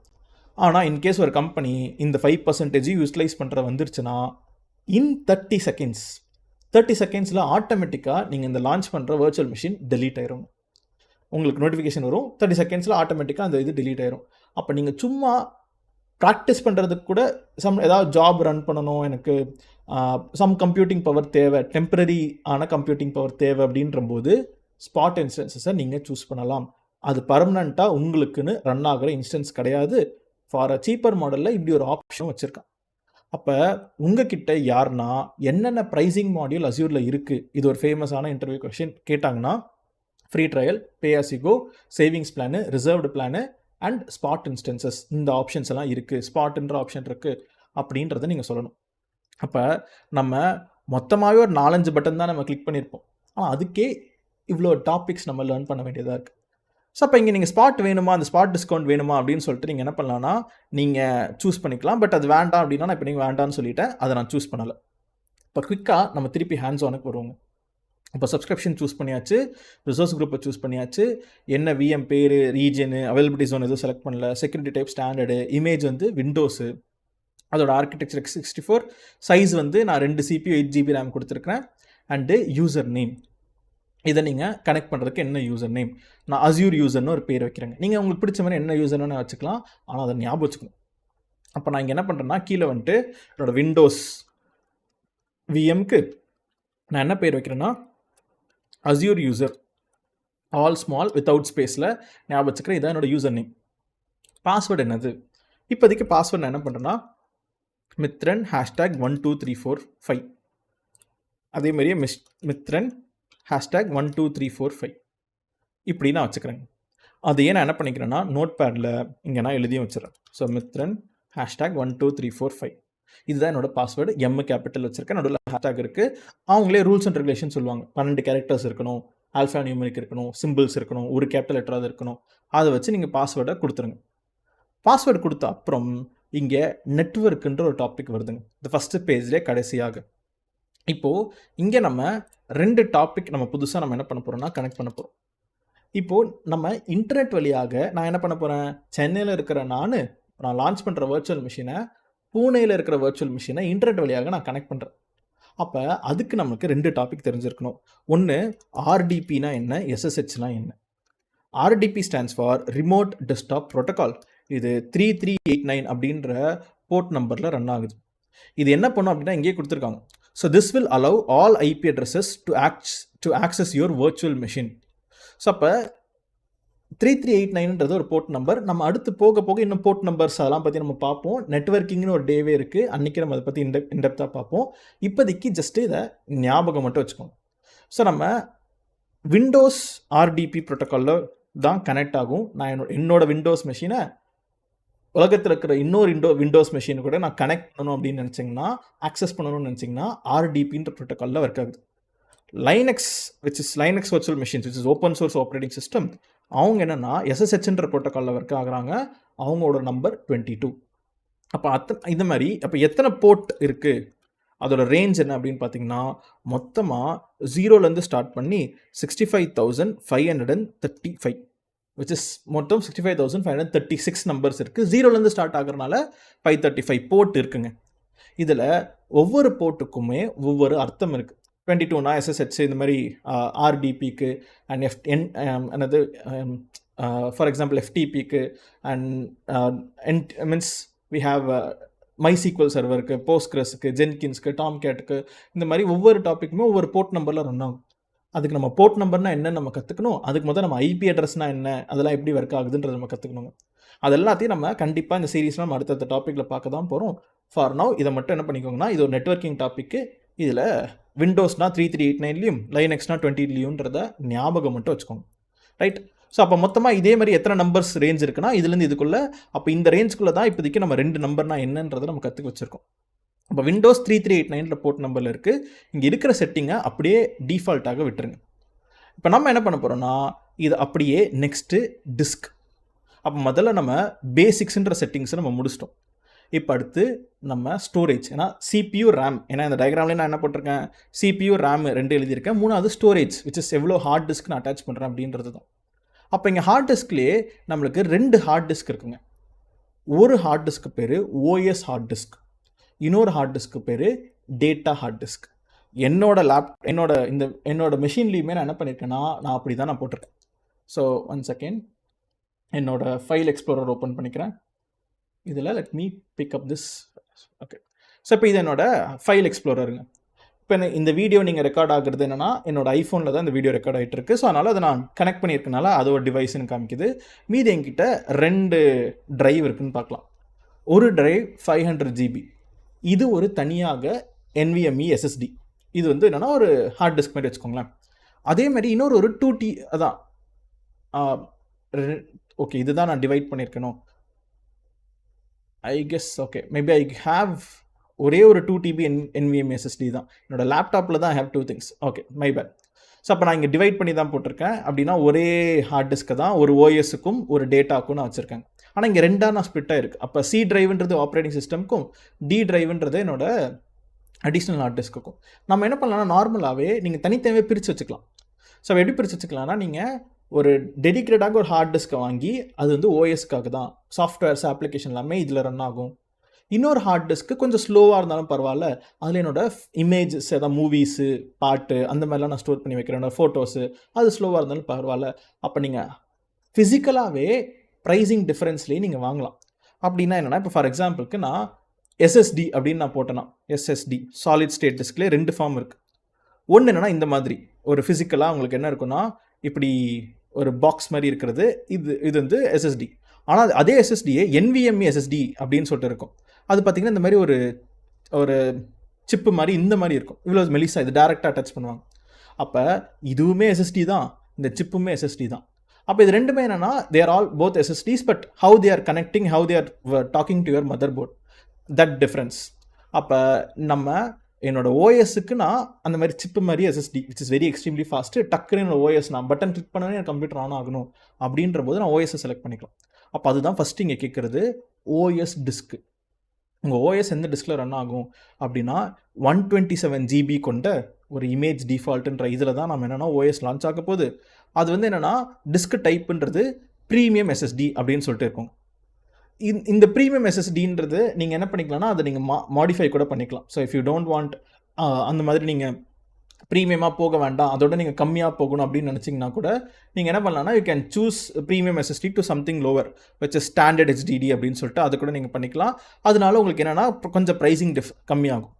ஆனால் இன்கேஸ் ஒரு கம்பெனி இந்த 5% யூட்டிலைஸ் பண்ணுற வந்துருச்சுன்னா, இன் 30 செகண்ட்ஸில் ஆட்டோமேட்டிக்காக நீங்கள் இந்த லான்ச் பண்ணுற வர்ச்சுவல் மிஷின் டெலீட் ஆயிரும். உங்களுக்கு நோட்டிஃபிகேஷன் வரும், 30 செகண்ட்ஸில் ஆட்டோமேட்டிக்காக அந்த இது டெலீட் ஆயிரும். அப்போ நீங்கள் சும்மா ப்ராக்டிஸ் பண்ணுறதுக்கு கூட ஏதாவது ஜாப் ரன் பண்ணணும், எனக்கு சம் கம்ப்யூட்டிங் பவர் தேவை, டெம்பரரி ஆன கம்ப்யூட்டிங் பவர் தேவை அப்படின்றபோது ஸ்பாட் இன்ஸ்டன்சஸை நீங்கள் சூஸ் பண்ணலாம். அது பர்மனண்ட்டாக உங்களுக்குன்னு ரன் ஆகிற இன்ஸ்டன்ஸ் கிடையாது. ஃபார் அ சீப்பர் மாடலில் இப்படி ஒரு ஆப்ஷன் வச்சுருக்கான். அப்போ உங்ககிட்ட யாருன்னா என்னென்ன ப்ரைஸிங் மாடியூல் அஸ்யூரில் இருக்குது, இது ஒரு ஃபேமஸான இன்டர்வியூ கொஷின் கேட்டாங்கன்னா, free trial, pay as you go, savings plan, reserved plan and spot instances, இந்த ஆப்ஷன்ஸ் எல்லாம் இருக்குது, ஸ்பாட்ன்ற ஆப்ஷன் இருக்குது அப்படின்றத நீங்கள் சொல்லணும். அப்போ நம்ம மொத்தமாகவே ஒரு 4-5 பட்டன் தான் நம்ம கிளிக் பண்ணியிருப்போம். ஆனால் அதுக்கே இவ்வளோ டாபிக்ஸ் நம்ம லேர்ன் பண்ண வேண்டியதாக இருக்குது. ஸோ அப்போ இங்கே நீங்கள் ஸ்பாட் வேணுமா, அந்த ஸ்பாட் டிஸ்கவுண்ட் வேணுமா அப்படின்னு சொல்லிட்டு நீங்கள் என்ன பண்ணலான்னா நீங்கள் சூஸ் பண்ணிக்கலாம். பட் அது வேண்டாம் அப்படின்னா நான் இப்போ நீங்கள் வேண்டாம்னு சொல்லிட்டேன், அதை நான் சூஸ் பண்ணலை. இப்போ குயிக்காக நம்ம திருப்பி ஹேண்ட்ஸ் ஆனுக்கு வருவோங்க. இப்போ சப்ஸ்கிரிப்ஷன் சூஸ் பண்ணியாச்சு, ரிசோர்ஸ் குரூப்பை சூஸ் பண்ணியாச்சு, என்ன விஎம் பேர், ரீஜனு, அவைலபிலிட்டி ஜோன் எதுவும் செலக்ட் பண்ணல, செக்யூரிட்டி டைப் ஸ்டாண்டர்டு, இமேஜ் வந்து விண்டோஸு, அதோட ஆர்கிடெக்சர் x64, சைஸ் வந்து நான் 2 CPU 8 GB ரேம் கொடுத்துருக்கிறேன், அண்டு யூசர் நேம். இதை நீங்கள் கனெக்ட் பண்ணுறதுக்கு என்ன யூசர் நேம், நான் அஸ்யூர் யூசர்னு ஒரு பேர் வைக்கிறேங்க. நீங்கள் உங்களுக்கு பிடிச்ச மாதிரி என்ன யூசர்னு வச்சுக்கலாம், ஆனால் அதை ஞாபகம் வச்சுக்கணும். அப்போ நான் இங்கே என்ன பண்ணுறேன்னா கீழே வந்துட்டு என்னோடய விண்டோஸ் விஎம்க்கு நான் என்ன பேர் வைக்கிறேன்னா Azure user, all small without ஸ்பேஸில் ஞாபகம் வச்சுக்கிறேன். இதான் என்னோடய யூசர் நேம். பாஸ்வேர்டு என்னது, இப்போதைக்கு பாஸ்வேர்டு நான் என்ன பண்ணுறேன்னா மித்ரன் #12345, அதே மாதிரியே மித்ரன் #12345 இப்படி நான் வச்சுக்கிறேங்க. அதையே நான் என்ன பண்ணிக்கிறேன்னா நோட் பேடில் இங்கே நான் எழுதியும் வச்சுறேன். ஸோ மித்ரன் #12345 இதுதான் என்னோட பாஸ்வேர்டு. எம் கேபிட்டல் வச்சுருக்கேன், நடுவில் ஹேஷ்டாக் இருக்குது. அவங்களே ரூல்ஸ் அண்ட் ரெகுலேஷன் சொல்லுவாங்க, 12 கேரக்டர்ஸ் இருக்கணும், ஆல்ஃபா நியூமரிக் இருக்கணும், சிம்பிள்ஸ் இருக்கணும், ஒரு கேபிட்டல் லெட்டராக இருக்கணும். அதை வச்சு நீங்கள் பாஸ்வேர்டை கொடுத்துருங்க. பாஸ்வேர்டு கொடுத்த அப்புறம் இங்கே நெட்வொர்க்குன்ற ஒரு டாபிக் வருதுங்க, இந்த ஃபஸ்ட்டு பேஜ்லேயே கடைசியாக. இப்போது இங்கே நம்ம 2 டாபிக் நம்ம புதுசாக நம்ம என்ன பண்ண போகிறோம்னா கனெக்ட் பண்ண போகிறோம். இப்போது நம்ம இன்டர்நெட் வழியாக நான் என்ன பண்ண போகிறேன், சென்னையில் இருக்கிற நான் லான்ச் பண்ணுற வர்ச்சுவல் மிஷினை, பூனேயில் இருக்கிற வர்ச்சுவல் மிஷினை இன்டர்நெட் வழியாக நான் கனெக்ட் பண்ணுறேன். அப்போ அதுக்கு நமக்கு 2 டாபிக் தெரிஞ்சிருக்கணும். ஒன்று ஆர்டிபினா என்ன, எஸ்எஸ்ஹெச்னா என்ன. RTB stands for remote desktop protocol. இது 3389 அப்படின்ற போர்ட் நம்பரில் ரன் ஆகுது. இது என்ன பண்ணும் அப்படின்னா இங்கே கொடுத்துருக்காங்க. So this will allow all IP addresses to access your virtual machine. So அப்போ 3389ன்றது ஒரு போர்ட் நம்பர். நம்ம அடுத்து போக போக இன்னும் போர்ட் நம்பர்ஸ் அதெல்லாம் பற்றி நம்ம பார்ப்போம். நெட்வொர்க்கிங்னு ஒரு டேவே இருக்குது, அன்றைக்கி நம்ம அதை பற்றி இன்டெப்த்தாக பார்ப்போம். இப்போதைக்கு ஜஸ்ட்டு இதை ஞாபகம் மட்டும் வச்சுக்கோங்க. ஸோ நம்ம விண்டோஸ் ஆர்டிபி ப்ரோட்டோக்காலில் தான் கனெக்ட் ஆகும். நான் என்னோட விண்டோஸ் மிஷினை உலகத்தில் இருக்கிற இன்னொரு விண்டோஸ் மிஷின் கூட நான் கனெக்ட் பண்ணணும் அப்படின்னு நினச்சிங்கன்னா, ஆக்சஸ் பண்ணணும்னு நினச்சிங்கன்னா ஆர்டிபின்ற ப்ரோட்டோக்காலில் ஒர்க் ஆகுது. Linux Linux virtual machines which is open source operating system, அவங்க என்னென்னா எஸ்எஸ்ஹெச்ன்ற ப்ரோட்டோக்காலில் ஒர்க் ஆகுறாங்க. அவங்களோட நம்பர் 22. அப்போ இந்த மாதிரி அப்போ எத்தனை போர்ட் இருக்குது, அதோட ரேஞ்ச் என்ன அப்படின்னு பார்த்தீங்கன்னா மொத்தமாக 0லேருந்து ஸ்டார்ட் பண்ணி 65,535 விச் இஸ் மொத்தம் 65,536 நம்பர்ஸ் இருக்குது. 0லேருந்து ஸ்டார்ட் ஆகிறனால 535 போர்ட் இருக்குங்க. இதில் ஒவ்வொரு போர்ட்டுக்குமே ஒவ்வொரு அர்த்தம் இருக்குது. 22னா எஸ்எஸ்ஹெச் இந்த மாதிரி ஆர்டிபிக்கு அண்ட் என்னது ஃபார் எக்ஸாம்பிள் எஃப்டிபிக்கு and means we have MySQL சர்வருக்கு, போஸ்ட்கிரஸ்க்கு, ஜென்கின்ஸ்க்கு, டாம்கேட்டுக்கு, இந்த மாதிரி ஒவ்வொரு டாப்பிக்குமே ஒவ்வொரு போர்ட் நம்பரில் ரன் ஆகும். அதுக்கு நம்ம போர்ட் நம்பர்னால் என்னன்னு நம்ம கற்றுக்கணும். அதுக்கு முதல்ல நம்ம ஐபி அட்ரஸ்னால் என்ன, அதெல்லாம் எப்படி ஒர்க் ஆகுதுன்றது நம்ம கற்றுக்கணுங்க. அது எல்லாத்தையும் நம்ம கண்டிப்பாக இந்த சீரீஸ்லாம் நம்ம அடுத்தடுத்த டாப்பிக்கில் பார்க்க தான் போகிறோம். ஃபார் நவ் இதை மட்டும் என்ன பண்ணிக்கோங்கன்னா இது ஒரு நெட்வொர்க்கிங் டாப்பிக்கு. இதில் விண்டோஸ்னால் 3389லையும் லைனக்ஸ்னால் 20லையும்ன்றத ஞாபகம் மட்டும் வச்சுக்கோங்க. ரைட். ஸோ அப்போ மொத்தமாக இதே மாதிரி எத்தனை நம்பர்ஸ் ரேஞ்ச் இருக்குன்னா இதுலேருந்து இதுக்குள்ளே, அப்போ இந்த ரேஞ்சுக்குள்ளே தான் இப்போதைக்கு நம்ம 2 நம்பர்னா என்னன்றதை நம்ம கற்றுக்க வச்சுருக்கோம். அப்போ விண்டோஸ் 3389 போர்ட் நம்பரில் இருக்குது. இங்கே இருக்கிற செட்டிங்கை அப்படியே டிஃபால்ட்டாக விட்டுருங்க. இப்போ நம்ம என்ன பண்ண போகிறோம்னா இது அப்படியே நெக்ஸ்ட்டு டிஸ்க். அப்போ முதல்ல நம்ம பேசிக்ஸ்ன்ற செட்டிங்ஸை நம்ம முடிச்சிட்டோம். இப்போ அடுத்து நம்ம ஸ்டோரேஜ், ஏன்னா CPU RAM, ஏன்னா இந்த டயக்ராம்லேயே நான் என்ன போட்டிருக்கேன், CPU RAM 2 எழுதியிருக்கேன். 3வது ஸ்டோரேஜ் விச் இஸ் எவ்வளோ ஹார்ட் டிஸ்க் நான் அட்டாச் பண்ணுறேன் அப்படின்றது தான். அப்போ இங்கே ஹார்ட் டிஸ்க்லேயே நம்மளுக்கு 2 ஹார்ட் டிஸ்க் இருக்குங்க. ஒரு ஹார்ட் டிஸ்க்கு பேர் OS ஹார்ட் டிஸ்க், இன்னொரு ஹார்ட் டிஸ்க்கு பேர் டேட்டா ஹார்ட் டிஸ்க். என்னோட மெஷின்லேயுமே நான் என்ன பண்ணியிருக்கேன்னா நான் அப்படி தான் நான் போட்டிருக்கேன். ஸோ 1 செகண்ட், என்னோட ஃபைல் எக்ஸ்ப்ளோரர் ஓப்பன் பண்ணிக்கிறேன். இதில் let me pick up this. Okay. So இப்போ இது என்னோட ஃபைல் எக்ஸ்ப்ளோரருங்க. இப்போ இந்த வீடியோ நீங்கள் ரெக்கார்ட் ஆகுறது என்னென்னா என்னோட ஐஃபோனில் தான் இந்த வீடியோ ரெக்கார்ட் ஆகிட்டு இருக்கு. ஸோ அதனால் அதை நான் கனெக்ட் பண்ணியிருக்கனால அது ஒரு டிவைஸ்னு காமிக்குது. மீதி என்கிட்ட 2 டிரைவ் இருக்குன்னு பார்க்கலாம். ஒரு டிரைவ் 500 GB. இது ஒரு தனியாக NVMe SSD. இது வந்து என்னென்னா ஒரு ஹார்ட் டிஸ்க் மாதிரி வச்சுக்கோங்களேன். அதே மாதிரி இன்னொரு ஒரு 2T அதான் ஓகே இதுதான் நான் டிவைட் பண்ணியிருக்கணும். I guess okay maybe I have ஒரே ஒரு 2 TB NVMe SSD தான். என்னோட லேப்டாப்பில் தான் I have 2 things. Okay my bad. So அப்போ நான் இங்கே டிவைட் பண்ணி தான் போட்டிருக்கேன். அப்படின்னா ஒரே ஹார்ட் டிஸ்க்கு தான் ஒரு OSக்கும் ஒரு டேட்டாக்கும் நான் வச்சுருக்கேன். ஆனால் இங்கே 2 நான் ஸ்பிட்டாக இருக்குது. அப்போ C டிரைவ்ன்றது ஆப்ரேட்டிங் சிஸ்டம்க்கும் D டிரைவ்ன்றது என்னோட அடிஷ்னல் ஹார்ட் டிஸ்க்குக்கும். நம்ம என்ன பண்ணலாம்னா நார்மலாகவே நீங்கள் தனித்தனியாக பிரித்து வச்சுக்கலாம். ஸோ எப்படி பிரித்து வச்சுக்கலாம்னா நீங்கள் ஒரு டெடிக்கேட்டடாக ஒரு ஹார்ட் டிஸ்க்கை வாங்கி அது வந்து OSக்காக தான் சாஃப்ட்வேர்ஸ் அப்ளிகேஷன் எல்லாமே இதில் ரன் ஆகும். இன்னொரு ஹார்ட் டிஸ்க்கு கொஞ்சம் ஸ்லோவாக இருந்தாலும் பரவாயில்ல, அதில் என்னோடய இமேஜஸ் ஏதாவது மூவிஸு பாட்டு அந்த மாதிரிலாம் நான் ஸ்டோர் பண்ணி வைக்கிறேன். என்னோடய ஃபோட்டோஸு அது ஸ்லோவாக இருந்தாலும் பரவாயில்ல. அப்போ நீங்கள் ஃபிசிக்கலாகவே ப்ரைஸிங் டிஃப்ரென்ஸ்லேயே நீங்கள் வாங்கலாம். அப்படின்னா என்னென்னா இப்போ ஃபார் எக்ஸாம்பிளுக்கு நான் SSD அப்படின்னு நான் போட்டேன்னா SSD சாலிட் ஸ்டேட் டிஸ்க்லேயே 2 ஃபார்ம் இருக்குது. ஒன்று என்னென்னா இந்த மாதிரி ஒரு ஃபிசிக்கலாக உங்களுக்கு என்ன இருக்குன்னா இப்படி ஒரு பாக்ஸ் மாதிரி இருக்கிறது, இது வந்து SSD. ஆனால் அதே SSDயே NVMe SSD அப்படின்னு சொல்லிட்டு இருக்கும். அது பார்த்திங்கன்னா இந்த மாதிரி ஒரு சிப்பு மாதிரி இந்த மாதிரி இருக்கும். இவ்வளோ மெலிசா இது டேரெக்டாக டச் பண்ணுவாங்க. அப்போ இதுவுமே SSD தான், இந்த சிப்புமே SSD தான். அப்போ இது ரெண்டுமே என்னென்னா they are all both SSDs, but how they are connecting, how they are talking to your motherboard, that difference. அப்போ நம்ம என்னோட OSக்கு நான் அந்த மாதிரி சிப்பு மாதிரி SSD which is very extremely fast, டக்குன்னு என்னோட OS நான் பட்டன் கிளிக் பண்ணவே என் கம்ப்யூட்டர் ஆன் ஆகணும் அப்படின்ற போது நான் OSை செலக்ட் பண்ணிக்கலாம். அப்போ அதுதான் ஃபஸ்ட்டு இங்கே கேட்குறது OS டிஸ்க்கு. உங்கள் OS எந்த டிஸ்கில் ரன் ஆகும் அப்படின்னா 127 GB கொண்ட ஒரு இமேஜ் டிஃபால்ட்டுன்ற இதில் தான் நம்ம என்னென்னா OS லான்ச் ஆக போகுது. அது வந்து என்னென்னா டிஸ்க் டைப்புன்றது ப்ரீமியம் SSD அப்படின்னு சொல்லிட்டு இருக்கும். இந்த ப்ரீமியம் SSDன்றது நீங்கள் என்ன பண்ணிக்கலாம்னா அதை நீங்கள் மாடிஃபை கூட பண்ணிக்கலாம். So if you don't want அந்த மாதிரி நீங்கள் ப்ரீமியமாக போக வேண்டாம், அதோட நீங்கள் கம்மியாக போகணும் அப்படின்னு நினச்சிங்கன்னா கூட நீங்கள் என்ன பண்ணலாம்னா you can choose premium SSD to something lower which is standard HDD அப்படின்னு சொல்லிட்டு அது கூட நீங்கள் பண்ணிக்கலாம். அதனால உங்களுக்கு என்னென்னா கொஞ்சம் ப்ரைஸிங் கம்மியாகும்.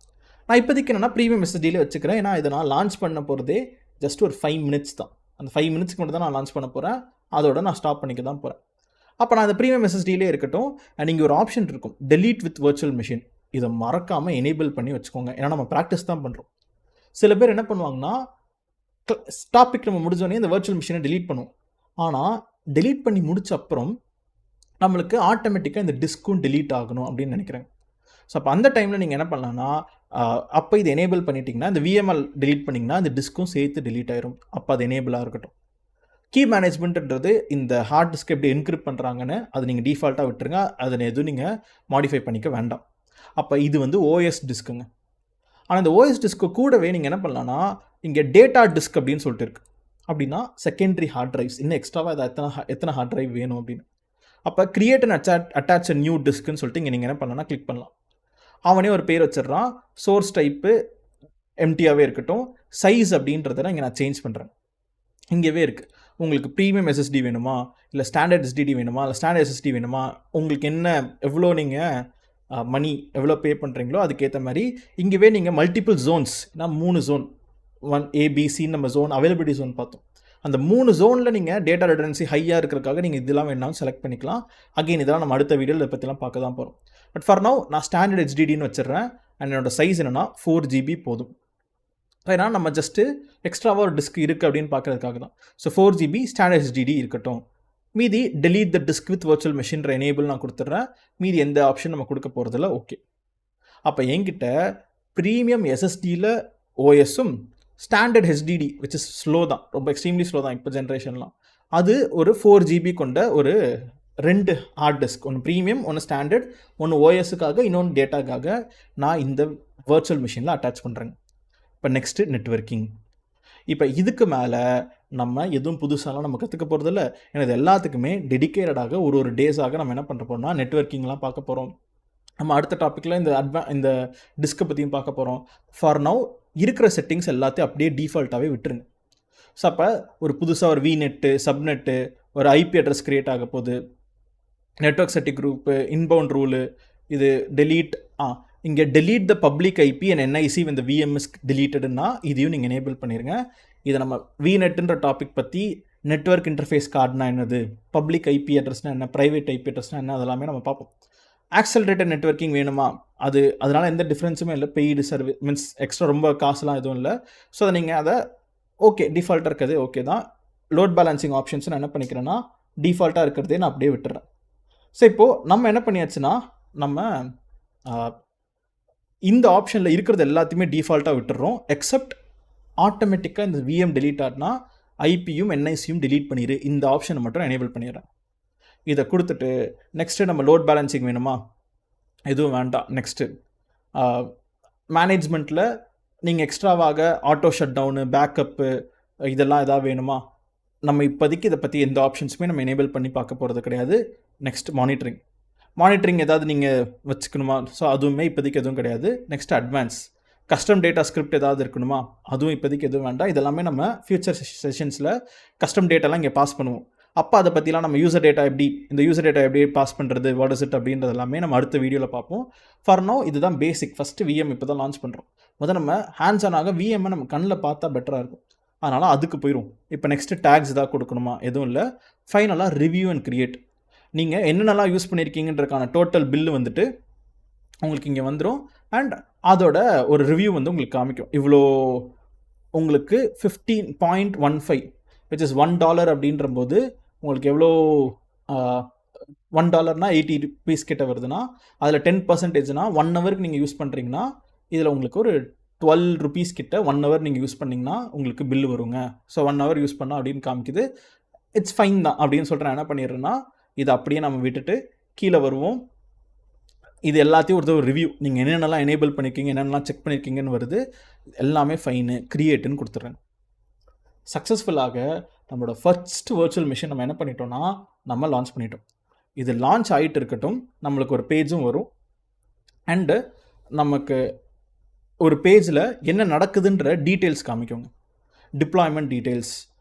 நான் இப்போதைக்கு என்னென்னா ப்ரீமியம் SSDயில் வச்சுக்கிறேன். ஏன்னா இதை நான் லான்ச் பண்ண போகிறதே ஜஸ்ட் ஒரு 5 minutes தான். அந்த 5 minutesக்கு மட்டும் தான் நான் லான்ச் பண்ண போகிறேன். அதோட நான் ஸ்டாப் பண்ணிக்க தான் போகிறேன். அப்போ நான் அந்த ப்ரீமியம் SSDலே இருக்கட்டும். நீங்கள் ஒரு ஆப்ஷன் இருக்கும் டெலீட் வித் வர்ச்சுவல் மிஷின். இதை மறக்காமல் எனேபிள் பண்ணி வச்சுக்கோங்க. ஏன்னா நம்ம ப்ராக்டிஸ் தான் பண்ணுறோம். சில பேர் என்ன பண்ணுவாங்கன்னா டாபிக் நம்ம முடிஞ்சோடனே இந்த வர்ச்சுவல் மிஷினை டெலீட் பண்ணுவோம். ஆனால் டெலீட் பண்ணி முடிச்ச அப்புறம் நம்மளுக்கு ஆட்டோமேட்டிக்காக இந்த டிஸ்க்கும் டெலீட் ஆகணும் அப்படின்னு நினைக்கிறேன். ஸோ அப்போ அந்த டைமில் நீங்கள் என்ன பண்ணலான்னா அப்போ இது எனேபிள் பண்ணிட்டீங்கன்னா இந்த VML டெலீட் பண்ணிங்கன்னா இந்த டிஸ்க்கும் சேர்த்து டெலீட் ஆயிரும். அப்போ அது எனேபிளாக இருக்கட்டும். கீ மேனேஜ்மெண்ட்ன்றது இந்த ஹார்ட் டிஸ்க் எப்படி என்கிரிப்ட் பண்ணுறாங்கன்னு அது நீங்கள் டிஃபால்ட்டாக விட்டுருங்க. அதை எதுவும் நீங்கள் மாடிஃபை பண்ணிக்க வேண்டாம். அப்போ இது வந்து OS டிஸ்க்குங்க. ஆனால் இந்த OS டிஸ்க்கு கூடவே நீங்கள் என்ன பண்ணலான்னா இங்கே டேட்டா டிஸ்க் அப்படின்னு சொல்லிட்டு இருக்குது. அப்படின்னா செகண்டரி ஹார்ட் ட்ரைவ்ஸ் இன்னும் எக்ஸ்ட்ராவாக அதை எத்தனை ஹார்ட் ட்ரைவ் வேணும் அப்படின்னு. அப்போ கிரியேட் அண்ட் அட்டாச் நியூ டிஸ்க்குன்னு சொல்லிட்டு இங்கே நீங்கள் என்ன பண்ணலாம்னா கிளிக் பண்ணலாம். அவனே ஒரு பேர் வச்சிடறான். சோர்ஸ் டைப்பு எம்டியாகவே இருக்கட்டும். சைஸ் அப்படின்றத இங்கே நான் சேஞ்ச் பண்ணுறேன். இங்கேவே இருக்குது. உங்களுக்கு ப்ரீமியம் SSD வேணுமா, இல்லை ஸ்டாண்டர்ட் SSD வேணுமா, இல்லை ஸ்டாண்டர்ட் SSD வேணுமா, உங்களுக்கு என்ன எவ்வளோ நீங்கள் மணி எவ்வளோ பே பண்ணுறீங்களோ அதுக்கேற்ற மாதிரி இங்கேவே நீங்கள் மல்டிபிள் ஜோன்ஸ், நான் 3 ஜோன் 1 ABC நம்ம ஜோன் அவைலபிலிட்டி ஜோன் பார்த்தோம். அந்த 3 ஜோனில் நீங்கள் டேட்டா ரிடன்சி ஹையாக இருக்கிறதுக்காக நீங்கள் இதெல்லாம் வேணாலும் செலக்ட் பண்ணிக்கலாம். அகெயின் இதெல்லாம் நம்ம அடுத்த வீடியோவில் இதை பற்றிலாம் பார்க்க தான் போகிறோம். பட் ஃபார் நவ் நான் ஸ்டாண்டர்ட் HDDன்னு வச்சிடுறேன். அண்ட் என்னோடய சைஸ் என்னென்னா 4 GB போதும். ஏன்னா நம்ம ஜஸ்ட்டு எக்ஸ்ட்ராவாக ஒரு டிஸ்க் இருக்குது அப்படின்னு பார்க்குறதுக்காக தான். ஸோ 4 GB ஸ்டாண்டர்ட் HDD இருக்கட்டும். மீதி delete the disk with virtual மிஷின்ற எனேபிள் நான் கொடுத்துட்றேன். மீதி எந்த ஆப்ஷன் நம்ம கொடுக்க போகிறதில்ல. ஓகே. அப்போ என்கிட்ட ப்ரீமியம் SSDயில் OSம் standard HDD which is slow தான், ரொம்ப எக்ஸ்ட்ரீம்லி ஸ்லோ தான் இப்போ ஜென்ரேஷன்லாம். அது ஒரு 4 GB கொண்ட ஒரு 2 ஹார்ட் டிஸ்க், ஒன்று ப்ரீமியம் ஒன்று ஸ்டாண்டர்ட், ஒன்று OSக்காக இன்னொன்று டேட்டாக்காக நான் இந்த வர்ச்சுவல் மிஷினில் அட்டாச் பண்ணுறேங்க. இப்போ நெக்ஸ்ட்டு நெட்வொர்க்கிங். இப்போ இதுக்கு மேலே நம்ம எதுவும் புதுசாலாம் நம்ம கற்றுக்க போகிறதில்ல. ஏன்னா இது எல்லாத்துக்குமே டெடிக்கேட்டடாக ஒரு டேஸாக நம்ம என்ன பண்ணுற போகிறோம்னா நெட்வொர்க்கிங்லாம் பார்க்க போகிறோம். நம்ம அடுத்த டாப்பிக்கில் இந்த டிஸ்கை பற்றியும் பார்க்க போகிறோம். ஃபார் நவ் இருக்கிற செட்டிங்ஸ் எல்லாத்தையும் அப்படியே டிஃபால்ட்டாகவே விட்டுருங்க. ஸோ அப்போ ஒரு புதுசாக ஒரு VNet, சப்நெட்டு, ஒரு IP அட்ரஸ் க்ரியேட் ஆக போகுது. Network setting group, inbound rule, இது டெலீட் இங்கே delete the public IP and NIC இந்த விஎம்எஸ் டெலீட்டடுன்னா இதையும் நீங்கள் எனேபிள் பண்ணிடுங்க. இதை நம்ம விநெட்டுன்ற டாபிக் பற்றி நெட்வொர்க் இன்டர்ஃபேஸ் கார்டுனா என்னது, பப்ளிக் ஐபி அட்ரஸ்னா என்ன, ப்ரைவேட் ஐபி அட்ரஸ்னா என்ன, அதெல்லாமே நம்ம பார்ப்போம். ஆக்சலரேட்டட் நெட்வொர்க்கிங் வேணுமா, அதனால் எந்த டிஃப்ரென்ஸுமே இல்லை. பெய்டு சர்வீஸ் மீன்ஸ் எக்ஸ்ட்ரா ரொம்ப காசுலாம் எதுவும் இல்லை. ஸோ அதை நீங்கள் அதை ஓகே டிஃபால்ட்டாக இருக்கிறது ஓகே தான். லோட் பேலன்சிங் ஆப்ஷன்ஸ் நான் என்ன பண்ணிக்கிறேன்னா டிஃபால்ட்டாக இருக்கிறதே நான் அப்படியே விட்டுறேன். ஸோ இப்போது நம்ம என்ன பண்ணியாச்சுன்னா நம்ம இந்த ஆப்ஷனில் இருக்கிறது எல்லாத்தையுமே டிஃபால்ட்டாக விட்டுறோம். எக்ஸப்ட் ஆட்டோமேட்டிக்காக இந்த விஎம் டெலீட் ஆட்னா ஐபியும் என்ஐசியும் டெலீட் பண்ணிடு, இந்த ஆப்ஷனை மட்டும் எனேபிள் பண்ணிடுறேன். இதை கொடுத்துட்டு நெக்ஸ்ட்டு நம்ம லோட் பேலன்சிங் வேணுமா, எதுவும் வேண்டாம். நெக்ஸ்ட்டு மேனேஜ்மெண்ட்டில் நீங்கள் எக்ஸ்ட்ராவாக ஆட்டோ ஷட் டவுனு, பேக்கப்பு இதெல்லாம் எதாவது வேணுமா, நம்ம இப்போதைக்கு இதை பற்றி எந்த ஆப்ஷன்ஸுமே நம்ம எனேபிள் பண்ணி பார்க்க போகிறது கிடையாது. நெக்ஸ்ட் மானிட்டரிங் ஏதாவது நீங்கள் வச்சுக்கணுமா, ஸோ அதுவுமே இப்போதைக்கு எதுவும் கிடையாது. Next advance custom data script ஏதாவது இருக்கணுமா, அதுவும் இப்போதைக்கு எதுவும் வேண்டாம். இதெல்லாமே நம்ம ஃபியூச்சர் செஷன்ஸில் கஸ்டம் டேட்டாலாம் இங்கே பாஸ் பண்ணுவோம். அப்போ அதை பற்றிலாம் நம்ம யூசர் டேட்டா எப்படி பாஸ் பண்ணுறது, வாட் இஸ் இட் அப்படின்றது எல்லாமே நம்ம அடுத்த வீடியோவில் பார்ப்போம். ஃபார் நோ இதுதான் பேசிக். ஃபஸ்ட்டு விஎம் இப்போ தான் லான்ச் பண்ணுறோம். முதல்ல நம்ம ஹேண்ட்ஸ் ஆன் ஆக விஎம்மை நம்ம கண்ணில் பார்த்தா பெட்டராக இருக்கும். அதனால் அதுக்கு போயிடும். இப்போ நெக்ஸ்ட்டு டேக்ஸ் ஏதாவது கொடுக்கணுமா, எதுவும் இல்லை. ஃபைனலாக ரிவ்யூ அண்ட் கிரியேட். நீங்கள் என்னென்னலாம் யூஸ் பண்ணியிருக்கீங்கன்றதுக்கான டோட்டல் பில்லு வந்துட்டு உங்களுக்கு இங்கே வந்துடும். அண்ட் அதோட ஒரு ரிவ்யூ வந்து உங்களுக்கு காமிக்கும். இவ்வளோ உங்களுக்கு 15.15 விச் இஸ் $1 அப்படின்ற போது உங்களுக்கு எவ்வளோ $1னா 80 rupees கிட்ட வருதுன்னா அதில் 10%னா 1 ஹவருக்கு நீங்கள் யூஸ் பண்ணுறீங்கன்னா இதில் உங்களுக்கு ஒரு 12 rupees கிட்ட 1 ஹவர் நீங்கள் யூஸ் பண்ணிங்கன்னா உங்களுக்கு பில்லு வருங்க. ஸோ 1 ஹவர் யூஸ் பண்ணால் அப்படின்னு காமிக்குது. இட்ஸ் ஃபைன் தான் அப்படின்னு சொல்கிறேன். என்ன பண்ணிடுறேன்னா இதை அப்படியே நம்ம விட்டுட்டு கீழே வருவோம். இது எல்லாத்தையும் ஒரு ரிவ்யூ, நீங்கள் என்னென்னலாம் எனேபிள் பண்ணியிருக்கீங்க, என்னென்னலாம் செக் பண்ணியிருக்கீங்கன்னு வருது. எல்லாமே ஃபைனு கிரியேட்டுன்னு கொடுத்துட்றேன். சக்ஸஸ்ஃபுல்லாக நம்மளோட ஃபர்ஸ்ட் வர்ச்சுவல் மிஷின் நம்ம என்ன பண்ணிட்டோம்னா நம்ம லான்ச் பண்ணிட்டோம். இது லான்ச் ஆகிட்டு இருக்கட்டும், நம்மளுக்கு ஒரு பேஜும் வரும். அண்டு நமக்கு ஒரு பேஜில் என்ன நடக்குதுன்ற டீட்டெயில்ஸ் காமிக்கோங்க. டிப்ளாய்மெண்ட் டீட்டெயில்ஸ்,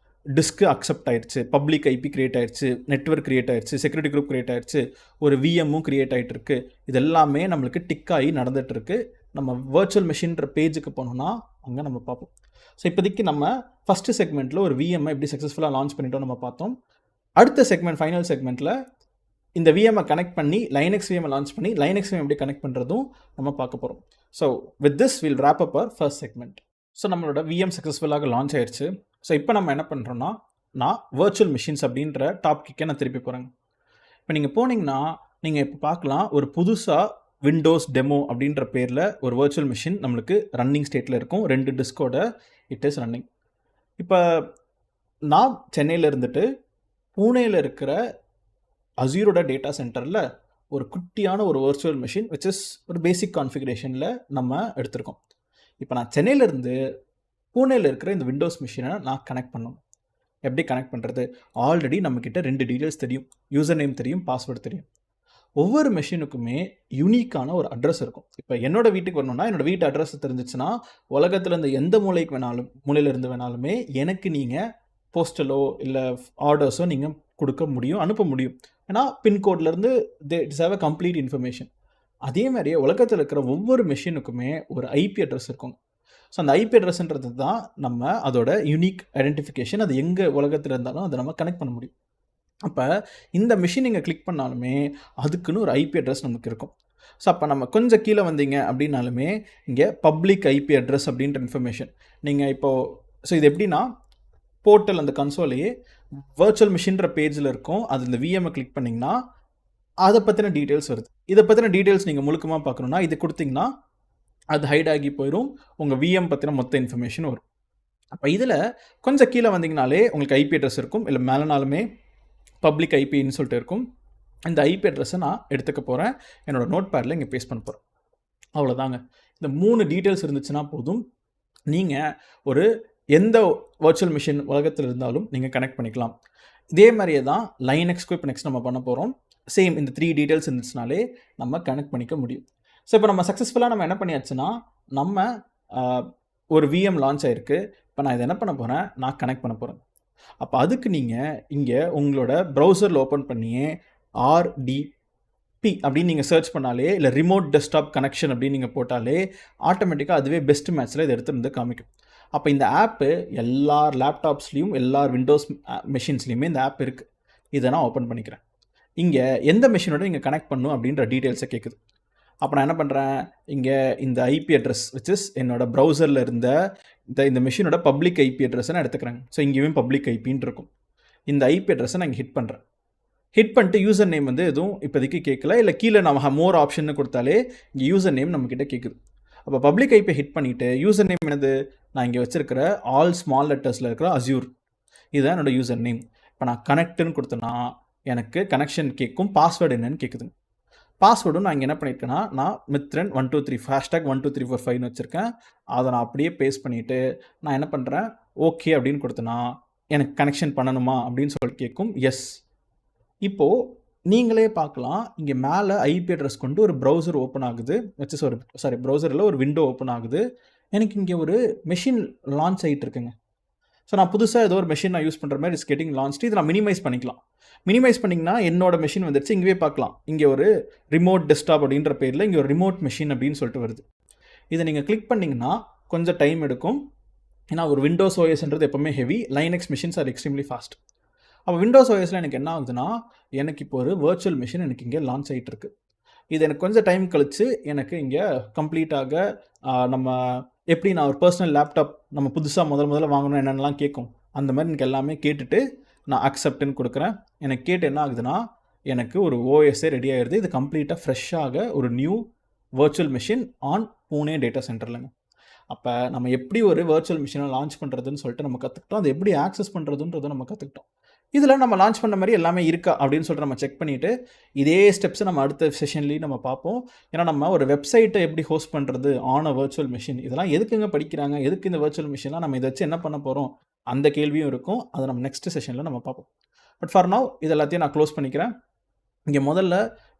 டிஸ்க்கு அக்செப்ட் ஆயிடுச்சு, பப்ளிக் ஐபி கிரியேட் ஆயிடுச்சு, நெட்வொர்க் கிரியேட் ஆயிடுச்சு, செக்யூரிட்டி குரூப் கிரியேட் ஆயிடுச்சு, ஒரு விஎம்மும் கிரியேட் ஆகிட்டு இருக்கு. இது எல்லாமே நம்மளுக்கு டிக் ஆகி நடந்துகிட்ருக்கு. நம்ம வர்ச்சுவல் மிஷின்ற பேஜுக்கு போனோம்னா அங்கே நம்ம பார்ப்போம். ஸோ இப்போதைக்கு நம்ம ஃபஸ்ட்டு செக்மெண்ட்டில் ஒரு விஎம்ஐ எப்படி சக்ஸஸ்ஃபுல்லாக லான்ச் பண்ணிட்டோம் நம்ம பார்த்தோம். அடுத்த செக்மெண்ட், ஃபைனல் செக்மெண்ட்டில் இந்த விஎம்ஐ கனெக்ட் பண்ணி லைனக்ஸ் விஎம்ஐ லான்ச் பண்ணி லைனக்ஸ் விஎம் எப்படி கனெக்ட் பண்ணுறதும் நம்ம பார்க்க போகிறோம். So with this will wrap up our first segment. So நம்மளோட விஎம் சக்ஸஸ்ஃபுல்லாக லான்ச் ஆயிடுச்சு. ஸோ இப்போ நம்ம என்ன பண்ணுறோன்னா நான் வர்ச்சுவல் மிஷின்ஸ் அப்படின்ற டாப்பிக்கே நான் திருப்பி போகிறேங்க. இப்போ நீங்கள் போனீங்கன்னா நீங்கள் இப்போ பார்க்கலாம், ஒரு புதுசாக விண்டோஸ் டெமோ அப்படின்ற பேரில் ஒரு வர்ச்சுவல் மிஷின் நம்மளுக்கு ரன்னிங் ஸ்டேட்டில் இருக்கும். 2 டிஸ்கோட இட் இஸ் ரன்னிங். இப்போ நான் சென்னையில் இருந்துட்டு பூனேயில் இருக்கிற அசூரோட டேட்டா சென்டரில் ஒரு குட்டியான ஒரு வர்ச்சுவல் மிஷின் விச் இஸ் ஒரு பேசிக் கான்ஃபிகரேஷனில் நம்ம எடுத்திருக்கோம். இப்போ நான் சென்னையிலேருந்து பூனேயில் இருக்கிற இந்த விண்டோஸ் மிஷினை நான் கனெக்ட் பண்ணணும். எப்படி கனெக்ட் பண்ணுறது? ஆல்ரெடி நம்மக்கிட்ட 2 டீட்டெயில்ஸ் தெரியும். யூசர் நேம் தெரியும், பாஸ்வேர்டு தெரியும். ஒவ்வொரு மெஷினுக்குமே யூனிக்கான ஒரு அட்ரஸ் இருக்கும். இப்போ என்னோடய வீட்டுக்கு வரணும்னா என்னோடய வீட்டு அட்ரஸ் தெரிஞ்சிச்சுன்னா உலகத்தில் இருந்து எந்த மூலையிலிருந்து வேணாலுமே எனக்கு நீங்கள் போஸ்டலோ இல்லை ஆர்டர்ஸோ நீங்கள் கொடுக்க முடியும், அனுப்ப முடியும். ஏன்னா பின்கோட்லேருந்து it's have a complete information. அதே மாதிரியே உலகத்தில் இருக்கிற ஒவ்வொரு மெஷினுக்குமே ஒரு ஐபி அட்ரஸ் இருக்கும். ஸோ அந்த ஐபி அட்ரஸ்ன்றது தான் நம்ம அதோட யூனிக் ஐடென்டிஃபிகேஷன். அது எங்கே உலகத்தில் இருந்தாலும் அதை நம்ம கனெக்ட் பண்ண முடியும். அப்போ இந்த மிஷின் நீங்கள் கிளிக் பண்ணாலுமே அதுக்குன்னு ஒரு ஐபி அட்ரஸ் நமக்கு இருக்கும். ஸோ அப்போ நம்ம கொஞ்சம் கீழே வந்தீங்க அப்படின்னாலுமே இங்கே பப்ளிக் ஐபி அட்ரஸ் அப்படின்ற இன்ஃபர்மேஷன் நீங்கள் இப்போது, ஸோ இது எப்படின்னா போர்ட்டல் அந்த கன்சோலையே வர்ச்சுவல் மிஷின்ற பேஜில் இருக்கும். அது இந்த விஎம்ஐ கிளிக் பண்ணிங்கன்னா அதை பற்றின டீட்டெயில்ஸ் வருது. இதை பற்றின டீட்டெயில்ஸ் நீங்கள் முழுக்கமாக பார்க்கணுன்னா இது கொடுத்திங்கன்னா அது ஹைட் ஆகி போயிடும். உங்கள் விஎம் பற்றின மொத்த இன்ஃபர்மேஷன் வரும். அப்போ இதில் கொஞ்சம் கீழே வந்தீங்கனாலே உங்களுக்கு ஐபி அட்ரஸ் இருக்கும். இல்லை மேலேனாலுமே பப்ளிக் ஐபின்னு சொல்லிட்டு இருக்கும். இந்த ஐபி அட்ரஸை நான் எடுத்துக்க போகிறேன். என்னோடய நோட் பேடில் இங்கே பேஸ்ட் பண்ண போகிறேன். அவ்வளோதாங்க. இந்த 3 டீட்டெயில்ஸ் இருந்துச்சுன்னா போதும், நீங்கள் ஒரு எந்த வர்ச்சுவல் மிஷின் உலகத்தில் இருந்தாலும் நீங்கள் கனெக்ட் பண்ணிக்கலாம். இதே மாதிரியே தான் லைனக்ஸ்க்கு இப்போ நெக்ஸ்ட் நம்ம பண்ண போகிறோம். சேம் இந்த 3 டீட்டெயில்ஸ் இருந்துச்சுனாலே நம்ம கனெக்ட் பண்ணிக்க முடியும். ஸோ இப்போ நம்ம சக்ஸஸ்ஃபுல்லாக நம்ம என்ன பண்ணியாச்சுன்னா நம்ம ஒரு விஎம் லான்ச் ஆகிருக்கு. இப்போ நான் இதை என்ன பண்ண போகிறேன், நான் கனெக்ட் பண்ண போகிறேன். அப்போ அதுக்கு நீங்கள் இங்கே உங்களோட ப்ரௌசரில் ஓப்பன் பண்ணியே RDP அப்படின்னு நீங்கள் சர்ச் பண்ணாலே, இல்லை ரிமோட் டெஸ்க்டாப் கனெக்ஷன் அப்படின்னு நீங்கள் போட்டாலே ஆட்டோமேட்டிக்காக அதுவே பெஸ்ட் மேட்ச்சில் இதை எடுத்து வந்து காமிக்கும். அப்போ இந்த ஆப்பு எல்லா லேப்டாப்ஸ்லேயும் எல்லா விண்டோஸ் மெஷின்ஸ்லேயுமே இந்த ஆப் இருக்குது. இதை நான் ஓப்பன் பண்ணிக்கிறேன். இங்கே எந்த மெஷினோட நீங்கள் கனெக்ட் பண்ணணும் அப்படின்ற டீட்டெயில்ஸை கேட்குது. அப்போ நான் என்ன பண்ணுறேன், இங்கே இந்த ஐபி அட்ரஸ் விச் என்னோட ப்ரௌசரில் இருந்த இந்த மெஷினோட பப்ளிக் ஐபி அட்ரஸை நான் எடுத்துக்கிறேன். ஸோ இங்கேயும் பப்ளிக் ஐபின்னு இருக்கும். இந்த ஐபி அட்ரஸை நான் இங்கே ஹிட் பண்ணுறேன். ஹிட் பண்ணிட்டு யூசர் நேம் வந்து எதுவும் இப்போதைக்கு கேட்கல, இல்லை கீழே நம்ம மோர் ஆப்ஷன் கொடுத்தாலே இங்கே யூசர் நேம் நம்மக்கிட்ட கேட்குது. அப்போ பப்ளிக் ஐபி ஹிட் பண்ணிவிட்டு யூசர் நேம் என்னது, நான் இங்கே வச்சுருக்கிற ஆல் ஸ்மால் லெட்டர்ஸில் இருக்கிற அஸ்யூர், இதுதான் என்னோடய யூசர் நேம். இப்போ நான் கனெக்ட்டுன்னு கொடுத்தேன்னா எனக்கு கனெக்ஷன் கேட்கும், பாஸ்வேர்டு என்னன்னு கேட்குது. பாஸ்வேர்டும் நான் இங்கே என்ன பண்ணியிருக்கேன்னா, நான் மித்ரன் 123 #12345 வச்சுருக்கேன். அதை நான் அப்படியே பேஸ்ட் பண்ணிவிட்டு நான் என்ன பண்ணுறேன், ஓகே அப்படின்னு கொடுத்தேன்னா எனக்கு கனெக்ஷன் பண்ணணுமா அப்படின்னு சொல்லிட்டு கேட்கும். எஸ். இப்போது நீங்களே பார்க்கலாம், இங்கே மேலே ஐபி அட்ரஸ் கொண்டு ஒரு ப்ரௌசர் ஓப்பன் ஆகுது, ப்ரௌசரில் ஒரு விண்டோ ஓப்பன் ஆகுது. எனக்கு இங்கே ஒரு மெஷின் லான்ச் ஆகிட்டு இருக்குங்க. ஸோ நான் புதுசாக ஏதோ ஒரு மெஷின் நான் யூஸ் பண்ணுற மாதிரி இஸ் கெட்டிங் லான்ச்டு. இதை நான் மினிமைஸ் பண்ணிக்கலாம். மினிமைஸ் பண்ணிங்கன்னா என்னோட மெஷின் வந்துடுச்சு. இங்கே பார்க்கலாம், இங்கே ஒரு ரிமோட் டெஸ்க்டாப் அப்படின்ற பேரில் இங்கே ஒரு ரிமோட் மெஷின் அப்படின்னு சொல்லிட்டு வருது. இதை நீங்கள் கிளிக் பண்ணிங்கன்னா கொஞ்சம் டைம் எடுக்கும். ஏன்னா ஒரு விண்டோஸ் ஓஎஸ்ன்றது எப்போவுமே heavy, Linux machines are extremely fast. அப்போ விண்டோஸ் ஓஎஸில் எனக்கு என்ன ஆகுதுன்னா, எனக்கு இப்போ ஒரு வர்ச்சுவல் மிஷின் எனக்கு இங்கே லான்ச் ஆகிட்டு இருக்கு. இது எனக்கு கொஞ்சம் டைம் கழித்து எனக்கு இங்கே கம்ப்ளீட்டாக நம்ம எப்படி நான் ஒரு பர்சனல் லேப்டாப் நம்ம புதுசாக முதல்ல வாங்கணும் என்னென்னலாம் கேட்கும், அந்த மாதிரி எனக்கு எல்லாமே கேட்டுட்டு நான் அக்செப்ட்னு கொடுக்குறேன். எனக்கு கேட்டு என்ன ஆகுதுன்னா, எனக்கு ஒரு ஓஎஸ்ஸே ரெடி ஆகிடுது. இது கம்ப்ளீட்டாக ஃப்ரெஷ்ஷாக ஒரு new virtual machine on Pune data சென்டர்லங்க. அப்போ நம்ம எப்படி ஒரு வர்ச்சுவல் மிஷினை லான்ச் பண்ணுறதுன்னு சொல்லிட்டு நம்ம கற்றுக்கிட்டோம். அது எப்படி ஆக்சஸ் பண்ணுறதுன்றதை நம்ம கற்றுக்கிட்டோம். இதில் நம்ம லான்ச் பண்ண மாதிரி எல்லாமே இருக்கா அப்படின்னு சொல்லிட்டு நம்ம செக் பண்ணிவிட்டு இதே ஸ்டெப்ஸை நம்ம அடுத்த செஷன்லேயும் நம்ம பார்ப்போம். ஏன்னா நம்ம ஒரு வெப்சைட்டை எப்படி ஹோஸ்ட் பண்ணுறது ஆன் அ வர்ச்சுவல் மிஷின், இதெல்லாம் எதுக்குங்க படிக்கிறாங்க, எதுக்கு இந்த வர்ச்சுவல் மிஷின்லாம் நம்ம இதை வச்சு என்ன பண்ண போகிறோம், அந்த கேள்வியும் இருக்கும். அதை நம்ம நெக்ஸ்ட் செஷனில் நம்ம பார்ப்போம். பட் ஃபார் நவ் இது எல்லாத்தையும் நான் க்ளோஸ் பண்ணிக்கிறேன். இங்கே முதல்ல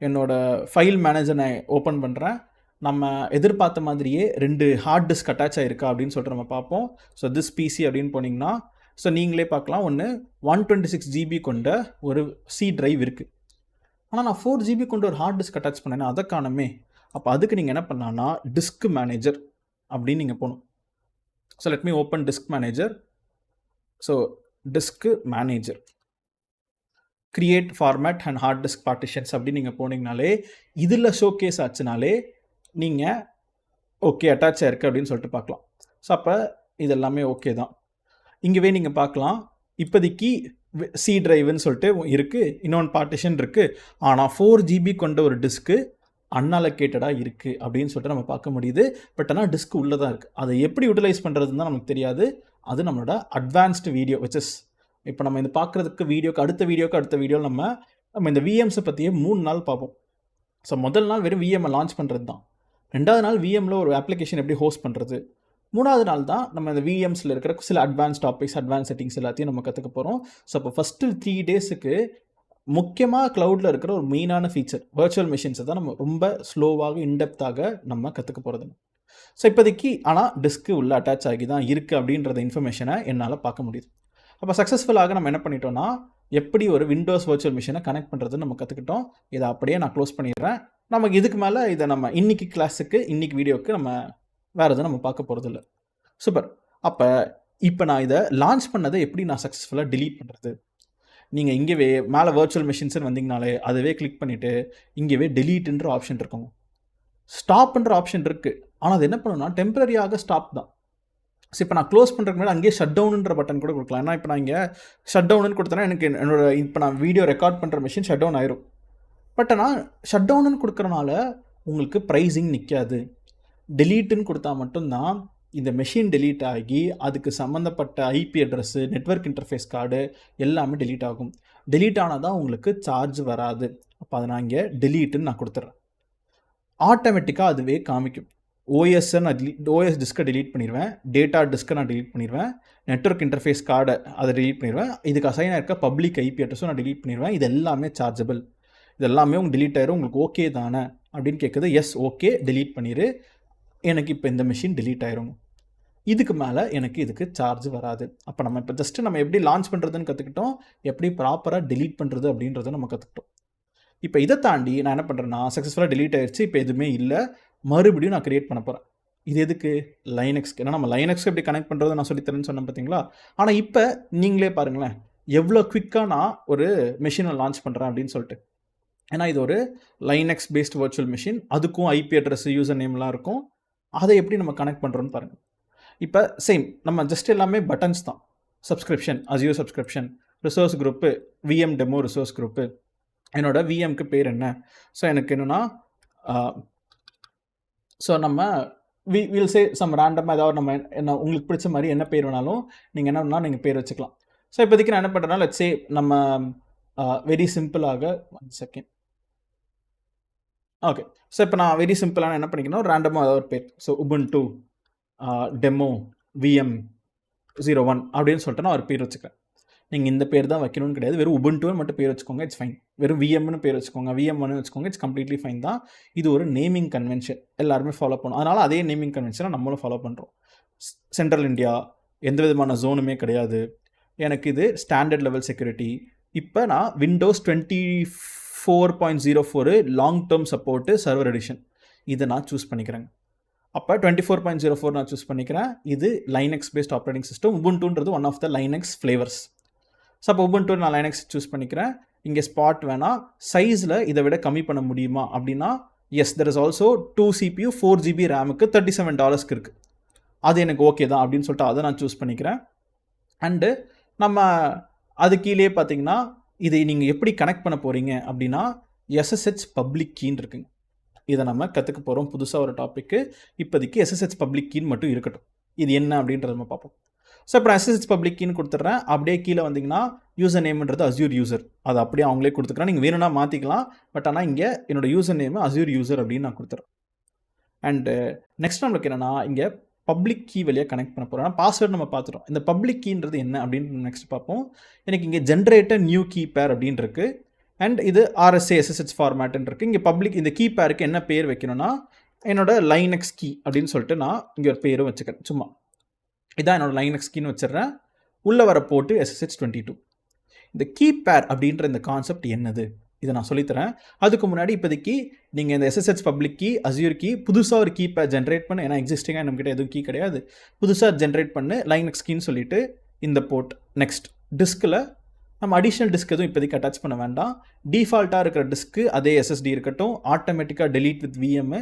என்னோடய ஃபைல் மேனேஜர் நான் ஓப்பன் பண்ணுறேன். நம்ம எதிர்பார்த்த மாதிரியே 2 ஹார்ட் டிஸ்க் அட்டாச் ஆகிருக்கா அப்படின்னு சொல்லிட்டு நம்ம பார்ப்போம். ஸோ திஸ் பிசி அப்படின்னு போனீங்கன்னா, ஸோ நீங்களே பார்க்கலாம், ஒன்று 126 GB கொண்ட ஒரு சி டிரைவ் இருக்குது. ஆனால் நான் 4 GB கொண்ட ஒரு ஹார்ட் டிஸ்க் அட்டாச் பண்ணேன்னா அதை காணுமே. அப்போ அதுக்கு நீங்கள் என்ன பண்ணலான்னா, டிஸ்க் மேனேஜர் அப்படின்னு நீங்கள் போகணும். So let me open disk manager. So disk manager, create format and hard disk partitions அப்படின்னு நீங்கள் போனீங்கனாலே, இதில் ஷோகேஸ் ஆச்சுனாலே நீங்கள் ஓகே அட்டாச் ஆயிருக்கு அப்படின்னு சொல்லிட்டு பார்க்கலாம். ஸோ அப்போ இது எல்லாமே ஓகே தான். இங்கேவே நீங்கள் பார்க்கலாம், இப்போதைக்கு சி டிரைவுன்னு சொல்லிட்டு இருக்குது, இன்னொன்று பார்ட்டிஷன் இருக்குது. ஆனால் 4 GB கொண்ட ஒரு டிஸ்க்கு அன்அலோகேட்டடாக இருக்குது அப்படின்னு சொல்லிட்டு நம்ம பார்க்க முடியுது. பட் ஆனால் டிஸ்க் உள்ளே தான் இருக்குது. அதை எப்படி யூட்டிலைஸ் பண்ணுறதுன்னு தான் நமக்கு தெரியாது. அது நம்மளோட அட்வான்ஸ்டு வீடியோ விச் இப்போ நம்ம இந்த பார்க்குறதுக்கு அடுத்த வீடியோவில் நம்ம இந்த விஎம்ஸை பற்றியே 3 நாள் பார்ப்போம். ஸோ முதல் நாள் வெறும் விஎம்ஐ லான்ச் பண்ணுறது தான். 2வது நாள் விஎம்மில் ஒரு அப்ளிகேஷன் எப்படி ஹோஸ்ட் பண்ணுறது. 3வது நாள் தான் நம்ம இந்த விஎம்ஸில் இருக்கிற சில அட்வான்ஸ் டாபிக்ஸ், அட்வான்ஸ் செட்டிங்ஸ் எல்லாத்தையும் நம்ம கற்றுக்க போகிறோம். ஸோ இப்போ ஃபஸ்ட்டு 3 டேஸுக்கு முக்கியமாக க்ளவுடில் இருக்கிற ஒரு மெயினான ஃபீச்சர் வர்ச்சுவல் மிஷின்ஸை தான் நம்ம ரொம்ப ஸ்லோவாக இன்டெப்த்தாக நம்ம கற்றுக்க போகிறது. ஸோ இப்போதைக்கு ஆனால் டிஸ்க்கு உள்ள அட்டாச் ஆகி தான் இருக்குது அப்படின்றத இன்ஃபர்மேஷனை என்னால் பார்க்க முடியுது. அப்போ சக்ஸஸ்ஃபுல்லாக நம்ம என்ன பண்ணிட்டோம்னா, எப்படி ஒரு விண்டோஸ் வர்ச்சுவல் மிஷினை கனெக்ட் பண்ணுறதுன்னு நம்ம கற்றுக்கிட்டோம். இதை அப்படியே நான் க்ளோஸ் பண்ணிடுறேன். நமக்கு இதுக்கு மேலே இதை நம்ம இன்றைக்கி கிளாஸுக்கு, இன்றைக்கி வீடியோவுக்கு நம்ம வேறு எதுவும் நம்ம பார்க்க போகிறதில்ல. சூப்பர். இப்போ நான் இதை லான்ச் பண்ணதை எப்படி நான் சக்ஸஸ்ஃபுல்லாக டிலீட் பண்ணுறது. நீங்கள் இங்கேவே மேலே வர்ச்சுவல் மிஷின்ஸ்னு வந்தீங்கனாலே அதுவே கிளிக் பண்ணிவிட்டு இங்கேவே டெலீட்டுன்ற ஆப்ஷன் இருக்குங்க. ஸ்டாப்ன்ற ஆப்ஷன் இருக்குது. ஆனால் அது என்ன பண்ணணும்னா டெம்பரரியாக ஸ்டாப் தான். ஸோ இப்போ நான் க்ளோஸ் பண்ணுறதுக்கு முன்னாடி அங்கேயே ஷட் டவுனுன்ற பட்டன் கூட கொடுக்கலாம். ஏன்னா இப்போ நான் இங்கே ஷட் டவுனுன்னு கொடுத்தேன்னா எனக்கு இப்போ நான் வீடியோ ரெக்கார்ட் பண்ணுற மிஷின் ஷட் டவுன் ஆயிரும். பட் ஆனால் ஷட் டவுனுன்னு கொடுக்குறனால உங்களுக்கு ப்ரைஸிங் நிற்காது. டெலீட்டுன்னு கொடுத்தா மட்டும்தான் இந்த மெஷின் டெலீட் ஆகி அதுக்கு சம்மந்தப்பட்ட IP address, network interface card எல்லாமே டெலீட் ஆகும். டெலீட் ஆனால் தான் உங்களுக்கு சார்ஜ் வராது. அப்போ அதை நான் இங்கே டெலீட்டுன்னு நான் கொடுத்துட்றேன். ஆட்டோமேட்டிக்காக அதுவே காமிக்கும். ஓஎஸ்ஸை நான் ஓஎஸ் டிஸ்கை டெலீட் பண்ணிடுவேன், டேட்டா டிஸ்கை நான் டெலீட் பண்ணிடுவேன், நெட்வொர்க் இன்டர்ஃபேஸ் கார்டை அதை டெலீட் பண்ணிடுவேன், இதுக்கு அசைனாக இருக்க பப்ளிக் ஐபி அட்ரஸும் நான் டெலீட் பண்ணிடுவேன். இது எல்லாமே சார்ஜபிள். இது எல்லாமே உங்களுக்கு டெலீட் ஆயிரும். உங்களுக்கு ஓகே தானே அப்படின்னு கேட்குது. எஸ், ஓகே, டெலீட் பண்ணிடு. எனக்கு இப்போ இந்த மிஷின் டெலீட் ஆயிரும். இதுக்கு மேலே எனக்கு இதுக்கு சார்ஜ் வராது. அப்போ நம்ம இப்போ ஜஸ்ட்டு நம்ம எப்படி லான்ச் பண்ணுறதுன்னு கற்றுக்கிட்டோம், எப்படி ப்ராப்பராக டெலீட் பண்ணுறது அப்படின்றத நம்ம கற்றுக்கிட்டோம். இப்போ இதை தாண்டி நான் என்ன பண்ணுறேன்னா சக்ஸஸ்ஃபுல்லாக delete ஆயிடுச்சு, இப்போ எதுவுமே இல்லை, மறுபடியும் நான் கிரியேட் பண்ண போகிறேன். இது எதுக்கு? லைனக்ஸ்க்கு. ஏன்னா நம்ம லைனக்ஸ்க்கு எப்படி கனெக்ட் பண்ணுறது நான் சொல்லித்தரேன்னு சொன்னேன் பார்த்தீங்களா? ஆனால் இப்போ நீங்களே பாருங்களேன், எவ்வளோ குவிக்காக நான் ஒரு மெஷினை லான்ச் பண்ணுறேன் அப்படின்னு சொல்லிட்டு. ஏன்னா இது ஒரு லைனக்ஸ் பேஸ்ட் வர்ச்சுவல் மிஷின், அதுக்கும் ஐபி அட்ரஸ் யூசர் நேம்லாம் இருக்கும். அதை எப்படி நம்ம கனெக்ட் பண்ணுறோன்னு பாருங்கள். இப்போ சேம் நம்ம ஜஸ்ட் எல்லாமே பட்டன்ஸ் தான். Subscription, Azure subscription, resource group, VM demo resource group, என்னோட விஎம்க்கு பேர் என்ன, ஸோ எனக்கு என்னென்னா ஸோ நம்ம வில் சே சம் ரேண்டமாக ஏதாவது நம்ம என்ன உங்களுக்கு பிடிச்ச மாதிரி என்ன பேர் வேணாலும் நீங்கள் என்ன வேணாலும் நீங்கள் பேர் வச்சுக்கலாம். ஸோ இப்போதைக்கு நான் என்ன பண்ணுறேன்னா லெட்ஸ் சே நம்ம வெரி சிம்பிளாக 1 செகண்ட். ஓகே, ஸோ இப்போ நான் வெரி சிம்பிளாக என்ன பண்ணிக்கணும், ரேண்டமாக ஏதாவது ஒரு பேர். ஸோ உபுண்டு டெமோ விஎம் 01 அப்படின்னு சொல்லிட்டு நான் ஒரு பேர் வச்சுக்கிறேன். நீங்கள் இந்த பேர் தான் வைக்கணும்னு கிடையாது, வெறும் உபுண்டுன்னு மட்டும் பேர் வச்சுக்கோங்க, இட்ஸ் ஃபைன். வெறும் விஎம்னு பேர் வச்சுக்கோங்க, விஎம்னு வச்சுக்கோங்க, இட்ஸ் கம்ப்ளீட்லி ஃபைன் தான். இது ஒரு நேமிங் கன்வென்ஷன், எல்லாருமே ஃபாலோ பண்ணணும். அதனால் அதே நேமிங் கன்வென்ஷனை நம்மளும் ஃபாலோ பண்ணுறோம். சென்ட்ரல் இந்தியா, எந்த விதமான ஜோனுமே கிடையாது, எனக்கு இது ஸ்டாண்டர்ட் லெவல் செக்யூரிட்டி. இப்போ நான் Windows 24.04 long term support server edition இதை நான் சூஸ் பண்ணிக்கிறேங்க. அப்போ 24.04 நான் சூஸ் பண்ணிக்கிறேன். இது லைனக்ஸ் பேஸ்ட் ஆப்ரேட்டிங் சிஸ்டம். உபுண்டுன்றது one of the Linux flavours. So அப்போ உபுண்டு நான் லைனக்ஸ் சூஸ் பண்ணிக்கிறேன். இங்கே ஸ்பாட் வேணால் சைஸில் இதை விட கம்மி பண்ண முடியுமா அப்படின்னா yes, there is also 2 CPU 4 GB ரேமுக்கு $37 இருக்குது. அது எனக்கு ஓகே தான் அப்படின்னு சொல்லிட்டு அதை நான் சூஸ் பண்ணிக்கிறேன். அண்டு நம்ம அது கீழே பார்த்தீங்கன்னா இதை நீங்கள் எப்படி கனெக்ட் பண்ண போகிறீங்க அப்படின்னா SSH பப்ளிக் கீன்னு இருக்குங்க. இதை நம்ம கற்றுக்க போகிறோம், புதுசாக ஒரு டாப்பிக்கு. இப்போதைக்கு SSH பப்ளிக் கீன்னு மட்டும் இருக்கட்டும். இது என்ன அப்படின்றத நம்ம பார்ப்போம். ஸோ இப்போ நான் SSH பப்ளிக் கீன்னு கொடுத்துட்றேன். அப்படியே கீழே வந்தீங்கன்னா யூசர் நேம்ன்றது அஸ்யூர் யூசர், அதை அப்படியே அவங்களே கொடுத்துக்கிறேன். நீங்கள் வேணும்னா மாற்றிக்கலாம், பட் ஆனால் இங்கே என்னோட யூசர் நேம் அஸ்யூர் யூசர் அப்படின்னு நான் கொடுத்துட்றேன். அண்டு நெக்ஸ்ட் நம்மளுக்கு என்னென்னா இங்கே பப்ளிக் கீ வழியாக கனெக்ட் பண்ண போகிறோம். பாஸ்வேர்டு நம்ம பார்த்துட்டோம். இந்த பப்ளிக் கீன்றது என்ன அப்படின்னு நெக்ஸ்ட் பார்ப்போம். எனக்கு இங்கே ஜென்ரேட்டர் நியூ கீ பேர் அப்படின்னு இருக்குது. அண்ட் இது RSA SSH ஃபார்மேட்டுன்னு இருக்குது. இங்கே பப்ளிக் இந்த கீ பேருக்கு என்ன பேர் வைக்கணும்னா என்னோட லைனக்ஸ் கீ அப்படின்னு சொல்லிட்டு நான் இங்கே ஒரு பேரும் வச்சுக்கிறேன். சும்மா இதான் என்னோட லைனக்ஸ் கீன்னு வச்சிடுறேன். உள்ளே வர போட்டு SSH22. இந்த கீ பேர் அப்படின்ற இந்த கான்செப்ட் என்னது இதை நான் சொல்லித்தரேன். அதுக்கு முன்னாடி இப்போதைக்கு நீங்கள் இந்த SSH public key Azure key புதுசாக ஒரு கீ பேர் ஜென்ரேட் பண்ணு. ஏன்னா எக்ஸிஸ்டிங்காக நம்மக்கிட்ட எதுவும் கீ கிடையாது, புதுசாக ஜென்ரேட் பண்ணு லைனக்ஸ் கீன்னு சொல்லிவிட்டு இந்த போர்ட். நெக்ஸ்ட் டிஸ்கில் நம்ம அடிஷ்னல் டிஸ்க் எதுவும் இப்போதைக்கு அட்டாச் பண்ண வேண்டாம். டிஃபால்ட்டாக இருக்கிற டிஸ்க்கு அதே SSD இருக்கட்டும். ஆட்டோமேட்டிக்காக delete with VM,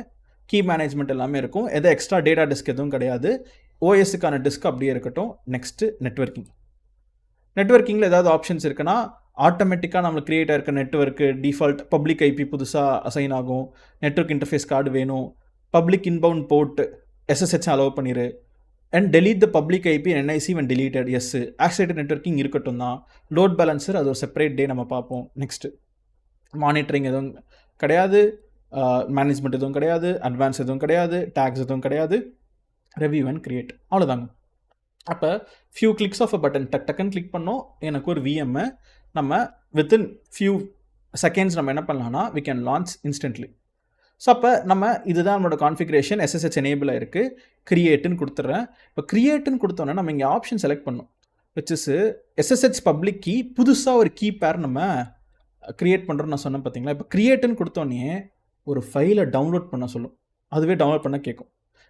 key management எல்லாமே இருக்கும். எதோ எக்ஸ்ட்ரா டேட்டா டிஸ்க் எதுவும் கிடையாது. OSக்கான டிஸ்க் அப்படியே இருக்கட்டும். Next networking. நெட்வொர்க்கிங்கில் ஏதாவது ஆப்ஷன்ஸ் இருக்குன்னா ஆட்டோமேட்டிக்காக நம்மளுக்கு க்ரியேட் ஆகிருக்க நெட்வொர்க்கு டிஃபால்ட் பப்ளிக் IP புதுசாக அசைன் ஆகும். நெட்வொர்க் இன்டர்ஃபேஸ் கார்டு வேணும். Public inbound port SSH allow பண்ணிடு. And delete the public IP and NIC when deleted. Yes, accelerated networking இருக்கட்டும் தான். லோட் பேலன்சர் அது ஒரு செப்பரேட் டே நம்ம பார்ப்போம். நெக்ஸ்ட்டு மானிட்டரிங் எதுவும் கிடையாது, மேனேஜ்மெண்ட் எதுவும் கிடையாது, அட்வான்ஸ் எதுவும் கிடையாது, டேக்ஸ் எதுவும் கிடையாது, ரெவ்யூ அண்ட் கிரியேட், அவ்வளோதாங்க. அப்போ few clicks of a button டக்குன்னு கிளிக் பண்ணோம், எனக்கு ஒரு விஎம்மை நம்ம வித்தின் ஃபியூ செகண்ட்ஸ் நம்ம என்ன பண்ணலாம்னா we can launch instantly. So அப்போ நம்ம இதுதான் நம்மளோட கான்ஃபிகரேஷன். SSH எனேபிள் ஆயிருக்கு. கிரியேட்டுன்னு கொடுத்துட்றேன். இப்போ கிரியேட்டுன்னு கொடுத்தோன்னா நம்ம இங்கே ஆப்ஷன் செலக்ட் பண்ணோம், which is SSH public key. புதுசாக ஒரு கீ பேர் நம்ம கிரியேட் பண்ணுறோன்னு நான் சொன்னேன் பார்த்தீங்களா. இப்போ கிரியேட்டுன்னு கொடுத்தோன்னே ஒரு ஃபைலை டவுன்லோட் பண்ண சொல்லும், அதுவே டவுன்லோட் பண்ண கேட்கும்.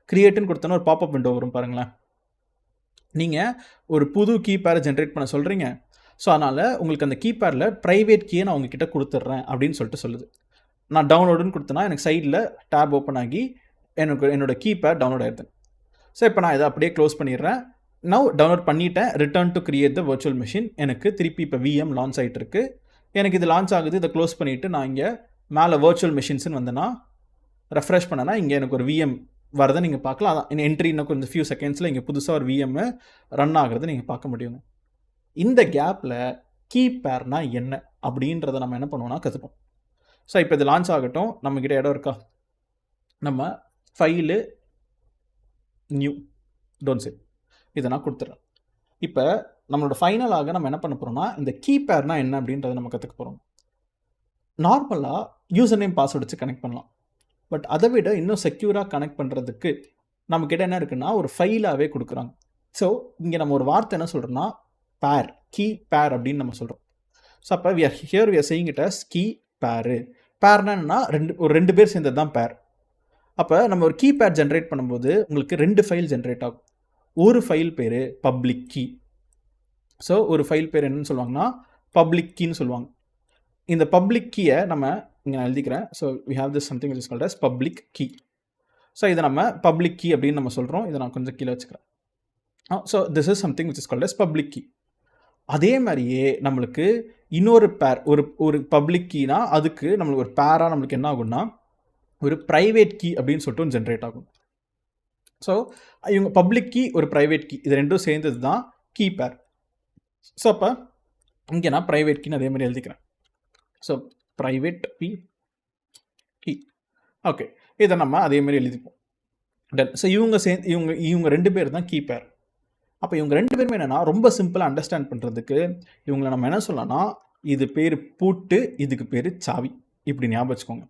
கிரியேட்டுன்னு கொடுத்தோன்னா ஒரு பாப்அப் விண்டோ வரும் பாருங்களேன். நீங்கள் ஒரு புது கீ பேரை ஜென்ரேட் பண்ண சொல்கிறீங்க. ஸோ அதனால் உங்களுக்கு அந்த கீ பேரில் ப்ரைவேட் கீயை நான் உங்ககிட்ட கொடுத்துட்றேன் அப்படின்னு சொல்லிட்டு சொல்லுது. நான் டவுன்லோடுன்னு கொடுத்தேன்னா எனக்கு சைடில் டேப் ஓப்பன் ஆகி என்னோட கீ பேர் டவுன்லோட் ஆகிடுது. ஸோ இப்போ நான் இதை அப்படியே க்ளோஸ் பண்ணிடுறேன். நான் டவுன்லோட் பண்ணிட்டேன். Return to create the virtual machine. எனக்கு திருப்பி இப்போ VM லான்ச் ஆகிட்டு இருக்கு. எனக்கு இது லான்ச் ஆகுது. இதை க்ளோஸ் பண்ணிவிட்டு நான் இங்கே மேலே வர்ச்சுவல் மிஷின்ஸ்னு வந்தேன்னா ரெஃப்ரெஷ் பண்ணேன்னா இங்கே எனக்கு ஒரு VM வரதை நீங்கள் பார்க்கலாம். அதான் என்ட்ரி இன்னும் கொஞ்சம் ஃபியூ செகண்ட்ஸில் இங்கே புதுசாக ஒரு VM ரன் ஆகிறத நீங்கள் பார்க்க முடியுங்க. இந்த கேப்பில் கீ பேர்னா என்ன அப்படின்றத நம்ம என்ன பண்ணுவோம்னா கற்றுப்போம். ஸோ இப்போ இது லான்ச் ஆகட்டும். நம்மக்கிட்ட இடம் இருக்கா? நம்ம ஃபைலு நியூ டோன்ட் சேவ் இதை நான் கொடுத்துட்றேன். இப்போ நம்மளோட ஃபைனலாக நம்ம என்ன பண்ண போகிறோம்னா இந்த கீ பேர்னா என்ன அப்படின்றத நம்ம கற்றுக்க போகிறோம். நார்மலாக யூசர் நேம் பாஸ்வேர்டு வச்சு கனெக்ட் பண்ணலாம். பட் அதை விட இன்னும் செக்யூராக கனெக்ட் பண்ணுறதுக்கு நம்மக்கிட்ட என்ன இருக்குன்னா ஒரு ஃபைலாகவே கொடுக்குறாங்க. ஸோ இங்கே நம்ம ஒரு வார்த்தை என்ன சொல்கிறோன்னா பேர், கீ பேர் அப்படின்னு நம்ம சொல்கிறோம். ஸோ அப்போ we are saying it as key பேரு. பேர்னா என்னன்னா ஒரு 2 பேர் சேர்ந்தது தான் பேர். அப்போ நம்ம ஒரு கீ பேர் ஜென்ரேட் பண்ணும்போது உங்களுக்கு 2 ஃபைல் ஜென்ரேட் ஆகும். ஒரு ஃபைல் பேர் பப்ளிக் கீ. ஸோ ஒரு ஃபைல் பேர் என்னன்னு சொல்லுவாங்கன்னா பப்ளிக் கீன்னு சொல்லுவாங்க. இந்த பப்ளிக் கீயை நம்ம இங்கே நான் எழுதிக்கிறேன். So we have this something which is called as public key. So இதை நம்ம பப்ளிக் கீ அப்படின்னு நம்ம சொல்கிறோம். இதை நான் கொஞ்சம் கீழே வச்சுக்கிறேன். So this is something which is called as public key. அதே மாதிரியே நம்மளுக்கு இன்னொரு பேர் ஒரு பப்ளிக் கீனா அதுக்கு நம்மளுக்கு ஒரு பேராக நம்மளுக்கு என்ன ஆகும்னா ஒரு ப்ரைவேட் கீ அப்படின்னு சொல்லிட்டு ஒன்று ஜென்ரேட் ஆகும். ஸோ இவங்க பப்ளிக் கீ ஒரு ப்ரைவேட் கீ இது ரெண்டும் சேர்ந்தது தான் கீ பேர். ஸோ அப்போ இங்கே நான் ப்ரைவேட் கீன்னு அதே மாதிரி எழுதிக்கிறேன். So private key. ஓகே, இதை நம்ம அதே மாதிரி எழுதிப்போம். டன். ஸோ இவங்க 2 பேர் தான் கீ பேர். அப்போ இவங்க 2 பேருமே என்னென்னா ரொம்ப சிம்பிளாக அண்டர்ஸ்டாண்ட் பண்ணுறதுக்கு இவங்களை நம்ம என்ன சொல்லலாம்னா இது பேர் பூட்டு, இதுக்கு பேர் சாவி, இப்படி ஞாபகம் வச்சுக்கோங்க.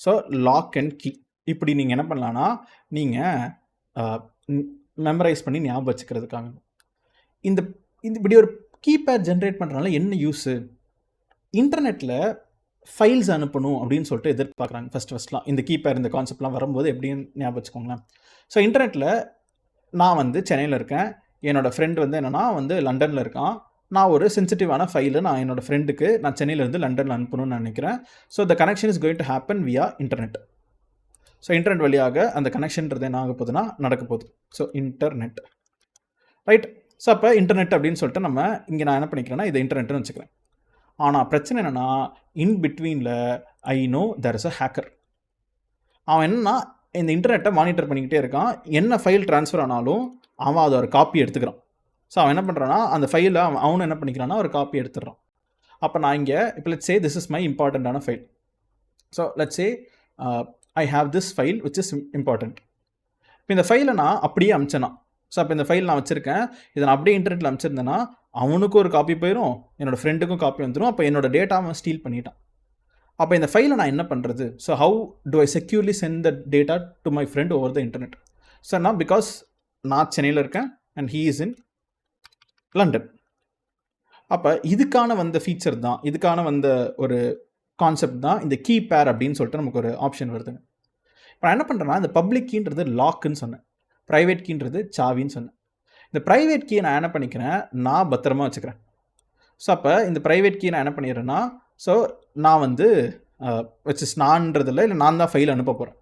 ஸோ லாக் அண்ட் கீ இப்படி நீங்கள் என்ன பண்ணலான்னா நீங்கள் மெமரைஸ் பண்ணி ஞாபகம் வச்சுக்கிறதுக்காக. இந்த இப்படி ஒரு கீபேட் ஜென்ரேட் பண்ணுறதுனால என்ன யூஸு? இன்டர்நெட்டில் ஃபைல்ஸ் அனுப்பணும் அப்படின்னு சொல்லிட்டு எதிர்பார்க்குறாங்க ஃபஸ்ட்லாம். இந்த கீபேட் இந்த கான்செப்ட்லாம் வரும்போது எப்படின்னு ஞாபகம் வச்சுக்கோங்களேன். ஸோ இன்டர்நெட்டில் நான் வந்து சென்னையில் இருக்கேன், என்னோடய ஃப்ரெண்டு வந்து என்னென்னா வந்து லண்டனில் இருக்கான். நான் ஒரு சென்சிட்டிவான ஃபைலு நான் என்னோடய ஃப்ரெண்டுக்கு நான் சென்னையிலேருந்து லண்டனில் அனுப்பணும்னு நினைக்கிறேன். So the connection is going to happen வியா இன்டர்நெட். ஸோ இன்டர்நெட் வழியாக அந்த கனெக்ஷன்றது என்ன ஆக போகுதுன்னா நடக்க போகுது. So internet, right. ஸோ அப்போ இன்டர்நெட் அப்படின்னு சொல்லிட்டு நம்ம இங்கே நான் என்ன பண்ணிக்கிறேன்னா இதை இன்டர்நெட்னு வச்சுக்கிறேன். ஆனால் பிரச்சனை என்னென்னா இன் பிட்வீனில் I know there is a hacker. அவன் என்னன்னா இந்த இன்டர்நெட்டை மானிட்டர் பண்ணிக்கிட்டே இருக்கான். என்ன ஃபைல் ட்ரான்ஸ்ஃபர் ஆனாலும் அவன் அதை ஒரு காப்பி எடுத்துக்கிறான். ஸோ அவன் என்ன பண்ணுறான்னா அந்த ஃபைலை அவனும் என்ன பண்ணிக்கிறான்னா ஒரு காப்பி எடுத்துடுறான். அப்போ நான் இங்கே இப்போ let's say this is my இம்பார்ட்டண்ட்டான file. So let's say I have this file which is important. இப்போ இந்த ஃபைலை நான் அப்படியே அமிச்சேன்னா, ஸோ அப்போ இந்த ஃபைல் நான் வச்சுருக்கேன், இதை நான் அப்படியே இன்டர்நெட்டில் அமிச்சிருந்தேன்னா அவனுக்கும் ஒரு காப்பி போயிடும், என்னோடய ஃப்ரெண்டுக்கும் காப்பி வந்துடும். அப்போ என்னோடய டேட்டா அவன் ஸ்டீல் பண்ணிட்டான். அப்போ இந்த ஃபைலை நான் என்ன பண்ணுறது? So how do I securely send the data to my friend over the internet? So நான் பிகாஸ் நான் சென்னையில் இருக்கேன் and he is in London. அப்போ இதுக்கான வந்த ஃபீச்சர் தான், இதுக்கான வந்த ஒரு கான்செப்ட் தான் இந்த கீ பேர் அப்படின்னு சொல்லிட்டு நமக்கு ஒரு ஆப்ஷன் வருதுங்க. இப்போ நான் என்ன பண்ணுறேன்னா இந்த பப்ளிக் கீன்றது லாக்குன்னு சொன்னேன், ப்ரைவேட் கீன்றது சாவின்னு சொன்னேன். இந்த ப்ரைவேட் கீயை நான் என்ன பண்ணிக்கிறேன், நான் பத்திரமா வச்சுக்கிறேன். ஸோ அப்போ இந்த ப்ரைவேட் கீ நான் என்ன பண்ணிடுறேன்னா, ஸோ நான் வந்து நான்றதில்லை, இல்லை நான் தான் ஃபைல் அனுப்ப போகிறேன்.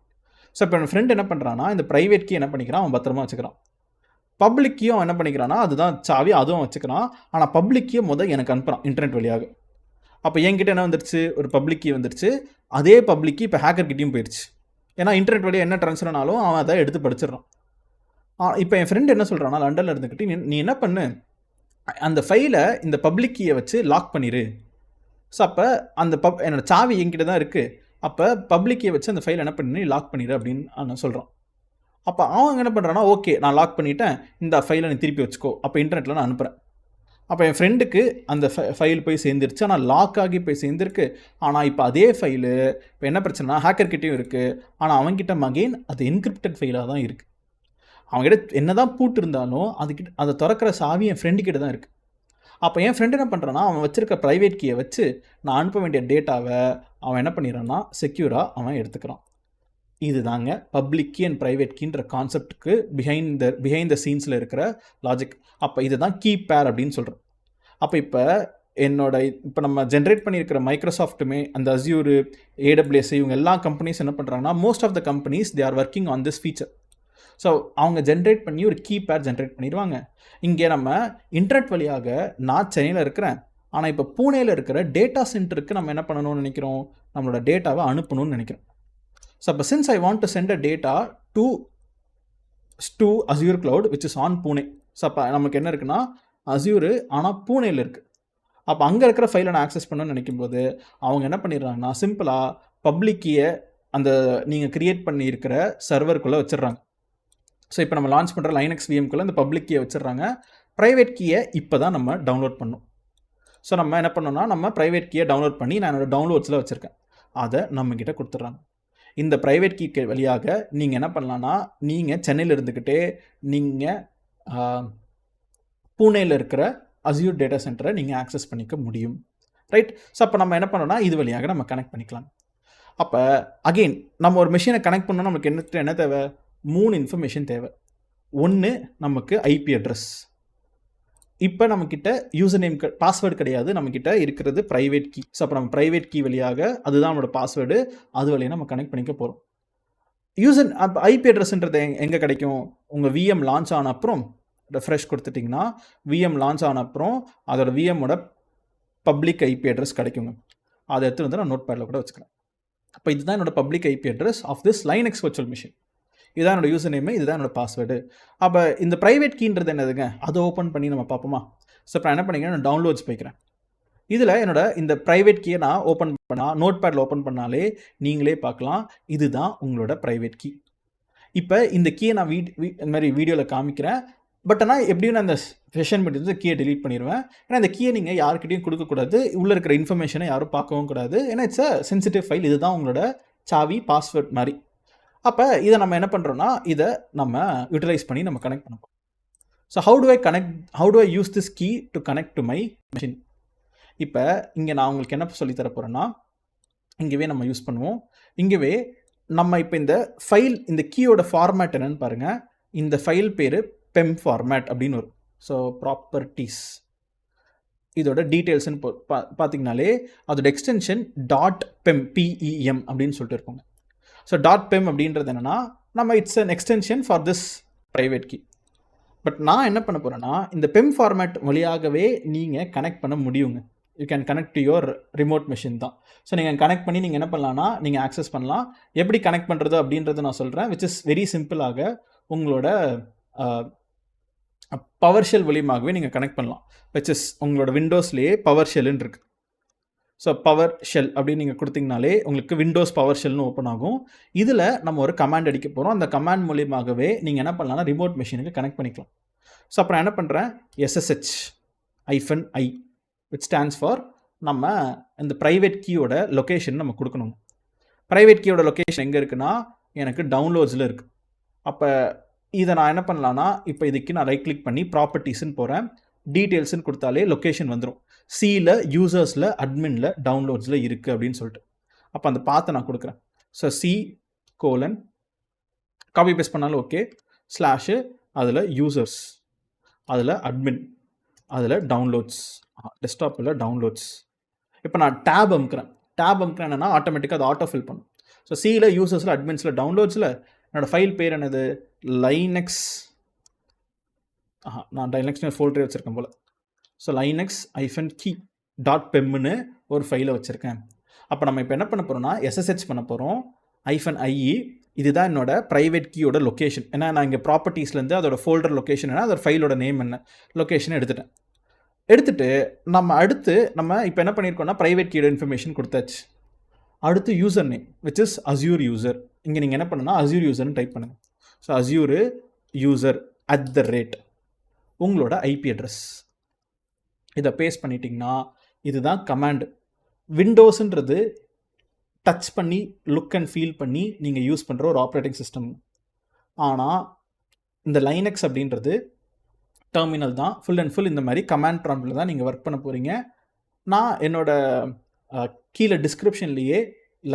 ஸோ இப்போ என் ஃப்ரெண்ட் என்ன பண்ணுறான்னா இந்த ப்ரைவேட் கீ என்ன பண்ணிக்கிறான், அவன் பத்திரமா வச்சுக்கிறான். பப்ளிக் கீயும் என்ன பண்ணிக்கிறான்னா அதுதான் சாவி, அதுவும் வச்சுக்கிறான். ஆனால் பப்ளிக் கீயை எனக்கு அனுப்புகிறான் இன்டர்நெட் வழியாக. அப்போ என்கிட்ட என்ன வந்துருச்சு, ஒரு பப்ளிக் கீ வந்துருச்சு. அதே பப்ளிக் கீ இப்போ ஹேக்கர்கிட்டையும் போயிடுச்சு. ஏன்னா இன்டர்நெட் வழியாக என்ன ட்ரான்ஸ்ஃபர் ஆனாலும் அவன் அதை எடுத்து படிச்சிடறான். இப்போ என் ஃப்ரெண்டு என்ன சொல்கிறான்னா லண்டனில் இருந்துக்கிட்டு நீ என்ன பண்ணு, அந்த ஃபைலை இந்த பப்ளிக் கீயை வச்சு லாக் பண்ணிடு. ஸோ அப்போ அந்த என்னோட சாவி என்கிட்ட தான் இருக்குது, அப்போ பப்ளிக் கீயை வச்சு அந்த ஃபைல் என்ன பண்ணி லாக் பண்ணிடு அப்படின்னு நான் சொல்கிறான். அப்போ அவங்க என்ன பண்ணுறான்னா ஓகே நான் லாக் பண்ணிவிட்டேன், இந்த ஃபைலை நீ திருப்பி வச்சுக்கோ, அப்போ இன்டர்நெட்டில் நான் அனுப்புகிறேன். அப்போ என் ஃப்ரெண்டுக்கு அந்த ஃபைல் போய் சேர்ந்துருச்சு, ஆனால் லாக் ஆகி போய் சேர்ந்துருக்கு. ஆனால் இப்போ அதே ஃபைலு இப்போ என்ன பிரச்சனைனா ஹேக்கர்கிட்டையும் இருக்குது, ஆனால் அவங்ககிட்ட மகெயின் அது என்கிரிப்டட் ஃபைலாக தான் இருக்குது. அவங்ககிட்ட என்ன தான் பூட்டு இருந்தாலும் அதை திறக்கிற சாவி என் ஃப்ரெண்டுக்கிட்ட தான் இருக்குது. அப்போ என் ஃப்ரெண்டு என்ன பண்ணுறான்னா அவன் வச்சுருக்க ப்ரைவேட் கீயை வச்சு நான் அனுப்ப வேண்டிய டேட்டாவை அவன் என்ன பண்ணிடுறான்னா செக்யூராக அவன் எடுத்துக்கிறான். இது தாங்க பப்ளிக் கீ அண்ட் ப்ரைவேட் கீன்ற கான்செப்டுக்கு பிஹைண்ட் த சீன்ஸில் இருக்கிற லாஜிக். அப்போ இது தான் கீ பேர் அப்படின்னு சொல்கிறோம். அப்போ இப்போ நம்ம ஜென்ரேட் பண்ணியிருக்கிற மைக்ரோசாஃப்ட்டுமே அந்த அஸ்யூர், AWS இவங்க எல்லா கம்பெனிஸ் என்ன பண்ணுறாங்கன்னா most of the companies they are working on this feature. So அவங்க ஜென்ரேட் பண்ணி ஒரு கீ பேர் ஜென்ரேட் பண்ணிடுவாங்க. இங்கே நம்ம இன்டர்நெட் வழியாக நான் சென்னையில் இருக்கிறேன், ஆனால் இப்போ பூனேயில் இருக்கிற டேட்டா சென்டருக்கு நம்ம என்ன பண்ணணும்னு நினைக்கிறோம், நம்மளோட டேட்டாவை அனுப்பணும்னு நினைக்கிறோம். ஸோ அப்போ since I want to send a data to Azure cloud which is on Pune. So அப்போ நமக்கு என்ன இருக்குன்னா அஸ்யூர் ஆனால் பூனேயில் இருக்குது. அப்போ அங்கே இருக்கிற ஃபைலை நான் ஆக்சஸ் பண்ணணும்னு நினைக்கும்போது அவங்க என்ன பண்ணிடுறாங்கன்னா சிம்பிளாக பப்ளிக் கீயை அந்த நீங்கள் க்ரியேட் பண்ணியிருக்கிற சர்வருக்குள்ளே வச்சிடுறாங்க. ஸோ இப்போ நம்ம லான்ச் பண்ணுற லைனக்ஸ் VMக்குள்ளே இந்த பப்ளிக் கீயை வச்சிடுறாங்க. ப்ரைவேட் கீயை இப்போ தான் நம்ம டவுன்லோட் பண்ணணும். ஸோ நம்ம என்ன பண்ணோம்னா நம்ம ப்ரைவேட் கீயை டவுன்லோட் பண்ணி நான் என்னோடய டவுன்லோட்ஸில் வச்சுருக்கேன், அதை நம்மக்கிட்ட கொடுத்துட்றாங்க. இந்த ப்ரைவேட் கீ வழியாக நீங்கள் என்ன பண்ணலான்னா நீங்கள் சென்னையில் இருந்துக்கிட்டே நீங்கள் பூனேயில் இருக்கிற அஸ்யூர் டேட்டா சென்டரை நீங்கள் ஆக்சஸ் பண்ணிக்க முடியும், ரைட். ஸோ அப்போ நம்ம என்ன பண்ணோம்னா இது வழியாக நம்ம கனெக்ட் பண்ணிக்கலாம். அப்போ அகெயின் நம்ம ஒரு மிஷினை கனெக்ட் பண்ணோம், நமக்கு என்ன தேவை? 3 இன்ஃபர்மேஷன் தேவை. ஒன்று நமக்கு ஐபி அட்ரஸ். இப்போ நம்மக்கிட்ட யூசர் நேம் பாஸ்வேர்டு கிடையாது, நம்மக்கிட்ட இருக்கிறது ப்ரைவேட் கீ. ஸோ அப்போ நம்ம ப்ரைவேட் கீ வழியாக அதுதான் நம்மளோட பாஸ்வேர்டு, அது வழியாக நம்ம கனெக்ட் பண்ணிக்க போகிறோம். யூசர் அப்போ ஐபி அட்ரஸ்ன்றது எங்கே கிடைக்கும்? உங்கள் விஎம் லான்ச் ஆன அப்புறம் ரெஃப்ரெஷ் கொடுத்துட்டிங்கன்னா விஎம் லான்ச் ஆன அப்புறம் அதோட விஎம்மோட பப்ளிக் ஐபி அட்ரஸ் கிடைக்குங்க. அதை எடுத்து வந்து நான் நோட் பேடில் கூட வச்சுக்கிறேன். அப்போ இதுதான் என்னோட public IP address of this Linux virtual machine. இதுதான் என்னோட யூசர் நேம், இதுதான் என்னோட பாஸ்வேர்டு. அப்போ இந்த ப்ரைவேட் கீன்றது என்னதுங்க? அதை ஓப்பன் பண்ணி நம்ம பார்ப்போமா? ஸோ இப்போ என்ன பண்ணிக்கிறேன், நான் டவுன்லோட்ஸ் போய்க்கிறேன். இதில் என்னோட இந்த ப்ரைவேட் கீயை நான் ஓப்பன் பண்ணால், நோட் பேடில் ஓப்பன் பண்ணாலே நீங்களே பார்க்கலாம், இதுதான் உங்களோட ப்ரைவேட் கீ. இப்போ இந்த கீயை நான் இந்த மாதிரி வீடியோவில் காமிக்கிறேன். பட் ஆனால் எப்படியும் நான் இந்த செஷன் பண்ணிட்டு கீயை டெலீட் பண்ணிடுவேன். ஏன்னா இந்த கீயை நீங்கள் யாருக்கிட்டையும் கொடுக்கக்கூடாது, உள்ளே இருக்கிற இன்ஃபர்மேஷனை யாரும் பார்க்கவும் கூடாது. ஏன்னா இட்ஸ் அ சென்சிட்டிவ் ஃபைல். இதுதான் உங்களோட சாவி, பாஸ்வேர்ட் மாதிரி. அப்போ இதை நம்ம என்ன பண்ணுறோன்னா, இதை நம்ம யூட்டிலைஸ் பண்ணி நம்ம கனெக்ட் பண்ண போகிறோம். So how do I use this key to connect to my machine? இப்போ இங்கே நான் உங்களுக்கு என்ன சொல்லித்தர போகிறேன்னா, இங்கேவே நம்ம யூஸ் பண்ணுவோம். இங்கேவே நம்ம இப்போ இந்த ஃபைல், இந்த கீயோட ஃபார்மேட் என்னென்னு பாருங்கள். இந்த ஃபைல் பேர் பெம் ஃபார்மேட் அப்படின்னு வரும். ஸோ ப்ராப்பர்ட்டிஸ், இதோட டீட்டெயில்ஸ்ன்னு பார்த்தீங்கனாலே அதோட எக்ஸ்டென்ஷன் .pem PEM அப்படின்னு சொல்லிட்டு இருக்கோங்க. ஸோ .pem அப்படின்றது என்னென்னா, நம்ம it's an extension for this private key. But நான் என்ன பண்ண போகிறேன்னா, இந்த பெம் ஃபார்மேட் வழியாகவே நீங்கள் கனெக்ட் பண்ண முடியுங்க. You can connect to your remote machine தான். ஸோ நீங்கள் கனெக்ட் பண்ணி நீங்கள் என்ன பண்ணலான்னா, நீங்கள் ஆக்சஸ் பண்ணலாம். எப்படி கனெக்ட் பண்ணுறது அப்படின்றத நான் சொல்கிறேன், விச் இஸ் வெரி சிம்பிளாக உங்களோட பவர் ஷெல் மூலியமாகவே நீங்கள் கனெக்ட் பண்ணலாம். விச் இஸ் உங்களோட விண்டோஸ்லேயே பவர் ஷெல்லுன்னு இருக்குது. ஸோ பவர் ஷெல் அப்படின்னு நீங்கள் கொடுத்தீங்கனாலே உங்களுக்கு விண்டோஸ் பவர் ஷெல்னு ஓப்பன் ஆகும். இதில் நம்ம ஒரு கமாண்ட் அடிக்க போகிறோம். அந்த கமாண்ட் மூலியமாகவே நீங்கள் என்ன பண்ணலாம்னா ரிமோட் மிஷினுக்கு கனெக்ட் பண்ணிக்கலாம். ஸோ அப்புறம் என்ன பண்ணுறேன், SSH-i விச் ஸ்டாண்ட்ஸ் ஃபார் நம்ம இந்த ப்ரைவேட் கீயோட லொக்கேஷன் நம்ம கொடுக்கணும். ப்ரைவேட் கீயோட லொக்கேஷன் எங்கே இருக்குன்னா, எனக்கு டவுன்லோட்ஸில் இருக்குது. அப்போ இதை நான் என்ன பண்ணலான்னா, இப்போ இதுக்கு நான் ரைட் கிளிக் பண்ணி ப்ராப்பர்ட்டிஸ்ன்னு போகிறேன். டீட்டெயில்ஸ்ன்னு கொடுத்தாலே லொக்கேஷன் வந்துடும். சியில், யூசர்ஸில், அட்மினில், டவுன்லோட்ஸில் இருக்குது அப்படின்னு சொல்லிட்டு. அப்போ அந்த பாத்தை நான் கொடுக்குறேன். ஸோ C:, காப்பி பேஸ்ட் பண்ணாலும் ஓகே, ஸ்லாஷு, அதில் யூசர்ஸ், அதில் அட்மின், அதில் டவுன்லோட்ஸ், டெஸ்க்டாப்பில் டவுன்லோட்ஸ். இப்போ நான் டேப் அமுக்கிறேன். என்னென்னா ஆட்டோமேட்டிக்காக அதை ஆட்டோ ஃபில் பண்ணும். ஸோ சியில், யூசர்ஸில், அட்மின்ஸில், டவுன்லோட்ஸில் என்னோடய ஃபைல் பேர் என்னது, லைனக்ஸ். நான் லைனக்ஸ்னு ஃபோல்டரே வச்சுருக்கேன் போல். ஸோ linux-key.pemன்னு ஒரு ஃபைலை வச்சுருக்கேன். அப்போ நம்ம இப்போ என்ன பண்ண போகிறோம்னா, SSH பண்ண போகிறோம். -IE இதுதான் என்னோட ப்ரைவேட் கீயோட லொக்கேஷன். ஏன்னா நான் இங்கே ப்ராப்பர்ட்டிஸ்லேருந்து அதோட ஃபோல்டர் லொக்கேஷன் என்ன, அதோட ஃபைலோட நேம் என்ன, லொக்கேஷன் எடுத்துட்டு நம்ம இப்போ என்ன பண்ணியிருக்கோம்னா, ப்ரைவேட் கீயோட இன்ஃபர்மேஷன் கொடுத்தாச்சு. அடுத்து user name which is Azure user. இங்கே நீங்கள் என்ன பண்ணுன்னா Azure யூசர்னு டைப் பண்ணுங்கள். ஸோ Azure யூசர் @ உங்களோட ஐபி அட்ரஸ். இதை பேஸ்ட் பண்ணிட்டீங்கன்னா இதுதான் கமாண்டு. விண்டோஸுன்றது டச் பண்ணி லுக் அண்ட் ஃபீல் பண்ணி நீங்கள் யூஸ் பண்ணுற ஒரு ஆப்ரேட்டிங் சிஸ்டம். ஆனால் இந்த லைனக்ஸ் அப்படின்றது டெர்மினல் தான். ஃபுல் அண்ட் ஃபுல் இந்த மாதிரி கமாண்ட் ப்ராம்ப்டில் தான் நீங்கள் ஒர்க் பண்ண போகிறீங்க. நான் என்னோட கீழே டிஸ்கிரிப்ஷன்லேயே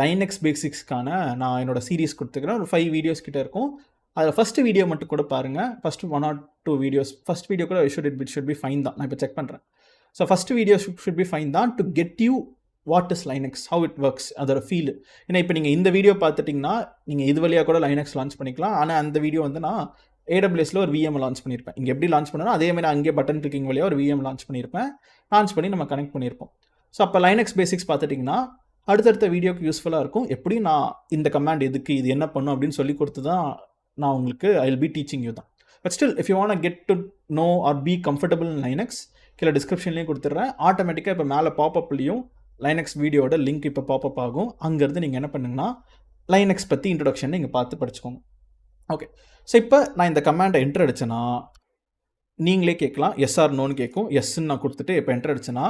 லைனக்ஸ் பேசிக்ஸ்க்கான நான் என்னோடய சீரீஸ் கொடுத்துக்கிறேன். ஒரு 5 வீடியோஸ் கிட்டே இருக்கும். அதில் ஃபஸ்ட்டு வீடியோ மட்டும் கூட பாருங்கள். First 1 or 2 videos. First video கூட ஷுட் பி ஃபைன் தான். நான் இப்போ செக் பண்ணுறேன். So first video should be fine தான் to get you what is Linux, how it works, அதோட ஃபீல். ஏன்னா இப்போ நீங்கள் இந்த வீடியோ பார்த்துட்டிங்கன்னா நீங்கள் இது வழியாக கூட லைனக்ஸ் லான்ச் பண்ணிக்கலாம். ஆனால் அந்த வீடியோ வந்து நான் AWSல ஒரு VM லான்ச் பண்ணியிருப்பேன். இங்கே எப்படி லான்ச் பண்ணணும் அதேமாதிரி அங்கே பட்டன் கிளிக்கிங் வழியாக ஒரு VM லான்ச் பண்ணியிருப்பேன். லான்ச் பண்ணி நம்ம கனெக்ட் பண்ணியிருப்போம். ஸோ அப்போ லைனக்ஸ் பேசிக்ஸ் பார்த்துட்டிங்கன்னா அடுத்தடுத்த வீடியோக்கு யூஸ்ஃபுல்லாக இருக்கும். எப்படி நான் இந்த கமாண்ட் எதுக்கு, இது என்ன பண்ணும் அப்படின்னு சொல்லி கொடுத்து தான் நான் உங்களுக்கு I will be teaching you தான். But still if you want get to know or be comfortable in Linux, கீழே டிஸ்கிரிப்ஷன்லேயும் கொடுத்துட்றேன். ஆட்டோமேட்டிக்காக இப்போ மேலே பாப்அப்லேயும் லைனக்ஸ் வீடியோட லிங்க் இப்போ பாப்அப் ஆகும். அங்கேருந்து நீங்கள் என்ன பண்ணுங்கன்னா லைனக்ஸ் பற்றி இன்ட்ரொடக்ஷன் நீங்கள் பார்த்து படிச்சுக்கோங்க. ஓகே, ஸோ இப்போ நான் இந்த கமாண்டை என்டர் அடிச்சேன்னா நீங்களே கேட்கலாம், எஸ் ஆர் நோன்னு கேட்கும். எஸ்ன்னு நான் கொடுத்துட்டு இப்போ என்டர் அடிச்சேன்னா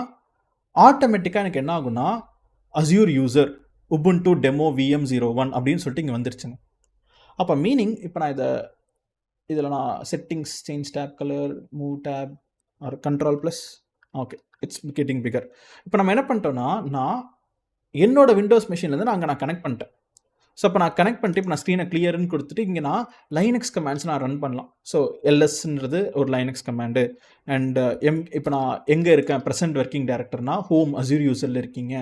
ஆட்டோமேட்டிக்காக எனக்கு என்ன ஆகுனா Azure user Ubuntu demo VM01 அப்படின்னு சொல்லிட்டு இங்கே வந்துருச்சுங்க. அப்போ மீனிங் இப்போ நான் இதில் நான் settings, change tab colour, move tab or control +, okay it's getting bigger. இப்போ நம்ம என்ன பண்ணிட்டோம்னா, நான் என்னோட விண்டோஸ் மிஷின்லேருந்து நான் கனெக்ட் பண்ணிட்டேன். ஸோ அப்போ நான் கனெக்ட் பண்ணிட்டு இப்போ நான் ஸ்க்ரீனை கிளியர்னு கொடுத்துட்டு இங்கே நான் லைனக்ஸ் கமாண்ட்ஸ் நான் ரன் பண்ணலாம். ஸோ எல்எஸ்ன்றது ஒரு லைனக்ஸ் கமாண்டு. அண்ட் இப்போ நான் எங்கே இருக்கேன், ப்ரெசென்ட் ஒர்க்கிங் டைரக்டர்னா ஹோம் அஸ்யூர் யூசரில் இருக்கீங்க.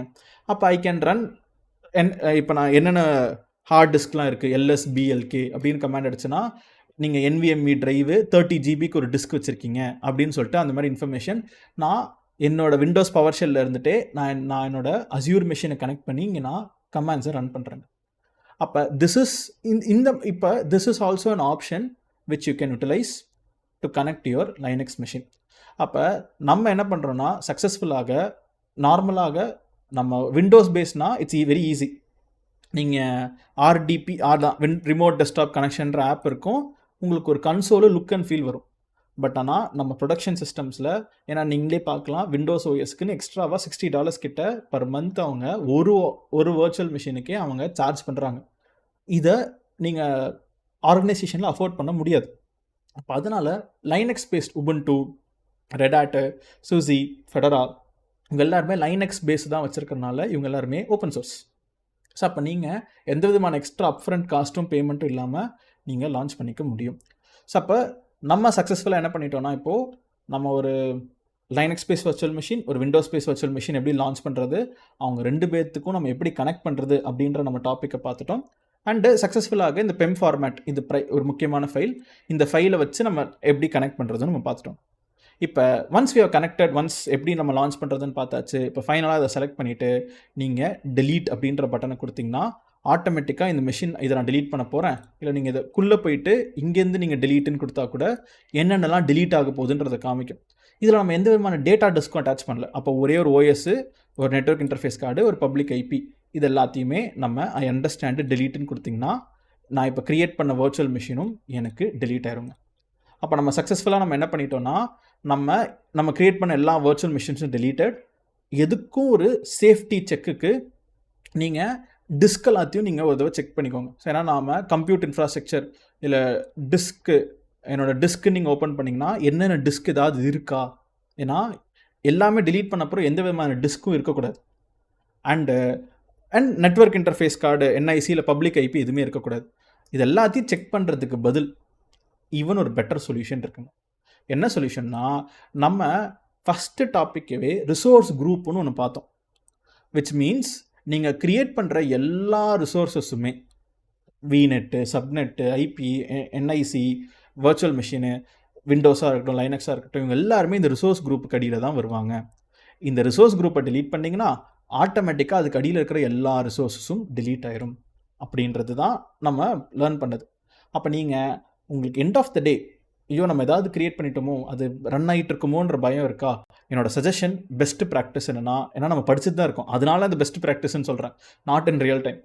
அப்போ ஐ கேன் ரன் இப்போ நான் என்னென்ன ஹார்ட் டிஸ்க்லாம் இருக்குது, எல்எஸ்பிஎல்கே அப்படின்னு கமாண்ட் அடிச்சுன்னா நீங்கள் NVMe டிரைவு 30 ஜிபிக்கு ஒரு டிஸ்க் வச்சுருக்கீங்க அப்படின்னு சொல்லிட்டு அந்த மாதிரி இன்ஃபர்மேஷன் நான் என்னோட விண்டோஸ் பவர் ஷெல்லில் இருந்துகிட்டே நான் என்னோட அஸ்யூர் மிஷினை கனெக்ட் பண்ணி இங்கே நான் கமாண்ட்ஸை ரன் பண்ணுறேங்க. அப்போ this is also an option which you can utilise to connect your Linux machine. அப்போ நம்ம என்ன பண்ணுறோன்னா சக்ஸஸ்ஃபுல்லாக நார்மலாக நம்ம விண்டோஸ் பேஸ்னால் இட்ஸ் வெரி ஈஸி. நீங்கள் RDP ரிமோட் டெஸ்க்டாப் கனெக்ஷன்ற ஆப் இருக்கும், உங்களுக்கு ஒரு கன்சோலு லுக் அண்ட் ஃபீல் வரும். பட் ஆனால் நம்ம ப்ரொடக்ஷன் சிஸ்டம்ஸில் ஏன்னா நீங்களே பார்க்கலாம் விண்டோஸ் OSக்குன்னு எக்ஸ்ட்ராவாக $60 கிட்ட பர் மந்த் அவங்க ஒரு வர்ச்சுவல் மிஷினுக்கே அவங்க சார்ஜ் பண்ணுறாங்க. இதை நீங்கள் ஆர்கனைசேஷனில் அஃபோர்ட் பண்ண முடியாது. அப்போ அதனால் Linux based Ubuntu, Red Hat, SUSE, Fedora இவங்க எல்லாருமே லைனக்ஸ் பேஸ் தான் வச்சுருக்கறனால இவங்க எல்லாருமே ஓப்பன் சோர்ஸ். ஸோ அப்போ நீங்கள் எந்த விதமான எக்ஸ்ட்ரா அப்ஃப்ரண்ட் காஸ்ட்டும் பேமெண்ட்டும் இல்லாமல் நீங்கள் லான்ச் பண்ணிக்க முடியும். ஸோ அப்போ நம்ம சக்ஸஸ்ஃபுல்லாக என்ன பண்ணிட்டோம்னா இப்போது நம்ம ஒரு லைனக்ஸ் பேஸ் வர்ச்சுவல் மிஷின், ஒரு விண்டோஸ் பேஸ் வர்ச்சுவல் மிஷின் எப்படி லான்ச் பண்ணுறது, அவங்க 2 பேர்த்துக்கும் நம்ம எப்படி கனெக்ட் பண்ணுறது அப்படின்ற நம்ம டாப்பிக்கை பார்த்துட்டோம். அண்டு சக்ஸஸ்ஃபுல்லாக இந்த பெம் ஃபார்மேட் இது ஒரு முக்கியமான ஃபைல், இந்த ஃபைலை வச்சு நம்ம எப்படி கனெக்ட் பண்ணுறதுன்னு நம்ம பார்த்துட்டோம். இப்போ once we have connected, once எப்படி நம்ம லான்ச் பண்ணுறதுன்னு பார்த்தாச்சு. இப்போ ஃபைனலாக அதை செலக்ட் பண்ணிவிட்டு நீங்கள் delete அப்படின்ற பட்டனை கொடுத்தீங்கன்னா ஆட்டோமேட்டிக்காக இந்த மிஷின் இதை நான் delete பண்ண போகிறேன், இல்லை நீங்கள் இதுக்குள்ளே போயிட்டு இங்கேருந்து நீங்கள் deleteன்னு கொடுத்தா கூட என்னென்னலாம் delete ஆக போகுதுன்றதை காமிக்கும். இதில் நம்ம எந்த விதமான டேட்டா டிஸ்க்கும் அட்டாச் பண்ணல. அப்போ ஒரே ஒரு OS, ஒரு நெட்வொர்க் இன்டர்ஃபேஸ் கார்டு, ஒரு பப்ளிக் IP இது எல்லாத்தையுமே நம்ம ஐ அண்டர்ஸ்டாண்டு டெலீட்டுன்னு கொடுத்திங்கன்னா நான் இப்போ க்ரியேட் பண்ண வர்ச்சுவல் மிஷினும் எனக்கு delete ஆயிருங்க. அப்போ நம்ம சக்ஸஸ்ஃபுல்லாக நம்ம என்ன பண்ணிட்டோம்னா நம்ம க்ரியேட் பண்ண எல்லா வர்ச்சுவல் மிஷின்ஸும் deleted. எதுக்கும் ஒரு சேஃப்டி செக்குக்கு நீங்கள் டிஸ்க் எல்லாத்தையும் நீங்கள் ஒரு தடவை செக் பண்ணிக்கோங்க. ஸோ ஏன்னா நாம் கம்ப்யூட்டர் இன்ஃப்ராஸ்ட்ரக்சர் இல்லை என்னோடய டிஸ்க்கு நீங்கள் ஓப்பன் பண்ணிங்கன்னா என்னென்ன டிஸ்க் ஏதாவது இருக்கா, ஏன்னா எல்லாமே delete பண்ண அப்புறம் எந்த விதமான டிஸ்க்கும் இருக்கக்கூடாது. And network interface card, NIC இல்லை பப்ளிக் IP எதுவுமே இருக்கக்கூடாது. இது எல்லாத்தையும் செக் பண்ணுறதுக்கு பதில் ஈவன் ஒரு பெட்டர் சொல்யூஷன் இருக்குங்க. என்ன சொல்யூஷன்னா நம்ம ஃபஸ்ட்டு டாப்பிக்கவே ரிசோர்ஸ் குரூப்னு ஒன்று பார்த்தோம். விச் மீன்ஸ் நீங்கள் க்ரியேட் பண்ணுற எல்லா ரிசோர்ஸஸுமே விநெட்டு, subnet, IP, NIC, virtual machine, விண்டோஸாக இருக்கட்டும், லைனக்ஸாக இருக்கட்டும், இவங்க எல்லாருமே இந்த ரிசோர்ஸ் குரூப்புக்கு அடியில் தான் வருவாங்க. இந்த ரிசோர்ஸ் குரூப்பை delete பண்ணிங்கன்னா ஆட்டோமேட்டிக்காக அதுக்கு அடியில் இருக்கிற எல்லா ரிசோர்ஸஸும் delete ஆயிரும் அப்படின்றது தான் நம்ம லேர்ன் பண்ணது. அப்போ நீங்கள் உங்களுக்கு எண்ட் ஆஃப் த டே ஐயோ நம்ம ஏதாவது க்ரியேட் பண்ணிட்டோமோ, அது ரன் ஆகிட்டு இருக்குமோன்ற பயம் இருக்கா, என்னோடய சஜஷன் பெஸ்ட் ப்ராக்டிஸ் என்னென்னா, ஏன்னா நம்ம படிச்சுட்டு தான் இருக்கோம், அதனால அந்த பெஸ்ட் ப்ராக்டிஸ்ன்னு சொல்கிறேன், not in real time.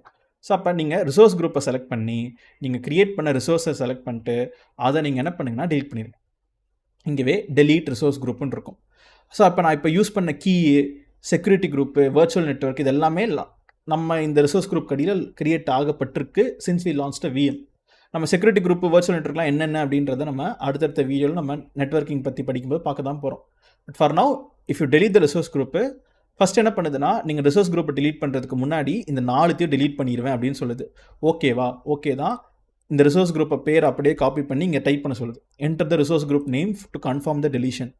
So அப்போ நீங்கள் ரிசோர்ஸ் குரூப்பை செலக்ட் பண்ணி நீங்கள் க்ரியேட் பண்ண ரிசோர்ஸை செலக்ட் பண்ணிட்டு அதை நீங்கள் என்ன பண்ணுங்கன்னா delete பண்ணிடுங்க. இங்கேவே delete ரிசோர்ஸ் குரூப்புன்னு இருக்கும். ஸோ அப்போ நான் இப்போ யூஸ் பண்ண key, security group, virtual network இது எல்லாமே நம்ம இந்த ரிசோர்ஸ் குரூப் அடியில் கிரியேட் ஆகப்பட்டிருக்கு சின்ஸ் வி லான்ச்ட் VM. நம்ம செக்யூரிட்டி குரூப், வர்ச்சுவல் நெட்வொர்க்லாம் என்னென்ன அப்படின்றத நம்ம அடுத்தடுத்த வீடியோவில் நம்ம நெட்வொர்க்கிங் பற்றி படிக்கும்போது பார்க்க தான் போகிறோம். But for now if you delete the resource group, first என்ன பண்ணுதுன்னா நீங்கள் ரிசோர்ஸ் குரூப்பை delete பண்ணுறதுக்கு முன்னாடி இந்த 4த்தையும் delete பண்ணிடுவேன் அப்படின்னு சொல்லுது. ஓகேவா? ஓகே தான். இந்த ரிசோர்ஸ் குரூப்பை பேர் அப்படியே காப்பி பண்ணி இங்கே டைப் பண்ண சொல்லுது. Enter the resource group name to confirm the deletion.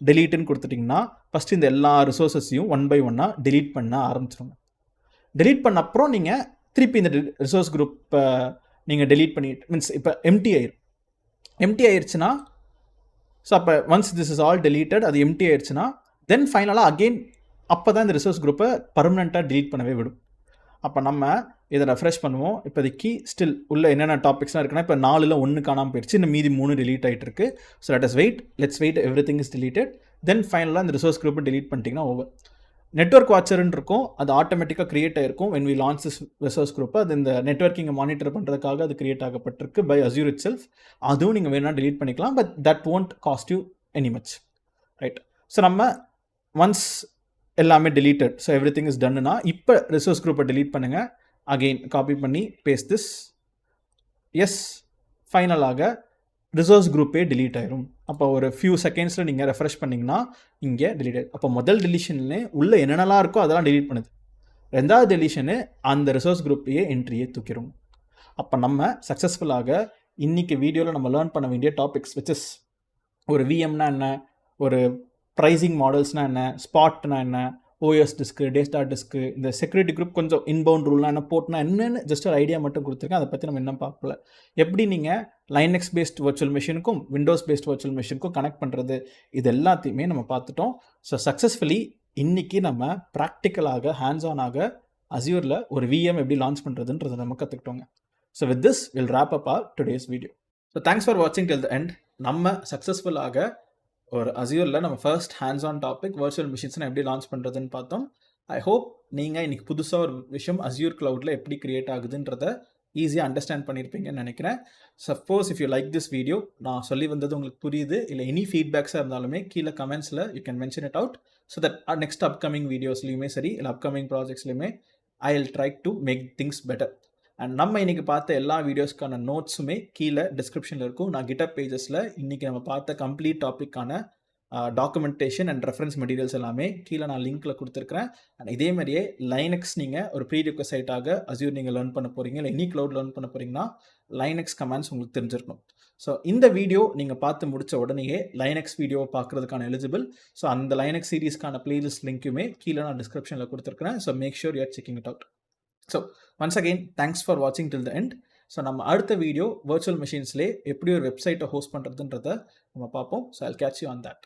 டெலீட்டுன்னு கொடுத்துட்டிங்கன்னா ஃபஸ்ட்டு இந்த எல்லா ரிசோர்ஸஸையும் 1 by 1 delete பண்ண ஆரம்பிச்சிடுங்க. delete பண்ண அப்புறம் நீங்கள் திருப்பி இந்த ரிசோர்ஸ் குரூப்பை நீங்கள் delete பண்ணிட்டு மீன்ஸ் இப்போ எம்டி ஆயிடுச்சுன்னா, ஸோ அப்போ once this is all deleted, அது எம்டி ஆயிடுச்சுன்னா தென் ஃபைனலாக அகெயின் அப்போ தான் இந்த ரிசோர்ஸ் குரூப்பை பர்மனெண்ட்டாக delete பண்ணவே விடும். அப்போ நம்ம இதை ரெஃப்ரெஷ் பண்ணுவோம். இப்போதைக்கு ஸ்டில் உள்ள என்னென்ன டாபிக்ஸ்லாம் இருக்குன்னா இப்போ 4ல் 1 காணாமல் போயிடுச்சு, இந்த மீதி 3 delete ஆகிட்டு இருக்கு. So let's wait everything is deleted. Then ஃபைனலாக இந்த ரிசோர்ஸ் குரூப்பை delete பண்ணிட்டீங்கன்னா ஓவர். நெட்வொர்க் வாட்சர்ன்னு இருக்கும், அது ஆட்டோமேட்டிக்காக க்ரியேட் ஆகிருக்கும் when we launch this resource குரூப்பை. அது இந்த நெட்வொர்க்கிங்கை மானிட்டர் பண்ணுறதுக்காக அது க்ரியேட் ஆகப்பட்டிருக்கு பை Azure itself. அதுவும் நீங்கள் வேணால் delete பண்ணிக்கலாம், but that won't cost you any much, right? So நம்ம ஒன்ஸ் எல்லாமே deleted, ஸோ எவ்ரிதிங் இஸ் டன்னுனா இப்போ ரிசோர்ஸ் குரூப்பை delete பண்ணுங்கள். அகெயின் காப்பி பண்ணி பேஸ்ட் திஸ். எஸ், ஃபைனலாக ரிசோர்ஸ் குரூப்பே delete ஆயிரும். அப்போ ஒரு ஃபியூ செகண்ட்ஸில் நீங்கள் ரெஃப்ரெஷ் பண்ணிங்கன்னா இங்கே delete ஆயிடும். அப்போ முதல் டெலிஷன்லே உள்ள என்னென்னலாம் இருக்கோ அதெல்லாம் delete பண்ணுது. 2வது டெலிஷனு அந்த ரிசோர்ஸ் குரூப்லேயே என்ட்ரியே தூக்கிடும். அப்போ நம்ம சக்ஸஸ்ஃபுல்லாக இன்றைக்கி வீடியோவில் நம்ம லேர்ன் பண்ண வேண்டிய டாபிக்ஸ் விச் இஸ் ஒரு விஎம்னா என்ன, ஒரு ப்ரைஸிங் மாடல்ஸ்னால் என்ன, ஸ்பாட்னா என்ன, ஓஎஸ் டிஸ்க்கு, டேட்டா டிஸ்க்கு, இந்த செக்யூரிட்டி குரூப் கொஞ்சம் இன்பவுண்ட் ரூல்லாம் என்ன போட்டுனா என்னென்னு ஜஸ்ட் ஒரு ஐடியா மட்டும் கொடுத்துருக்கேன். அதை பற்றி நம்ம இன்னும் பார்க்கல. எப்படி நீங்கள் லைனக்ஸ் பேஸ்ட் வர்ச்சுவல் மிஷினுக்கும் விண்டோஸ் பேஸ்ட் வர்ச்சுவல் மிஷினுக்கும் கனெக்ட் பண்ணுறது, இது எல்லாத்தையுமே நம்ம பார்த்துட்டோம். ஸோ சக்ஸஸ்ஃபுல்லி இன்றைக்கி நம்ம ப்ராக்டிக்கலாக ஹேண்ட்ஸ் ஆனாக அஸ்யூரில் ஒரு விஎம் எப்படி லான்ச் பண்ணுறதுன்றதை நம்ம கற்றுக்கிட்டோங்க. So with this will wrap up our today's video. So thanks for வாட்சிங் till the end. நம்ம சக்ஸஸ்ஃபுல்லாக ஒரு அஸ்யூரில் நம்ம first hands on topic virtual மிஷின்ஸ்னால் எப்படி லான்ச் பண்ணுறதுன்னு பார்த்தோம். ஐ ஹோப் நீங்கள் இன்றைக்கி புதுசாக ஒரு விஷயம் அஸ்யூர் க்ளவுடில் எப்படி க்ரியேட் ஆகுதுன்றதை ஈஸியாக அண்டர்ஸ்டாண்ட் பண்ணியிருப்பீங்கன்னு நினைக்கிறேன். Suppose if you like this video, நான் சொல்லி வந்தது உங்களுக்கு புரியுது, இல்லை எனி ஃபீட்பேக்ஸாக இருந்தாலுமே கீழே கமெண்ட்ஸில் you can mention it out. So that next upcoming வீடியோஸ்லையுமே சரி, இல்லை அப்கமிங் ப்ராஜெக்ட்ஸ்லையுமே I will try to make things better. And நம்ம இன்றைக்கி பார்த்த எல்லா வீடியோஸ்க்கான நோட்ஸுமே கீழே டிஸ்கிரிப்ஷனில் இருக்கும். நான் கிட்டப் பேஜஸில் இன்றைக்கி நம்ம பார்த்த கம்ப்ளீட் டாப்பிக்கான டாக்குமெண்டேஷன் அண்ட் ரெஃபரன்ஸ் மெட்டீரியல்ஸ் எல்லாமே கீழே நான் லிங்க்கில் கொடுத்துருக்கிறேன். அண்ட் இதே மாதிரியே லைனக்ஸ் நீங்கள் ஒரு ப்ரீ ரிக்வசைட்டாக அஸ்யூர் நீங்கள் லேர்ன் பண்ண போகிறீங்க, இல்லை எனி க்ளவுட் லேர்ன் பண்ண போகிறீங்கன்னா லைனக்ஸ் கமாண்ட்ஸ் உங்களுக்கு தெரிஞ்சிருக்கணும். ஸோ இந்த வீடியோ நீங்கள் பார்த்து முடித்த உடனேயே லைனக்ஸ் வீடியோவை பார்க்குறதுக்கான எலிஜிபிள். ஸோ அந்த லைனக்ஸ் சீரீஸ்க்கான பிளேலிஸ்ட் லிங்க்குமே கீழே நான் டிஸ்கிரிப்ஷனில் கொடுத்துருக்கிறேன். So make sure you are checking it out. So once again thanks for வாட்சிங் டில் த எண்ட். ஸோ நம்ம அடுத்த வீடியோ வர்ச்சுவல் மிஷின்ஸ்லேயே எப்படி ஒரு வெப்சைட்டை ஹோஸ்ட் பண்ணுறதுன்றதை நம்ம பார்ப்போம். So I'll catch you on that.